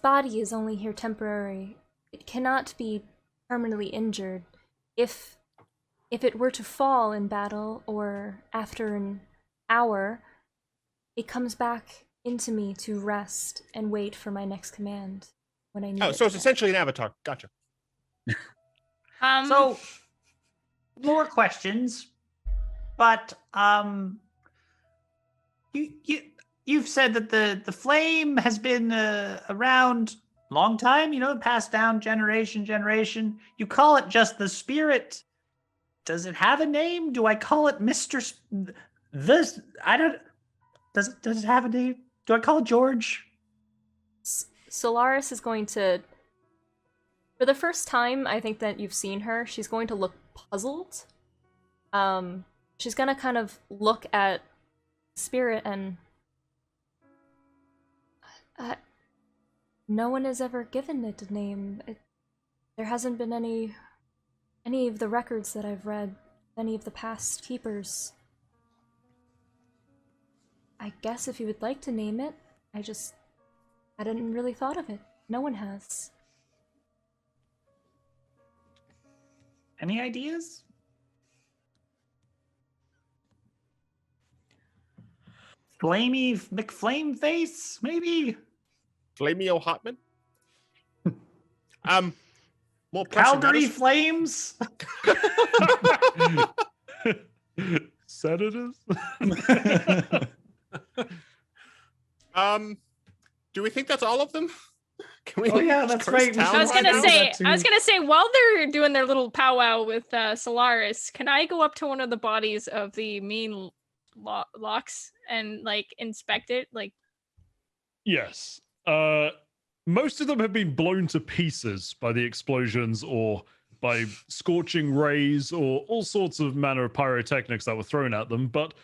[SPEAKER 7] body is only here temporary. It cannot be permanently injured. If it were to fall in battle or after an hour, it comes back into me to rest and wait for my next command when I need it.
[SPEAKER 6] So it's essentially an avatar. Gotcha.
[SPEAKER 8] So, more questions, but you've said that the flame has been around a long time, passed down generation. You call it just the spirit. Does it have a name? Do I call it Mr. Does it have a name? Do I call it George?
[SPEAKER 7] Solaris is going to, for the first time I think that you've seen her, she's going to look puzzled. She's gonna kind of look at Spirit and no one has ever given it a name. There hasn't been any of the records that I've read, any of the past keepers. I guess if you would like to name it, I hadn't really thought of it. No one has.
[SPEAKER 8] Any ideas? Flamey McFlame Face, maybe?
[SPEAKER 6] Flamey O'Hotman? More
[SPEAKER 8] Calgary Flames?
[SPEAKER 2] Senators?
[SPEAKER 6] Do we think that's all of them? Can we
[SPEAKER 8] that's right.
[SPEAKER 3] I was gonna say, while they're doing their little powwow with Solaris, can I go up to one of the bodies of the main locks and like inspect it? Like,
[SPEAKER 2] yes. Most of them have been blown to pieces by the explosions or by scorching rays or all sorts of manner of pyrotechnics that were thrown at them, but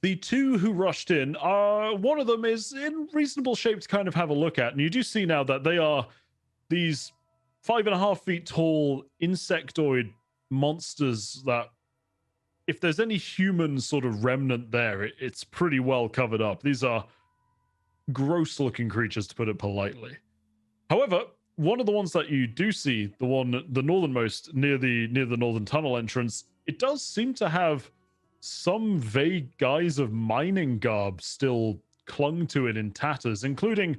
[SPEAKER 2] the two who rushed in, one of them is in reasonable shape to kind of have a look at. And you do see now that they are these 5.5 feet tall insectoid monsters that, if there's any human sort of remnant there, it's pretty well covered up. These are gross looking creatures, to put it politely. However, one of the ones that you do see, the northernmost near the northern tunnel entrance, it does seem to have some vague guise of mining garb still clung to it in tatters, including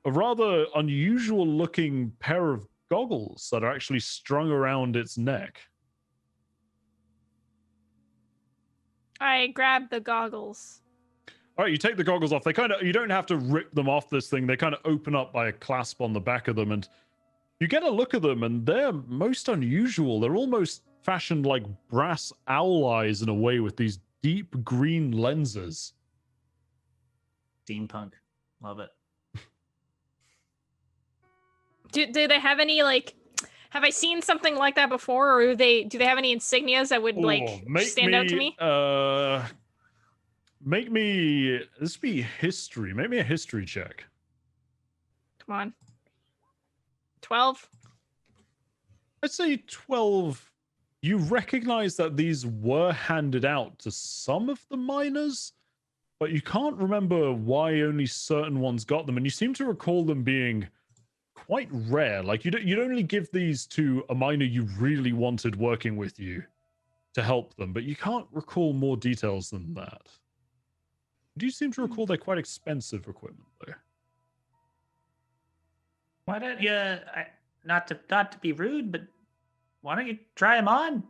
[SPEAKER 2] a rather unusual looking pair of goggles that are actually strung around its neck.
[SPEAKER 3] I grab the goggles.
[SPEAKER 2] All right, you take the goggles off. You don't have to rip them off this thing. They kind of open up by a clasp on the back of them, and you get a look at them, and they're most unusual. They're almost fashioned like brass owl eyes in a way, with these deep green lenses.
[SPEAKER 8] Steampunk. Love it.
[SPEAKER 3] Do they have any, like, have I seen something like that before, or do they have any insignias that would stand out to me?
[SPEAKER 2] This be history. Make me a history check.
[SPEAKER 3] Come on. 12.
[SPEAKER 2] I'd say 12. You recognize that these were handed out to some of the miners, but you can't remember why only certain ones got them. And you seem to recall them being quite rare. Like you'd only give these to a miner you really wanted working with you to help them, but you can't recall more details than that. Do you seem to recall they're quite expensive equipment, though?
[SPEAKER 8] Why don't you, not to be rude, but why don't you try them on?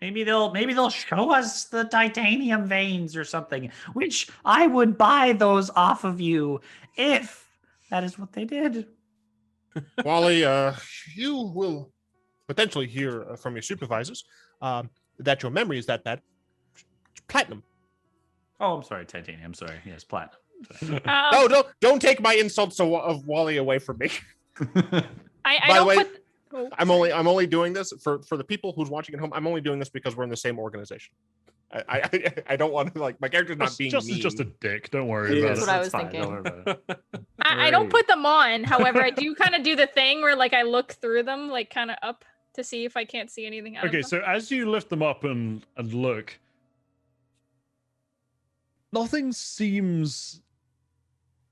[SPEAKER 8] Maybe they'll show us the titanium veins or something, which I would buy those off of you if that is what they did.
[SPEAKER 6] Wally, you will potentially hear from your supervisors that your memory is that bad. Platinum.
[SPEAKER 8] Oh, I'm sorry, titanium. I'm sorry. Yes, platinum.
[SPEAKER 6] No, don't take my insults of Wally away from me.
[SPEAKER 3] I
[SPEAKER 6] By the
[SPEAKER 3] don't
[SPEAKER 6] way,
[SPEAKER 3] put. Oh,
[SPEAKER 6] I'm only doing this for the people who's watching at home. I'm only doing this because we're in the same organization. I don't want to, like, my character's not being
[SPEAKER 2] Just
[SPEAKER 6] mean.
[SPEAKER 2] Is just a dick. Don't worry about
[SPEAKER 7] That's
[SPEAKER 2] it.
[SPEAKER 7] what I was
[SPEAKER 8] Fine,
[SPEAKER 7] thinking.
[SPEAKER 8] don't worry about it.
[SPEAKER 3] I don't put them on. However, I do kind of do the thing where like I look through them, like kind of up to see if I can't see anything out
[SPEAKER 2] Okay,
[SPEAKER 3] of them.
[SPEAKER 2] so as you lift them up and look, nothing seems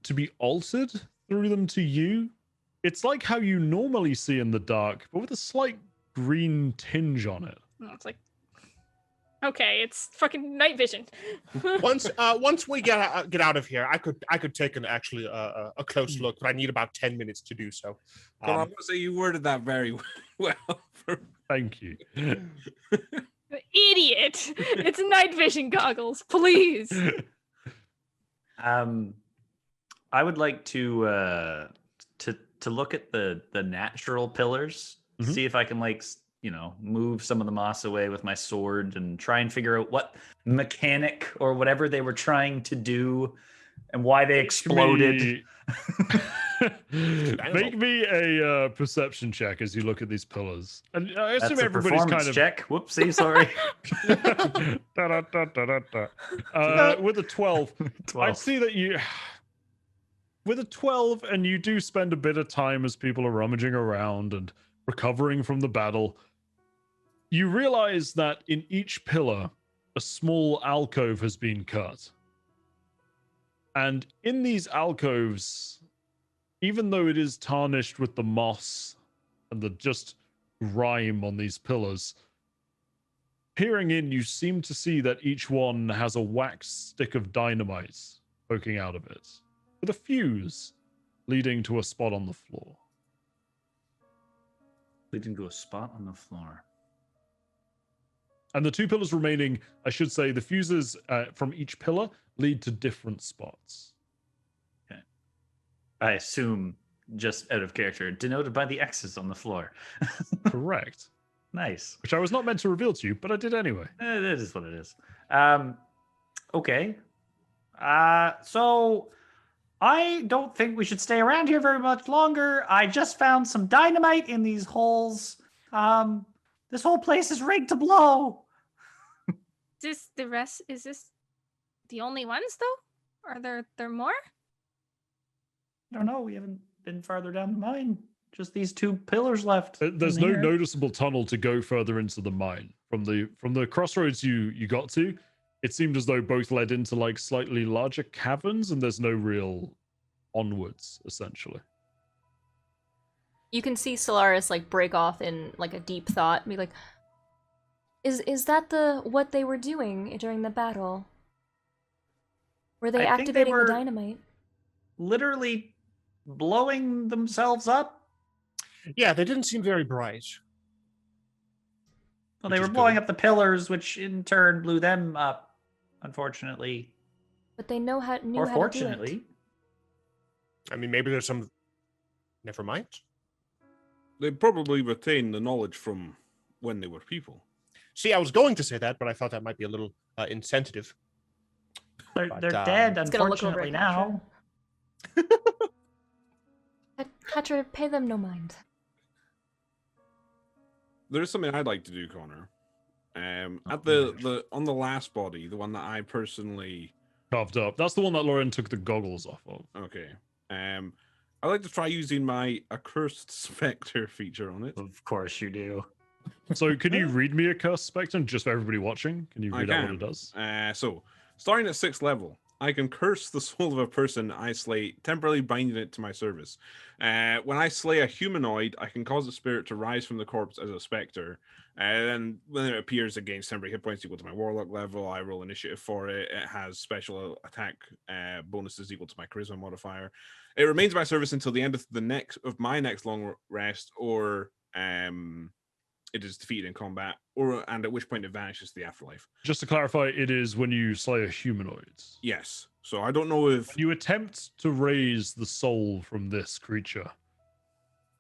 [SPEAKER 2] to be altered through them to you. It's like how you normally see in the dark, but with a slight green tinge on it.
[SPEAKER 3] Oh, it's like, okay, it's fucking night vision.
[SPEAKER 6] Once we get out of here, I could take a close look, but I need about 10 minutes to do so.
[SPEAKER 5] I'm going to say you worded that very well.
[SPEAKER 2] Thank you.
[SPEAKER 3] Idiot! It's night vision goggles, please.
[SPEAKER 8] I would like to look at the natural pillars, see if I can move some of the moss away with my sword and try and figure out what mechanic or whatever they were trying to do and why they exploded.
[SPEAKER 2] Make me a perception check as you look at these pillars. And I assume
[SPEAKER 8] That's a
[SPEAKER 2] everybody's
[SPEAKER 8] performance
[SPEAKER 2] kind of
[SPEAKER 8] check. Whoopsie, sorry.
[SPEAKER 2] With a 12,
[SPEAKER 8] 12.
[SPEAKER 2] I'd see that you. With a 12, and you do spend a bit of time as people are rummaging around and recovering from the battle, you realize that in each pillar, a small alcove has been cut. And in these alcoves, even though it is tarnished with the moss and the just grime on these pillars, peering in, you seem to see that each one has a wax stick of dynamite poking out of it, with a fuse leading to a spot on the floor.
[SPEAKER 8] Leading to a spot on the floor.
[SPEAKER 2] And the two pillars remaining, I should say, the fuses from each pillar lead to different spots.
[SPEAKER 8] Okay. I assume, just out of character, denoted by the X's on the floor.
[SPEAKER 2] Correct.
[SPEAKER 8] Nice.
[SPEAKER 2] Which I was not meant to reveal to you, but I did anyway.
[SPEAKER 8] It is what it is. Okay. So I don't think we should stay around here very much longer. I just found some dynamite in these holes. This whole place is rigged to blow.
[SPEAKER 3] Is this the only ones though? Are there more?
[SPEAKER 8] I don't know. We haven't been farther down the mine. Just these two pillars left.
[SPEAKER 2] There's no noticeable tunnel to go further into the mine. From the crossroads you got to, it seemed as though both led into like slightly larger caverns, and there's no real onwards, essentially.
[SPEAKER 7] You can see Solaris like break off in like a deep thought and be like, Is that what they were doing during the battle? Were they
[SPEAKER 8] I think
[SPEAKER 7] activating the dynamite?
[SPEAKER 8] Literally blowing themselves up.
[SPEAKER 6] Yeah, they didn't seem very bright.
[SPEAKER 8] Well, they were blowing up the pillars, which in turn blew them up, unfortunately.
[SPEAKER 7] But they knew how to do
[SPEAKER 8] fortunately.
[SPEAKER 7] it.
[SPEAKER 6] I mean, maybe there's some... Never mind.
[SPEAKER 5] They probably retain the knowledge from when they were people.
[SPEAKER 6] See, I was going to say that, but I thought that might be a little insensitive.
[SPEAKER 8] They're
[SPEAKER 6] But,
[SPEAKER 8] dead,
[SPEAKER 7] It's gonna look over
[SPEAKER 8] unfortunately,
[SPEAKER 7] at
[SPEAKER 8] now.
[SPEAKER 7] Catra, pay them no mind.
[SPEAKER 5] There's something I'd like to do, Connor. At on the last body, the one that I personally
[SPEAKER 2] Carved up. That's the one that Lauren took the goggles off of.
[SPEAKER 5] okay. I'd like to try using my accursed specter feature on it.
[SPEAKER 8] Of course you do.
[SPEAKER 2] So, can you read me a curse spectrum just for everybody watching? Can you read out what it does?
[SPEAKER 5] So, starting at 6th level, I can curse the soul of a person I slay, temporarily binding it to my service. When I slay a humanoid, I can cause the spirit to rise from the corpse as a specter. And when it appears, it gains temporary hit points equal to my warlock level. I roll initiative for it. It has special attack bonuses equal to my charisma modifier. It remains my service until the end of my next long rest, or it is defeated in combat, and at which point it vanishes to the afterlife.
[SPEAKER 2] Just to clarify, it is when you slay a humanoid.
[SPEAKER 5] Yes. So I don't know if...
[SPEAKER 2] When you attempt to raise the soul from this creature,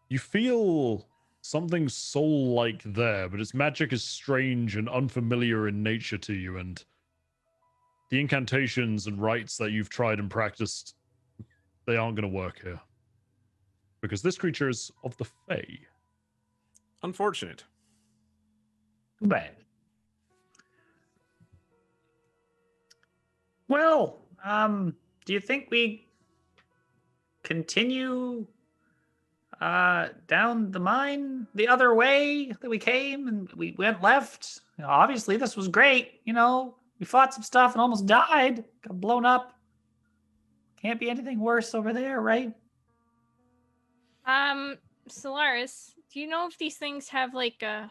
[SPEAKER 2] you feel something soul-like there, but its magic is strange and unfamiliar in nature to you, and the incantations and rites that you've tried and practiced, they aren't going to work here. Because this creature is of the Fae.
[SPEAKER 5] Unfortunate.
[SPEAKER 8] Bad. Well, do you think we continue down the mine the other way that we came and we went left? You know, obviously, this was great. You know, we fought some stuff and almost died, got blown up. Can't be anything worse over there, right?
[SPEAKER 3] Solaris, do you know if these things have like a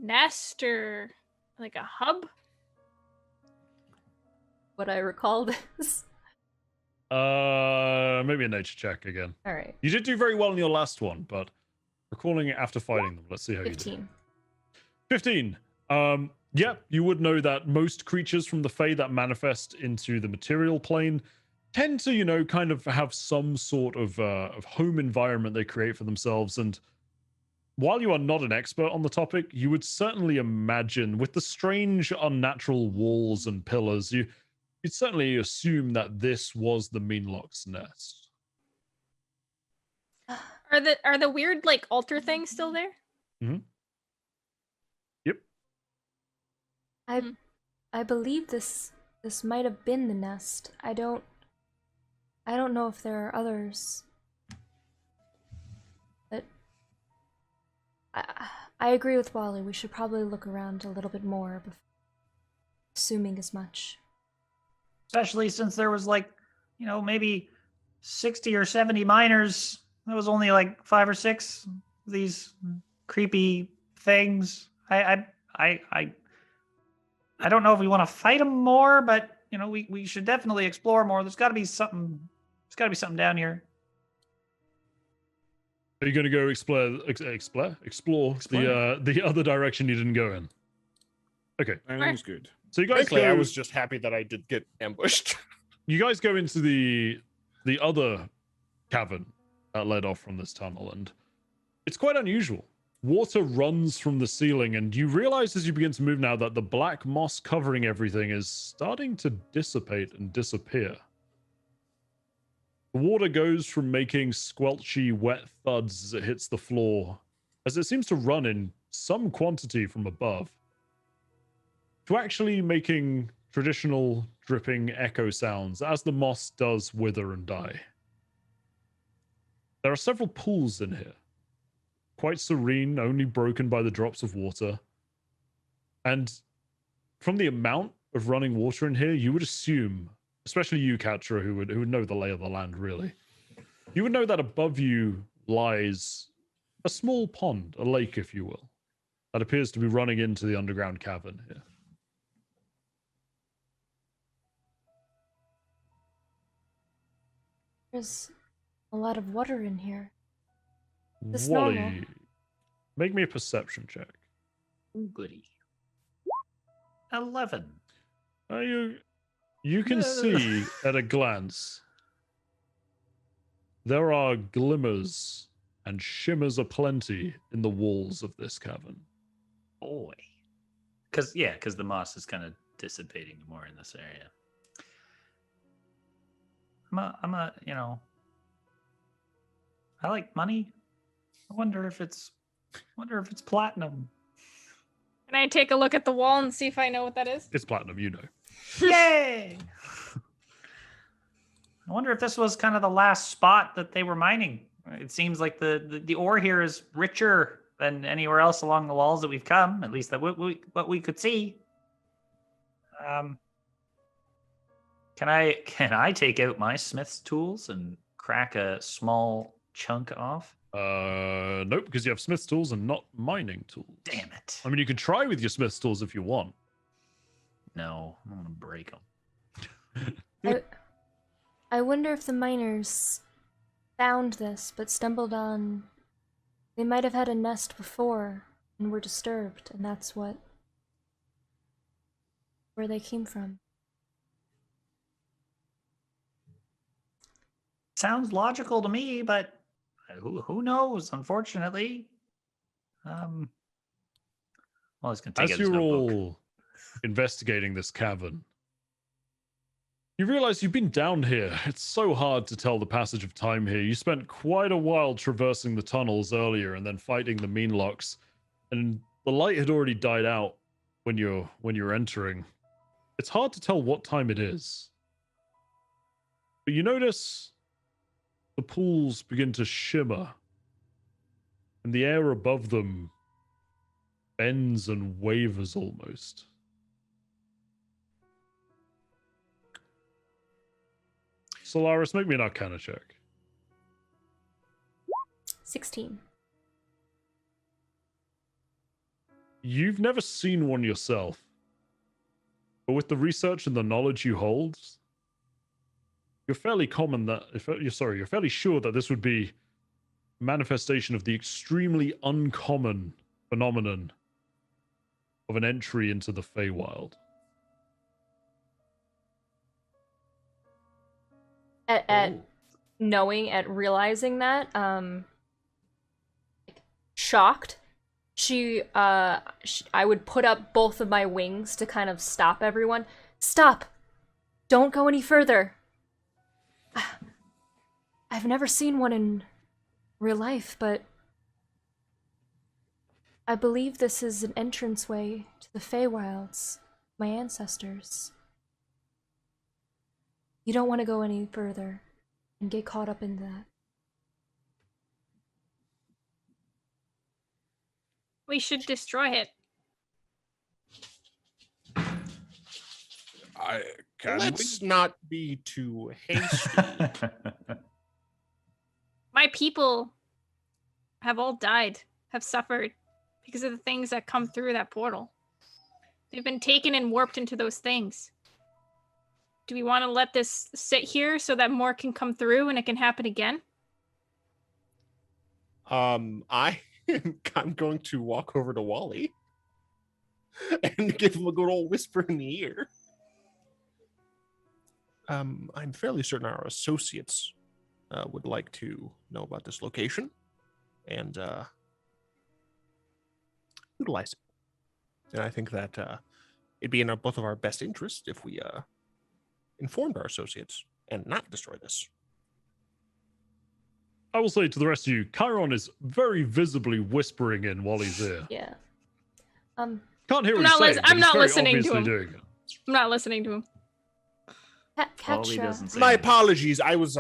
[SPEAKER 3] nest or like a hub?
[SPEAKER 7] Would I recall this?
[SPEAKER 2] Maybe a nature check again.
[SPEAKER 7] All right.
[SPEAKER 2] You did do very well in your last one, but recalling it after fighting them. Let's see how
[SPEAKER 7] 15.
[SPEAKER 2] you do. 15. Yeah, you would know that most creatures from the Fae that manifest into the material plane tend to, you know, kind of have some sort of home environment they create for themselves. And while you are not an expert on the topic, you would certainly imagine, with the strange, unnatural walls and pillars, you'd certainly assume that this was the Meanlock's nest.
[SPEAKER 3] Are the weird like altar things still there?
[SPEAKER 2] Mm-hmm. Yep.
[SPEAKER 1] I believe this might have been the nest. I don't know if there are others. But I agree with Wally. We should probably look around a little bit more before assuming as much.
[SPEAKER 4] Especially since there was like, you know, maybe 60 or 70 miners. There was only like 5 or 6 of these creepy things. I don't know if we want to fight them more, but you know, we should definitely explore more. There's got to be something. There's got to be something down here.
[SPEAKER 2] Are you going to go explore the other direction you didn't go in? Okay.
[SPEAKER 5] Sounds good.
[SPEAKER 2] So you guys
[SPEAKER 6] Frankly, I was just happy that I did get ambushed.
[SPEAKER 2] You guys go into the other cavern that led off from this tunnel, and it's quite unusual. Water runs from the ceiling, and you realize as you begin to move now that the black moss covering everything is starting to dissipate and disappear. The water goes from making squelchy, wet thuds as it hits the floor, as it seems to run in some quantity from above, to actually making traditional dripping echo sounds as the moss does wither and die. There are several pools in here, quite serene, only broken by the drops of water. And from the amount of running water in here, you would assume, especially you, Katra, who would know the lay of the land, really, you would know that above you lies a small pond, a lake, if you will, that appears to be running into the underground cavern here.
[SPEAKER 1] There's a lot of water in here. This
[SPEAKER 2] Wally,
[SPEAKER 1] normal?
[SPEAKER 2] make me a perception check.
[SPEAKER 8] Ooh, goody. 11.
[SPEAKER 2] You can see at a glance there are glimmers and shimmers aplenty in the walls of this cavern.
[SPEAKER 8] Boy. Because the moss is kind of dissipating more in this area. You know, I like money. I wonder if it's platinum.
[SPEAKER 3] Can I take a look at the wall and see if I know what that is?
[SPEAKER 2] It's platinum, you know.
[SPEAKER 4] Yay! I wonder if this was kind of the last spot that they were mining. It seems like the ore here is richer
[SPEAKER 8] than anywhere else along the walls that we've come. At least that what we could see. Can I take out my smith's tools and crack a small chunk off?
[SPEAKER 2] Nope, because you have smith's tools and not mining tools.
[SPEAKER 8] Damn it.
[SPEAKER 2] I mean, you could try with your smith's tools if you want.
[SPEAKER 8] No, I'm gonna break them.
[SPEAKER 1] I wonder if the miners found this but stumbled on. They might have had a nest before and were disturbed, and that's where they came from.
[SPEAKER 8] Sounds logical to me, but who knows? Unfortunately, well, it's gonna take
[SPEAKER 2] As
[SPEAKER 8] out his
[SPEAKER 2] you're
[SPEAKER 8] notebook.
[SPEAKER 2] all investigating this cavern, you realize you've been down here. It's so hard to tell the passage of time here. You spent quite a while traversing the tunnels earlier and then fighting the meanlocks, and the light had already died out when you're entering. It's hard to tell what time it is. But you notice the pools begin to shimmer, and the air above them bends and wavers almost. Solaris, make me an Arcana check.
[SPEAKER 1] 16.
[SPEAKER 2] You've never seen one yourself, but with the research and the knowledge you hold, you're fairly sure that this would be a manifestation of the extremely uncommon phenomenon of an entry into the Feywild.
[SPEAKER 7] At realizing that, shocked, I would put up both of my wings to kind of stop everyone. Stop! Don't go any further. I've never seen one in real life, but I believe this is an entranceway to the Feywilds, my ancestors. You don't want to go any further and get caught up in that.
[SPEAKER 3] We should destroy it.
[SPEAKER 6] Let's not be too hasty.
[SPEAKER 3] My people have all died, have suffered because of the things that come through that portal. They've been taken and warped into those things. Do we want to let this sit here so that more can come through and it can happen again?
[SPEAKER 6] I'm going to walk over to Wally and give him a good old whisper in the ear. I'm fairly certain our associates would like to know about this location and utilize it. And I think that it'd be in both of our best interest if we informed our associates and not destroy this.
[SPEAKER 2] I will say to the rest of you, Chiron is very visibly whispering in Wally's ear.
[SPEAKER 7] Yeah.
[SPEAKER 2] Can't hear what
[SPEAKER 3] I'm
[SPEAKER 2] he's
[SPEAKER 3] not
[SPEAKER 2] saying, but
[SPEAKER 3] I'm
[SPEAKER 2] he's
[SPEAKER 3] not
[SPEAKER 2] very
[SPEAKER 3] listening to
[SPEAKER 2] obviously
[SPEAKER 3] him.
[SPEAKER 2] doing it.
[SPEAKER 3] I'm not listening to him.
[SPEAKER 8] Wally
[SPEAKER 1] Katra.
[SPEAKER 8] doesn't say
[SPEAKER 6] My
[SPEAKER 8] anything.
[SPEAKER 6] apologies. I was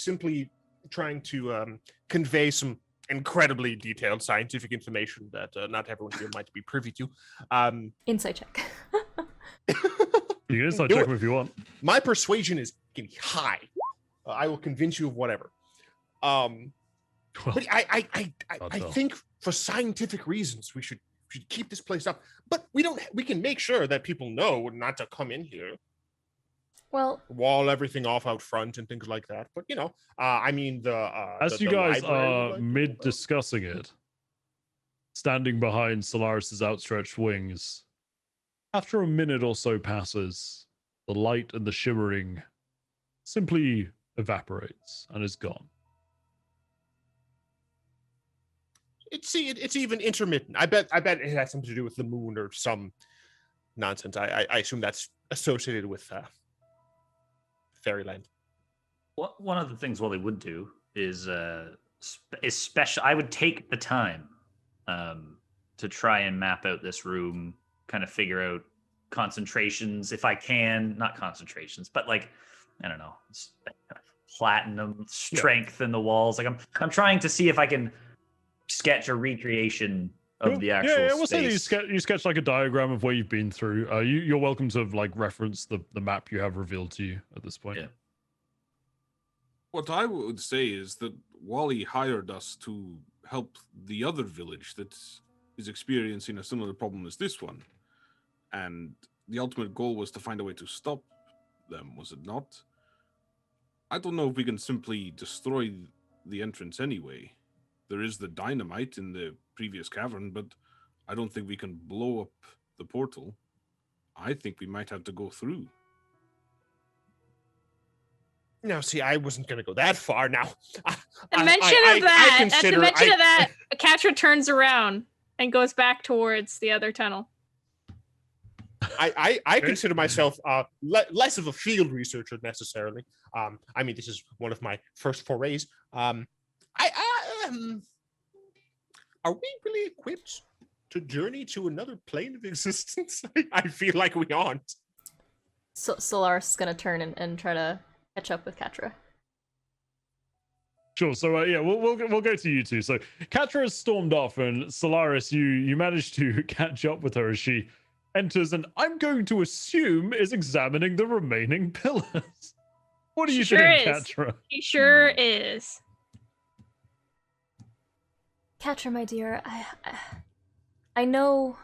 [SPEAKER 6] simply trying to convey some incredibly detailed scientific information that not everyone here might be privy to.
[SPEAKER 7] Insight check.
[SPEAKER 2] You can inside
[SPEAKER 6] Do
[SPEAKER 2] check
[SPEAKER 6] it.
[SPEAKER 2] him if you want.
[SPEAKER 6] My persuasion is getting high. I will convince you of whatever.
[SPEAKER 2] Well,
[SPEAKER 6] But I
[SPEAKER 2] I'll tell.
[SPEAKER 6] think for scientific reasons we should keep this place up. But we can make sure that people know not to come in here.
[SPEAKER 1] Well,
[SPEAKER 6] Wall everything off out front and things like that. But I mean
[SPEAKER 2] as
[SPEAKER 6] the
[SPEAKER 2] you guys
[SPEAKER 6] library would
[SPEAKER 2] are
[SPEAKER 6] like to
[SPEAKER 2] mid
[SPEAKER 6] know.
[SPEAKER 2] discussing it, standing behind Solaris's outstretched wings, after a minute or so passes, the light and the shimmering simply evaporates and is gone.
[SPEAKER 6] It's even intermittent. I bet it has something to do with the moon or some nonsense. I assume that's associated with fairyland.
[SPEAKER 8] One of the things Wally would do is special. I would take the time to try and map out this room, kind of figure out concentrations if I can. Not concentrations, but like, I don't know, platinum strength in the walls. Like I'm trying to see if I can sketch a recreation of
[SPEAKER 2] Cool.
[SPEAKER 8] the actual
[SPEAKER 2] Yeah, we'll say that
[SPEAKER 8] space.
[SPEAKER 2] you sketch like a diagram of where you've been through. You're welcome to like reference the map you have revealed to you at this point.
[SPEAKER 8] Yeah.
[SPEAKER 5] What I would say is that Wally hired us to help the other village that is experiencing a similar problem as this one. And the ultimate goal was to find a way to stop them, was it not? I don't know if we can simply destroy the entrance anyway. There is the dynamite in the previous cavern, but I don't think we can blow up the portal. I think we might have to go through.
[SPEAKER 6] Now, see, I wasn't going to go that far. Now,
[SPEAKER 3] At the mention of that, Katra turns around and goes back towards the other tunnel.
[SPEAKER 6] I consider myself less of a field researcher necessarily. I mean, this is one of my first forays. Are we really equipped to journey to another plane of existence? I feel like we aren't.
[SPEAKER 7] So Solaris is gonna turn and try to catch up with Katra.
[SPEAKER 2] Sure. So yeah, we'll go to you two. So Katra has stormed off, and Solaris, you managed to catch up with her as she enters, and I'm going to assume is examining the remaining pillars. What are you doing, Katra?
[SPEAKER 3] She sure is.
[SPEAKER 1] Katra, my dear, I know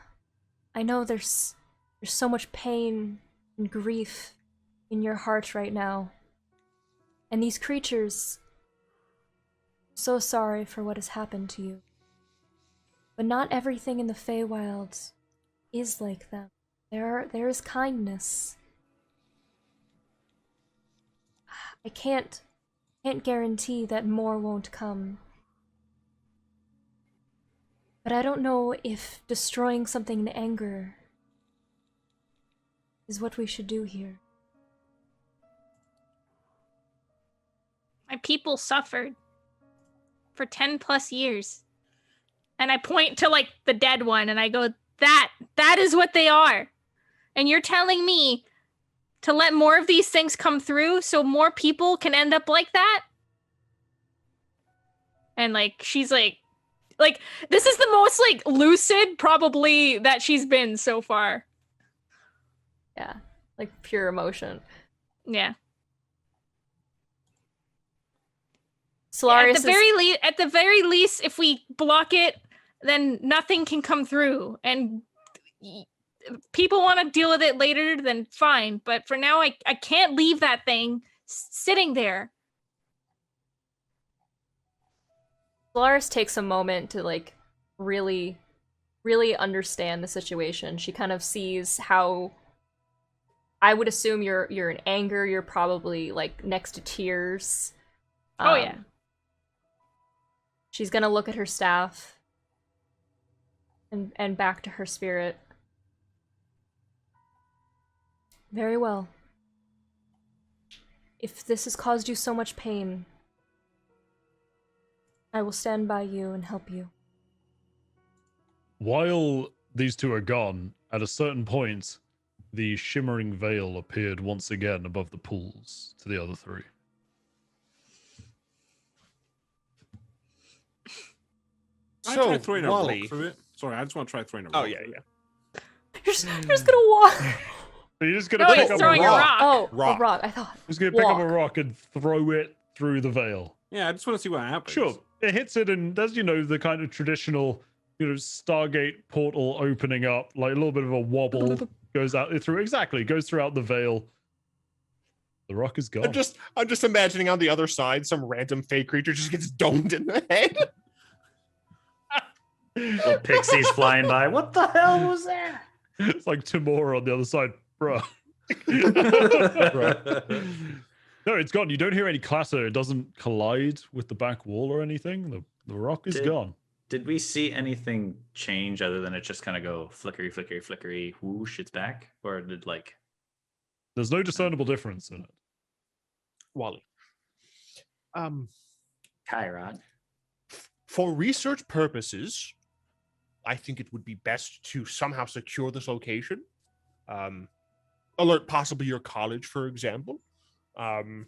[SPEAKER 1] there's so much pain and grief in your heart right now. And these creatures, so sorry for what has happened to you. But not everything in the Feywild is like them. There is kindness. I can't guarantee that more won't come. But I don't know if destroying something in anger is what we should do here.
[SPEAKER 3] My people suffered for 10 plus years. And I point to like the dead one and I go, that is what they are. And you're telling me to let more of these things come through so more people can end up like that? And like, she's like, this is the most like lucid probably that she's been so far.
[SPEAKER 7] Yeah, like pure emotion.
[SPEAKER 3] Yeah.
[SPEAKER 7] Solaris
[SPEAKER 3] at the very least, if we block it, then nothing can come through. And people want to deal with it later, then fine. But for now, I can't leave that thing sitting there.
[SPEAKER 7] Solaris takes a moment to like really understand the situation. She kind of sees how I would assume you're in anger, you're probably like next to tears.
[SPEAKER 3] Oh yeah.
[SPEAKER 7] She's gonna look at her staff and back to her spirit.
[SPEAKER 1] Very well. If this has caused you so much pain, I will stand by you and help you.
[SPEAKER 2] While these two are gone, at a certain point, the shimmering veil appeared once again above the pools to the other three.
[SPEAKER 5] So, I throwing
[SPEAKER 6] Wally,
[SPEAKER 5] a rock through it. Sorry, I just want to try throwing a rock.
[SPEAKER 6] Oh yeah.
[SPEAKER 1] You're just gonna walk.
[SPEAKER 2] So you're just gonna
[SPEAKER 3] No,
[SPEAKER 2] pick
[SPEAKER 3] he's
[SPEAKER 2] up
[SPEAKER 3] throwing
[SPEAKER 2] a
[SPEAKER 3] a
[SPEAKER 2] rock.
[SPEAKER 3] rock.
[SPEAKER 1] Oh,
[SPEAKER 6] Rock.
[SPEAKER 1] a rock. I thought.
[SPEAKER 2] Just gonna pick up a
[SPEAKER 1] Walk.
[SPEAKER 2] rock and throw it through the veil.
[SPEAKER 5] Yeah, I just want to see what happens.
[SPEAKER 2] Sure, it hits it, and as you know, the kind of traditional, Stargate portal opening up, like a little bit of a wobble goes out through. Exactly, goes throughout the veil. The rock is gone.
[SPEAKER 6] I'm just imagining on the other side, some random fey creature just gets domed in the head.
[SPEAKER 8] Little pixies flying by. What the hell was that?
[SPEAKER 2] It's like Timur on the other side, bruh. No, it's gone. You don't hear any clatter. It doesn't collide with the back wall or anything. The rock is gone.
[SPEAKER 8] Did we see anything change other than it just kind of go flickery, flickery, flickery, whoosh, it's back? Or did like...
[SPEAKER 2] There's no discernible difference in it.
[SPEAKER 6] Wally.
[SPEAKER 8] Chiron.
[SPEAKER 6] For research purposes, I think it would be best to somehow secure this location. Alert possibly your college, for example. And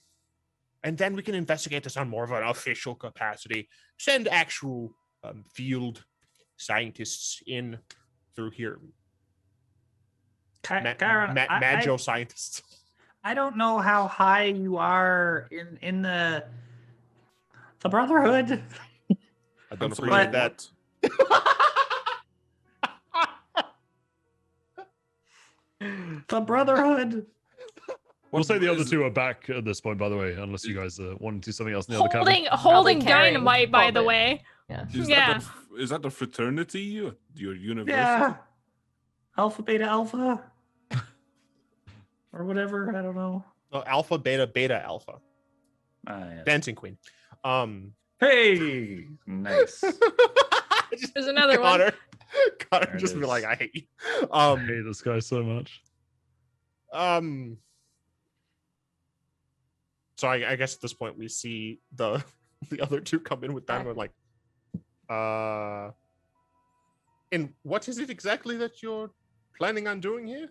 [SPEAKER 6] then we can investigate this on more of an official capacity. Send actual field scientists in through here.
[SPEAKER 8] Chiron,
[SPEAKER 6] Magio scientists.
[SPEAKER 8] I don't know how high you are in the Brotherhood.
[SPEAKER 6] I don't appreciate that.
[SPEAKER 8] The Brotherhood.
[SPEAKER 2] We'll say the other two are back at this point, by the way, unless you guys want to do something else in the other cabin.
[SPEAKER 3] Holding
[SPEAKER 7] carrying
[SPEAKER 3] dynamite, by the
[SPEAKER 7] Hobbit.
[SPEAKER 3] way.
[SPEAKER 7] Yeah.
[SPEAKER 5] Is that the fraternity? Your university?
[SPEAKER 8] Yeah. Alpha, beta, alpha. Or whatever, I don't know.
[SPEAKER 6] Oh, alpha, beta, alpha.
[SPEAKER 8] Yes.
[SPEAKER 6] Dancing Queen.
[SPEAKER 8] Hey, nice.
[SPEAKER 3] There's another one.
[SPEAKER 6] Connor just be like, I hate you.
[SPEAKER 2] I hate this guy so much.
[SPEAKER 6] So I guess at this point we see the other two come in with that. And we're like, and what is it exactly that you're planning on doing here?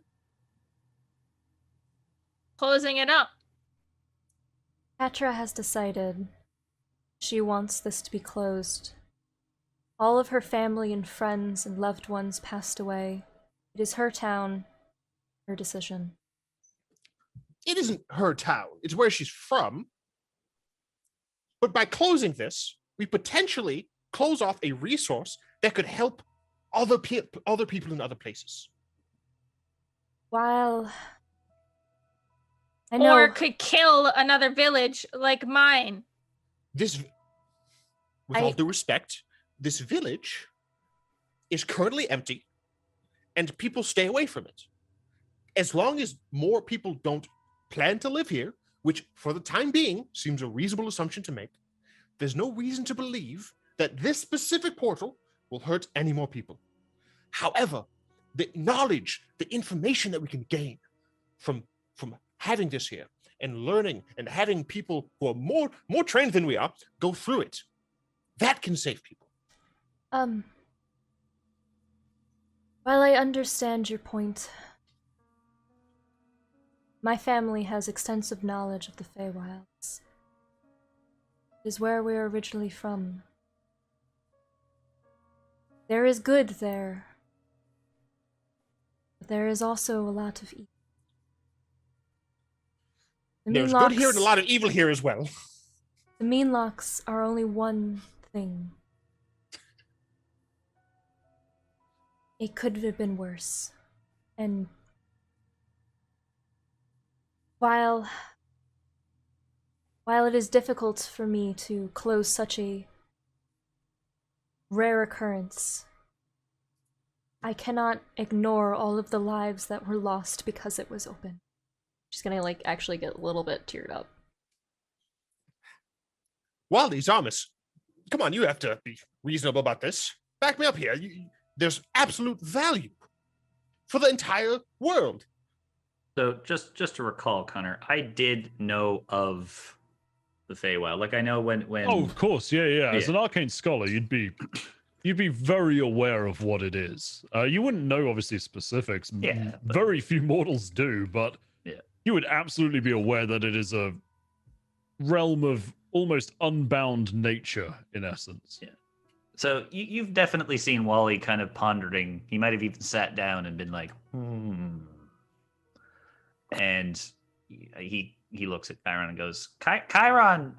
[SPEAKER 3] Closing it up.
[SPEAKER 1] Petra has decided she wants this to be closed. All of her family and friends and loved ones passed away. It is her town, her decision.
[SPEAKER 6] It isn't her town. It's where she's from. But by closing this, we potentially close off a resource that could help other people in other places.
[SPEAKER 1] While I know
[SPEAKER 3] Or could kill another village like mine.
[SPEAKER 6] With all due respect, this village is currently empty and people stay away from it. As long as more people don't plan to live here, which for the time being seems a reasonable assumption to make, there's no reason to believe that this specific portal will hurt any more people. However, the knowledge, the information that we can gain from having this here and learning and having people who are more trained than we are go through it, that can save people.
[SPEAKER 1] While I understand your point, my family has extensive knowledge of the Feywilds. It is where we are originally from. There is good there, but there is also a lot of evil.
[SPEAKER 6] There's good here and a lot of evil here as well.
[SPEAKER 1] The Meanlocks are only one thing. It could have been worse. And while it is difficult for me to close such a rare occurrence, I cannot ignore all of the lives that were lost because it was open.
[SPEAKER 7] She's gonna, like, actually get a little bit teared up.
[SPEAKER 6] Wally, Zarmus, come on, you have to be reasonable about this. Back me up here. There's absolute value for the entire world.
[SPEAKER 8] So just to recall, Connor, I did know of the Feywild. Like, I know when
[SPEAKER 2] Oh, of course, yeah. As an arcane scholar, you'd be very aware of what it is. You wouldn't know, obviously, specifics.
[SPEAKER 8] Yeah,
[SPEAKER 2] very few mortals do, but you would absolutely be aware that it is a realm of almost unbound nature, in essence.
[SPEAKER 8] Yeah. So you've definitely seen Wally kind of pondering. He might have even sat down and been like, And he looks at Chiron and goes, Chiron,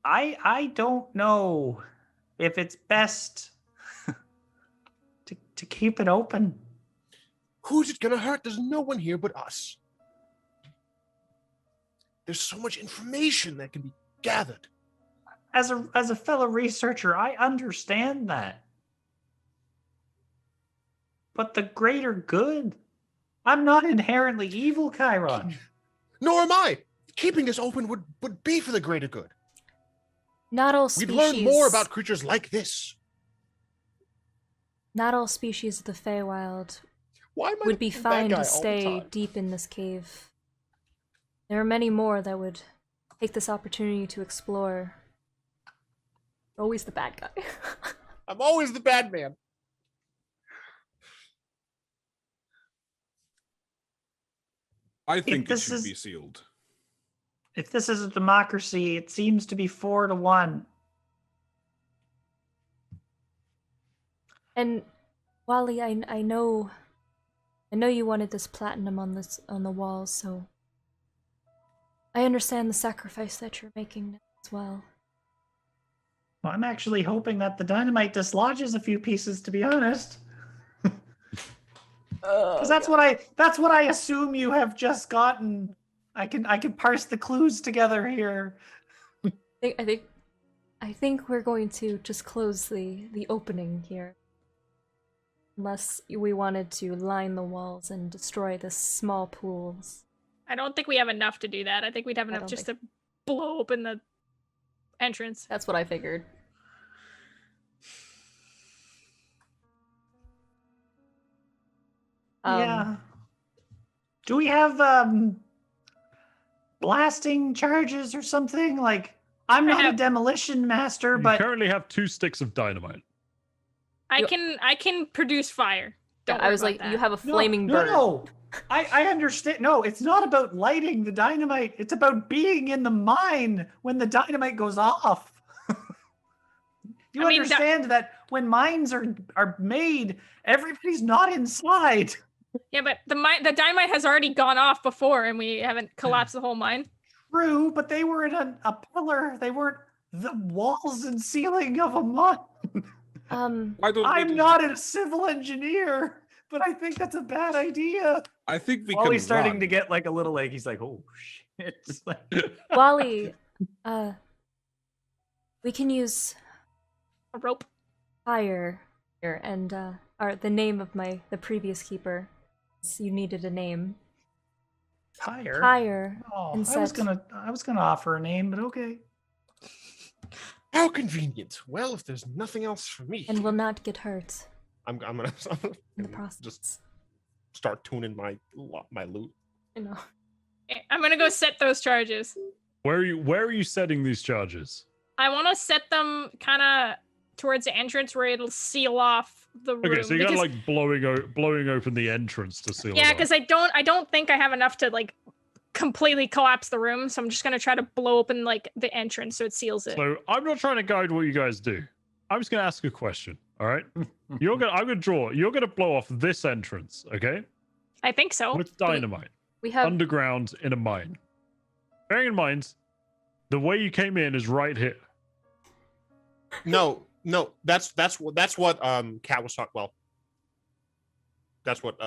[SPEAKER 8] I don't know if it's best to keep it open.
[SPEAKER 6] Who's it gonna hurt? There's no one here but us. There's so much information that can be gathered.
[SPEAKER 8] As a fellow researcher, I understand that. But the greater good? I'm not inherently evil, Chiron.
[SPEAKER 6] Nor am I. Keeping this open would be for the greater good.
[SPEAKER 1] Not all species...
[SPEAKER 6] We'd learn more about creatures like this.
[SPEAKER 1] Not all species of the Feywild
[SPEAKER 6] Why
[SPEAKER 1] would be fine to stay deep in this cave. There are many more that would take this opportunity to explore.
[SPEAKER 7] Always the bad guy.
[SPEAKER 6] I'm always the bad man.
[SPEAKER 5] I think it should be sealed.
[SPEAKER 4] If this is a democracy, it seems to be 4-1.
[SPEAKER 1] And Wally, I know you wanted this platinum on the walls, so I understand the sacrifice that you're making as well.
[SPEAKER 4] Well, I'm actually hoping that the dynamite dislodges a few pieces, to be honest. Because that's what I assume you have just gotten. I can parse the clues together here.
[SPEAKER 1] I think we're going to just close the opening here. Unless we wanted to line the walls and destroy the small pools.
[SPEAKER 3] I don't think we have enough to do that. I think we'd have enough just to blow open the entrance.
[SPEAKER 1] That's what I figured.
[SPEAKER 4] Yeah. Do we have blasting charges or something? Like, I'm not a demolition master, but
[SPEAKER 2] you currently have 2 sticks of dynamite.
[SPEAKER 3] I can produce fire. Don't
[SPEAKER 1] I was
[SPEAKER 3] worry
[SPEAKER 1] like,
[SPEAKER 3] about
[SPEAKER 1] you
[SPEAKER 3] that.
[SPEAKER 1] have a flaming bird.
[SPEAKER 4] No. I understand. No, it's not about lighting the dynamite. It's about being in the mine when the dynamite goes off. You understand that when mines are made, everybody's not inside.
[SPEAKER 3] Yeah, but the dynamite has already gone off before, and we haven't collapsed the whole mine.
[SPEAKER 4] True, but they were in a pillar. They weren't the walls and ceiling of a mine. I'm not a civil engineer, but I think that's a bad idea.
[SPEAKER 5] I think we
[SPEAKER 8] Wally's starting to get like a little like he's like, oh shit.
[SPEAKER 1] Wally, we can use
[SPEAKER 3] a rope,
[SPEAKER 1] fire here, and the name of the previous keeper. You needed a name.
[SPEAKER 4] Fire.
[SPEAKER 1] Fire.
[SPEAKER 4] Oh, I was gonna offer a name, but okay.
[SPEAKER 6] How convenient. Well, if there's nothing else for me,
[SPEAKER 1] And will not get hurt
[SPEAKER 6] I'm gonna
[SPEAKER 1] in the process.
[SPEAKER 6] just start tuning my loot.
[SPEAKER 1] I know.
[SPEAKER 3] I'm gonna go set those charges.
[SPEAKER 2] Where are you setting these charges?
[SPEAKER 3] I want to set them kind of towards the entrance where it'll seal off the room.
[SPEAKER 2] Okay, so you got like blowing open the entrance to seal it
[SPEAKER 3] Yeah,
[SPEAKER 2] off.
[SPEAKER 3] because I don't think I have enough to like completely collapse the room, so I'm just gonna try to blow open like the entrance so it seals it.
[SPEAKER 2] So I'm not trying to guide what you guys do. I'm just gonna ask a question. All right, I'm gonna draw. You're gonna blow off this entrance, okay?
[SPEAKER 3] I think so.
[SPEAKER 2] With dynamite.
[SPEAKER 1] We have
[SPEAKER 2] underground in a mine. Bearing in mind, the way you came in is right here.
[SPEAKER 6] No, that's what Kat was talking. Well, that's what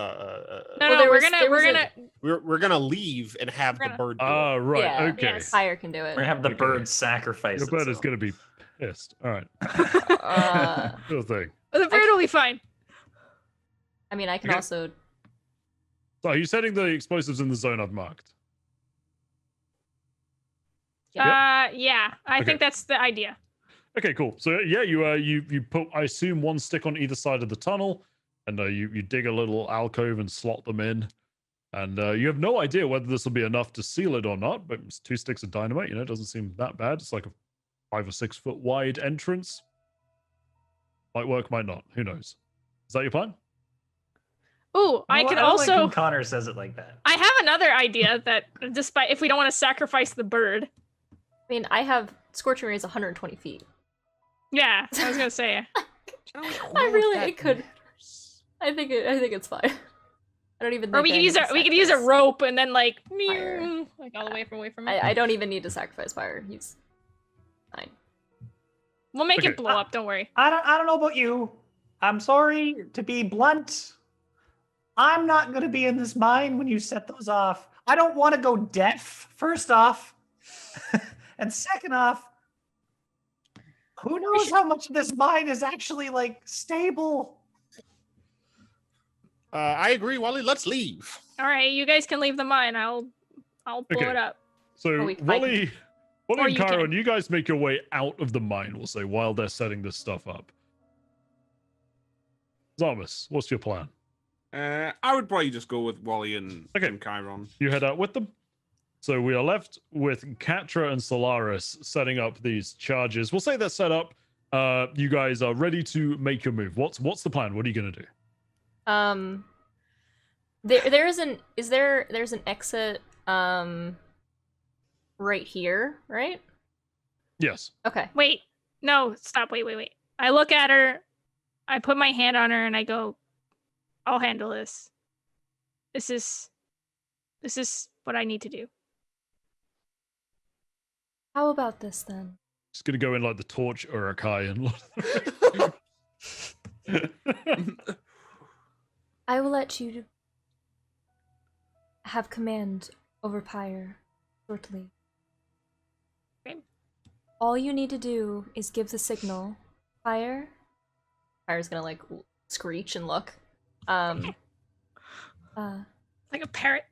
[SPEAKER 6] we're gonna leave and have the bird do it.
[SPEAKER 2] Oh, right.
[SPEAKER 1] Yeah,
[SPEAKER 2] okay.
[SPEAKER 1] yes. Fire can do it.
[SPEAKER 8] We're gonna have the bird sacrifice.
[SPEAKER 2] The bird is gonna be pissed. All right. Sure thing.
[SPEAKER 3] But the bird will be fine.
[SPEAKER 1] I mean, I can also.
[SPEAKER 2] So are you setting the explosives in the zone I've marked?
[SPEAKER 3] Yeah. I think that's the idea.
[SPEAKER 2] Okay, cool. So yeah, you put, I assume, one stick on either side of the tunnel, and you dig a little alcove and slot them in, and you have no idea whether this will be enough to seal it or not. But it's 2 sticks of dynamite. It doesn't seem that bad. It's like a 5 or 6 foot wide entrance. Might work, might not. Who knows? Is that your plan?
[SPEAKER 3] Ooh, I could
[SPEAKER 8] don't
[SPEAKER 3] also.
[SPEAKER 8] like when Connor says it like that.
[SPEAKER 3] I have another idea that, despite if we don't want to sacrifice the bird.
[SPEAKER 1] I mean, I have Scorching Ray is 120 feet.
[SPEAKER 3] Yeah, I was gonna say.
[SPEAKER 1] It could. I think it's fine. I don't even.
[SPEAKER 3] Or we could use a rope and then like
[SPEAKER 1] Fire.
[SPEAKER 3] like all the way away from it.
[SPEAKER 1] I don't even need to sacrifice fire. He's fine.
[SPEAKER 3] We'll make it blow up. Don't worry.
[SPEAKER 4] I don't know about you. I'm sorry to be blunt. I'm not going to be in this mine when you set those off. I don't want to go deaf, first off. And second off, who knows how much of this mine is actually, like, stable?
[SPEAKER 6] I agree, Wally. Let's leave.
[SPEAKER 3] All right, you guys can leave the mine. I'll blow it up.
[SPEAKER 2] So Wally and Chiron, you guys make your way out of the mine, we'll say, while they're setting this stuff up. Zarmus, what's your plan?
[SPEAKER 5] I would probably just go with Wally and Chiron.
[SPEAKER 2] You head out with them. So we are left with Katra and Solaris setting up these charges. We'll say they're set up. You guys are ready to make your move. What's the plan? What are you gonna do?
[SPEAKER 1] There's an exit
[SPEAKER 7] right here, right?
[SPEAKER 2] Yes.
[SPEAKER 7] Okay.
[SPEAKER 3] Wait. No, stop. Wait. I look at her. I put my hand on her and I go, I'll handle this. This is what I need to do.
[SPEAKER 1] How about this then?
[SPEAKER 2] Just gonna go in like the torch Urukai and
[SPEAKER 1] I will let you have command over Pyre shortly.
[SPEAKER 3] Okay.
[SPEAKER 1] All you need to do is give the signal. Pyre's
[SPEAKER 7] gonna like screech and look.
[SPEAKER 3] Like a parrot.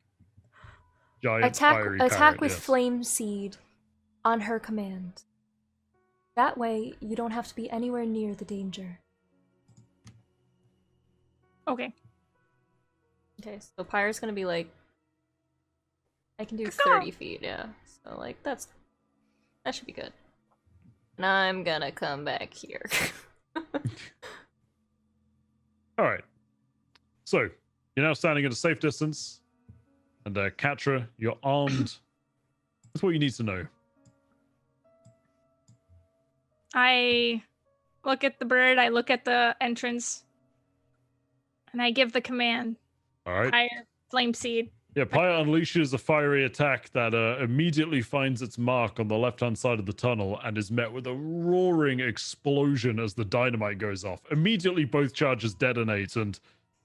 [SPEAKER 2] giant fiery
[SPEAKER 1] attack
[SPEAKER 2] parrot,
[SPEAKER 1] with
[SPEAKER 2] yes.
[SPEAKER 1] flame seed on her command. That way, you don't have to be anywhere near the danger.
[SPEAKER 3] Okay.
[SPEAKER 7] Okay, so Pyre's gonna be like, I can do
[SPEAKER 3] Caw-caw.
[SPEAKER 7] 30 feet, yeah. So like that should be good. And I'm gonna come back here.
[SPEAKER 2] All right. So you're now standing at a safe distance, and Katra, you're armed. That's what you need to know.
[SPEAKER 3] I look at the bird, I look at the entrance, and I give the command.
[SPEAKER 2] All right.
[SPEAKER 3] Fire, flame seed.
[SPEAKER 2] Yeah, Pyre unleashes a fiery attack that immediately finds its mark on the left-hand side of the tunnel and is met with a roaring explosion as the dynamite goes off. Immediately, both charges detonate, and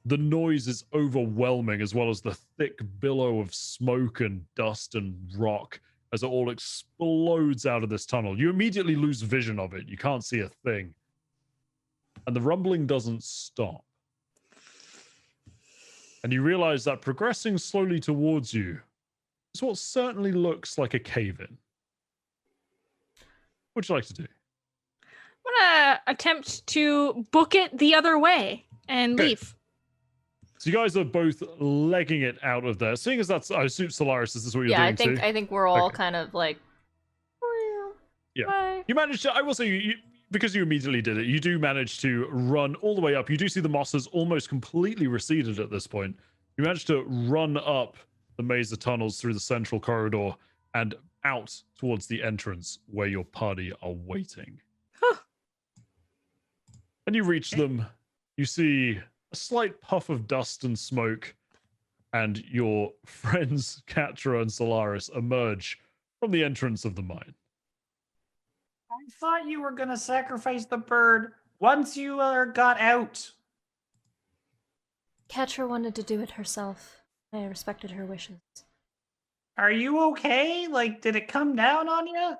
[SPEAKER 2] the noise is overwhelming, as well as the thick billow of smoke and dust and rock as it all explodes out of this tunnel. You immediately lose vision of it. You can't see a thing. And the rumbling doesn't stop. And you realize that progressing slowly towards you is what certainly looks like a cave-in. What would you like to do?
[SPEAKER 3] I'm gonna attempt to book it the other way and
[SPEAKER 2] Okay.
[SPEAKER 3] leave.
[SPEAKER 2] So you guys are both legging it out of there. Seeing as that's, I assume Solaris, is this what you're
[SPEAKER 7] Yeah,
[SPEAKER 2] doing too?
[SPEAKER 7] I think we're all
[SPEAKER 2] Okay.
[SPEAKER 7] kind of like,
[SPEAKER 2] Yeah.
[SPEAKER 7] bye.
[SPEAKER 2] You managed to, I will say, because you immediately did it, you do manage to run all the way up. You do see the moss has almost completely receded at this point. You managed to run up the maze of tunnels through the central corridor and out towards the entrance where your party are waiting.
[SPEAKER 3] Huh.
[SPEAKER 2] And you reach them. You see a slight puff of dust and smoke, and your friends Katra and Solaris emerge from the entrance of the mine.
[SPEAKER 4] I thought you were gonna sacrifice the bird once you got out.
[SPEAKER 1] Ketra wanted to do it herself. I respected her wishes.
[SPEAKER 4] Are you okay? Like, did it come down on you?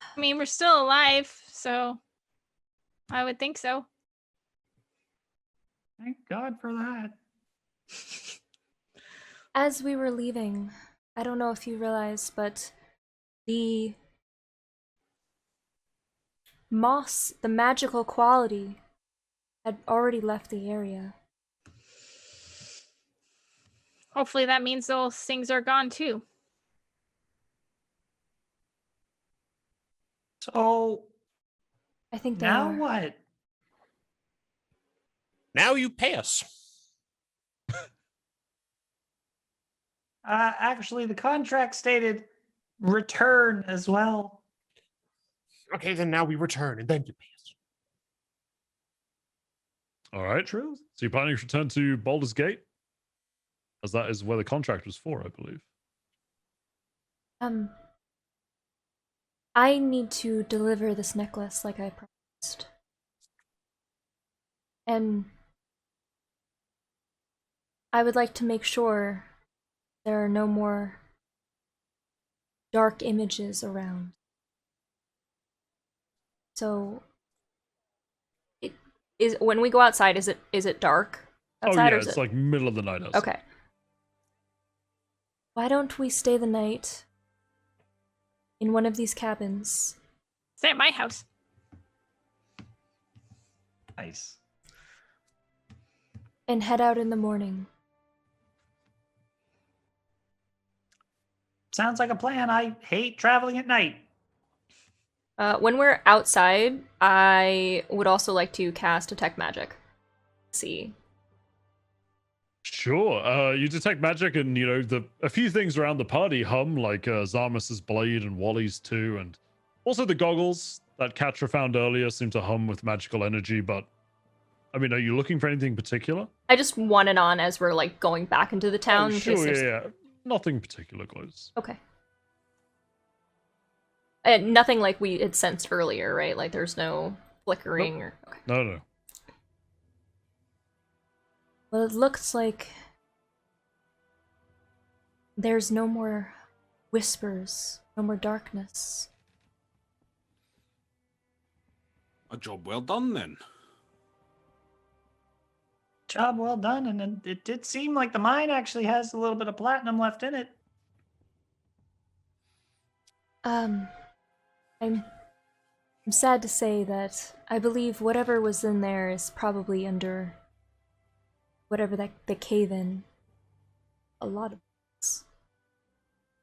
[SPEAKER 3] I mean, we're still alive, so I would think so.
[SPEAKER 4] Thank God for that.
[SPEAKER 1] As we were leaving, I don't know if you realized, but the moss, the magical quality, had already left the area.
[SPEAKER 3] Hopefully that means those things are gone too.
[SPEAKER 4] So
[SPEAKER 1] I think they
[SPEAKER 4] now
[SPEAKER 1] are.
[SPEAKER 4] what?
[SPEAKER 6] Now you pay us.
[SPEAKER 4] Actually, the contract stated return as well.
[SPEAKER 6] Okay, then now we return and then you pay us.
[SPEAKER 2] All right.
[SPEAKER 4] True.
[SPEAKER 2] So you're planning to return to Baldur's Gate? As that is where the contract was for, I believe.
[SPEAKER 1] I need to deliver this necklace like I promised. And I would like to make sure there are no more dark images around. So
[SPEAKER 7] When we go outside, is it dark outside?
[SPEAKER 2] Oh yeah,
[SPEAKER 7] or is
[SPEAKER 2] it's
[SPEAKER 7] it...
[SPEAKER 2] like middle of the night outside.
[SPEAKER 7] Okay.
[SPEAKER 1] why don't we stay the night in one of these cabins?
[SPEAKER 3] Stay at my house.
[SPEAKER 8] Nice.
[SPEAKER 1] And head out in the morning.
[SPEAKER 4] Sounds like a plan. I hate traveling at night.
[SPEAKER 7] When we're outside, I would also like to cast Detect Magic. See.
[SPEAKER 2] Sure. You detect magic, and a few things around the party hum, like Zarmus's blade and Wally's too, and also the goggles that Katra found earlier seem to hum with magical energy. But I mean, are you looking for anything particular?
[SPEAKER 7] I just want it on as we're like going back into the town.
[SPEAKER 2] Oh, sure, yeah. Nothing particular, close.
[SPEAKER 7] Okay. Nothing like we had sensed earlier, right? Like there's no flickering
[SPEAKER 2] Nope.
[SPEAKER 7] or. Okay.
[SPEAKER 2] No.
[SPEAKER 1] Well, it looks like there's no more whispers, no more darkness.
[SPEAKER 5] A job well done, then.
[SPEAKER 8] Job well done, and it did seem like the mine actually has a little bit of platinum left in it.
[SPEAKER 1] I'm sad to say that I believe whatever was in there is probably under whatever the cave-in. A lot of us.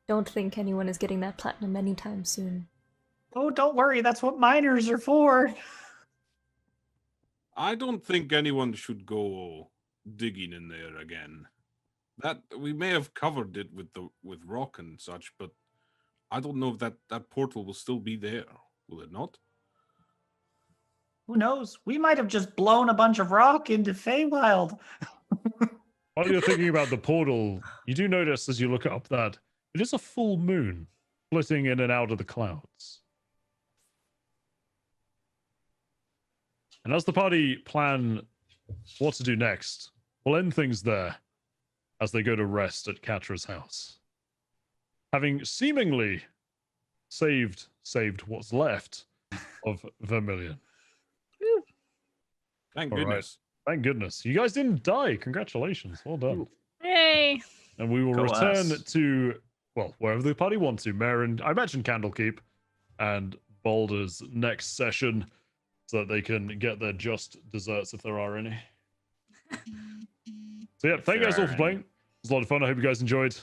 [SPEAKER 1] Don't think anyone is getting that platinum anytime soon.
[SPEAKER 8] Oh, don't worry, that's what miners are for.
[SPEAKER 5] I don't think anyone should go digging in there again. That we may have covered it with rock and such, but I don't know if that portal will still be there. Will it not?
[SPEAKER 8] Who knows? We might have just blown a bunch of rock into Feywild.
[SPEAKER 2] While you're thinking about the portal, you do notice as you look up that it is a full moon flitting in and out of the clouds. And as the party plan what to do next, we'll end things there as they go to rest at Katra's house. Having seemingly saved what's left of Vermilion.
[SPEAKER 5] Thank
[SPEAKER 2] All right.
[SPEAKER 5] goodness.
[SPEAKER 2] Thank goodness. You guys didn't die. Congratulations. Well done.
[SPEAKER 3] Yay!
[SPEAKER 2] And we will
[SPEAKER 8] Go
[SPEAKER 2] return
[SPEAKER 8] us.
[SPEAKER 2] to, well, wherever the party wants to. Mare and, I imagine, Candlekeep and Baldur's next session so that they can get their just desserts if there are any. So, yeah, thank you guys all for playing. It was a lot of fun. I hope you guys enjoyed.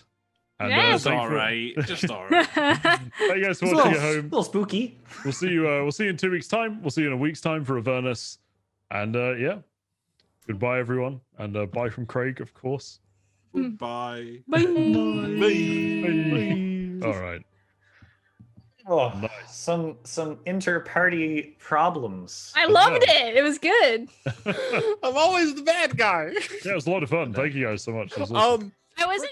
[SPEAKER 2] And,
[SPEAKER 3] Yeah.
[SPEAKER 5] Just
[SPEAKER 2] thank you
[SPEAKER 5] all
[SPEAKER 2] for-
[SPEAKER 5] right. Just all right.
[SPEAKER 2] Thank you guys for
[SPEAKER 8] It's a
[SPEAKER 2] watching
[SPEAKER 8] little,
[SPEAKER 2] at home.
[SPEAKER 8] little spooky.
[SPEAKER 2] We'll see you in 2 weeks' time. We'll see you in a week's time for Avernus. And yeah. Goodbye, everyone. And bye from Craig, of course.
[SPEAKER 5] Goodbye.
[SPEAKER 3] Bye.
[SPEAKER 2] All right.
[SPEAKER 8] Oh,
[SPEAKER 2] Nice.
[SPEAKER 8] some inter-party problems.
[SPEAKER 3] I loved it. It was good.
[SPEAKER 6] I'm always the bad guy.
[SPEAKER 2] Yeah, it was a lot of fun. Thank you guys so much. It was awesome.
[SPEAKER 3] I wasn't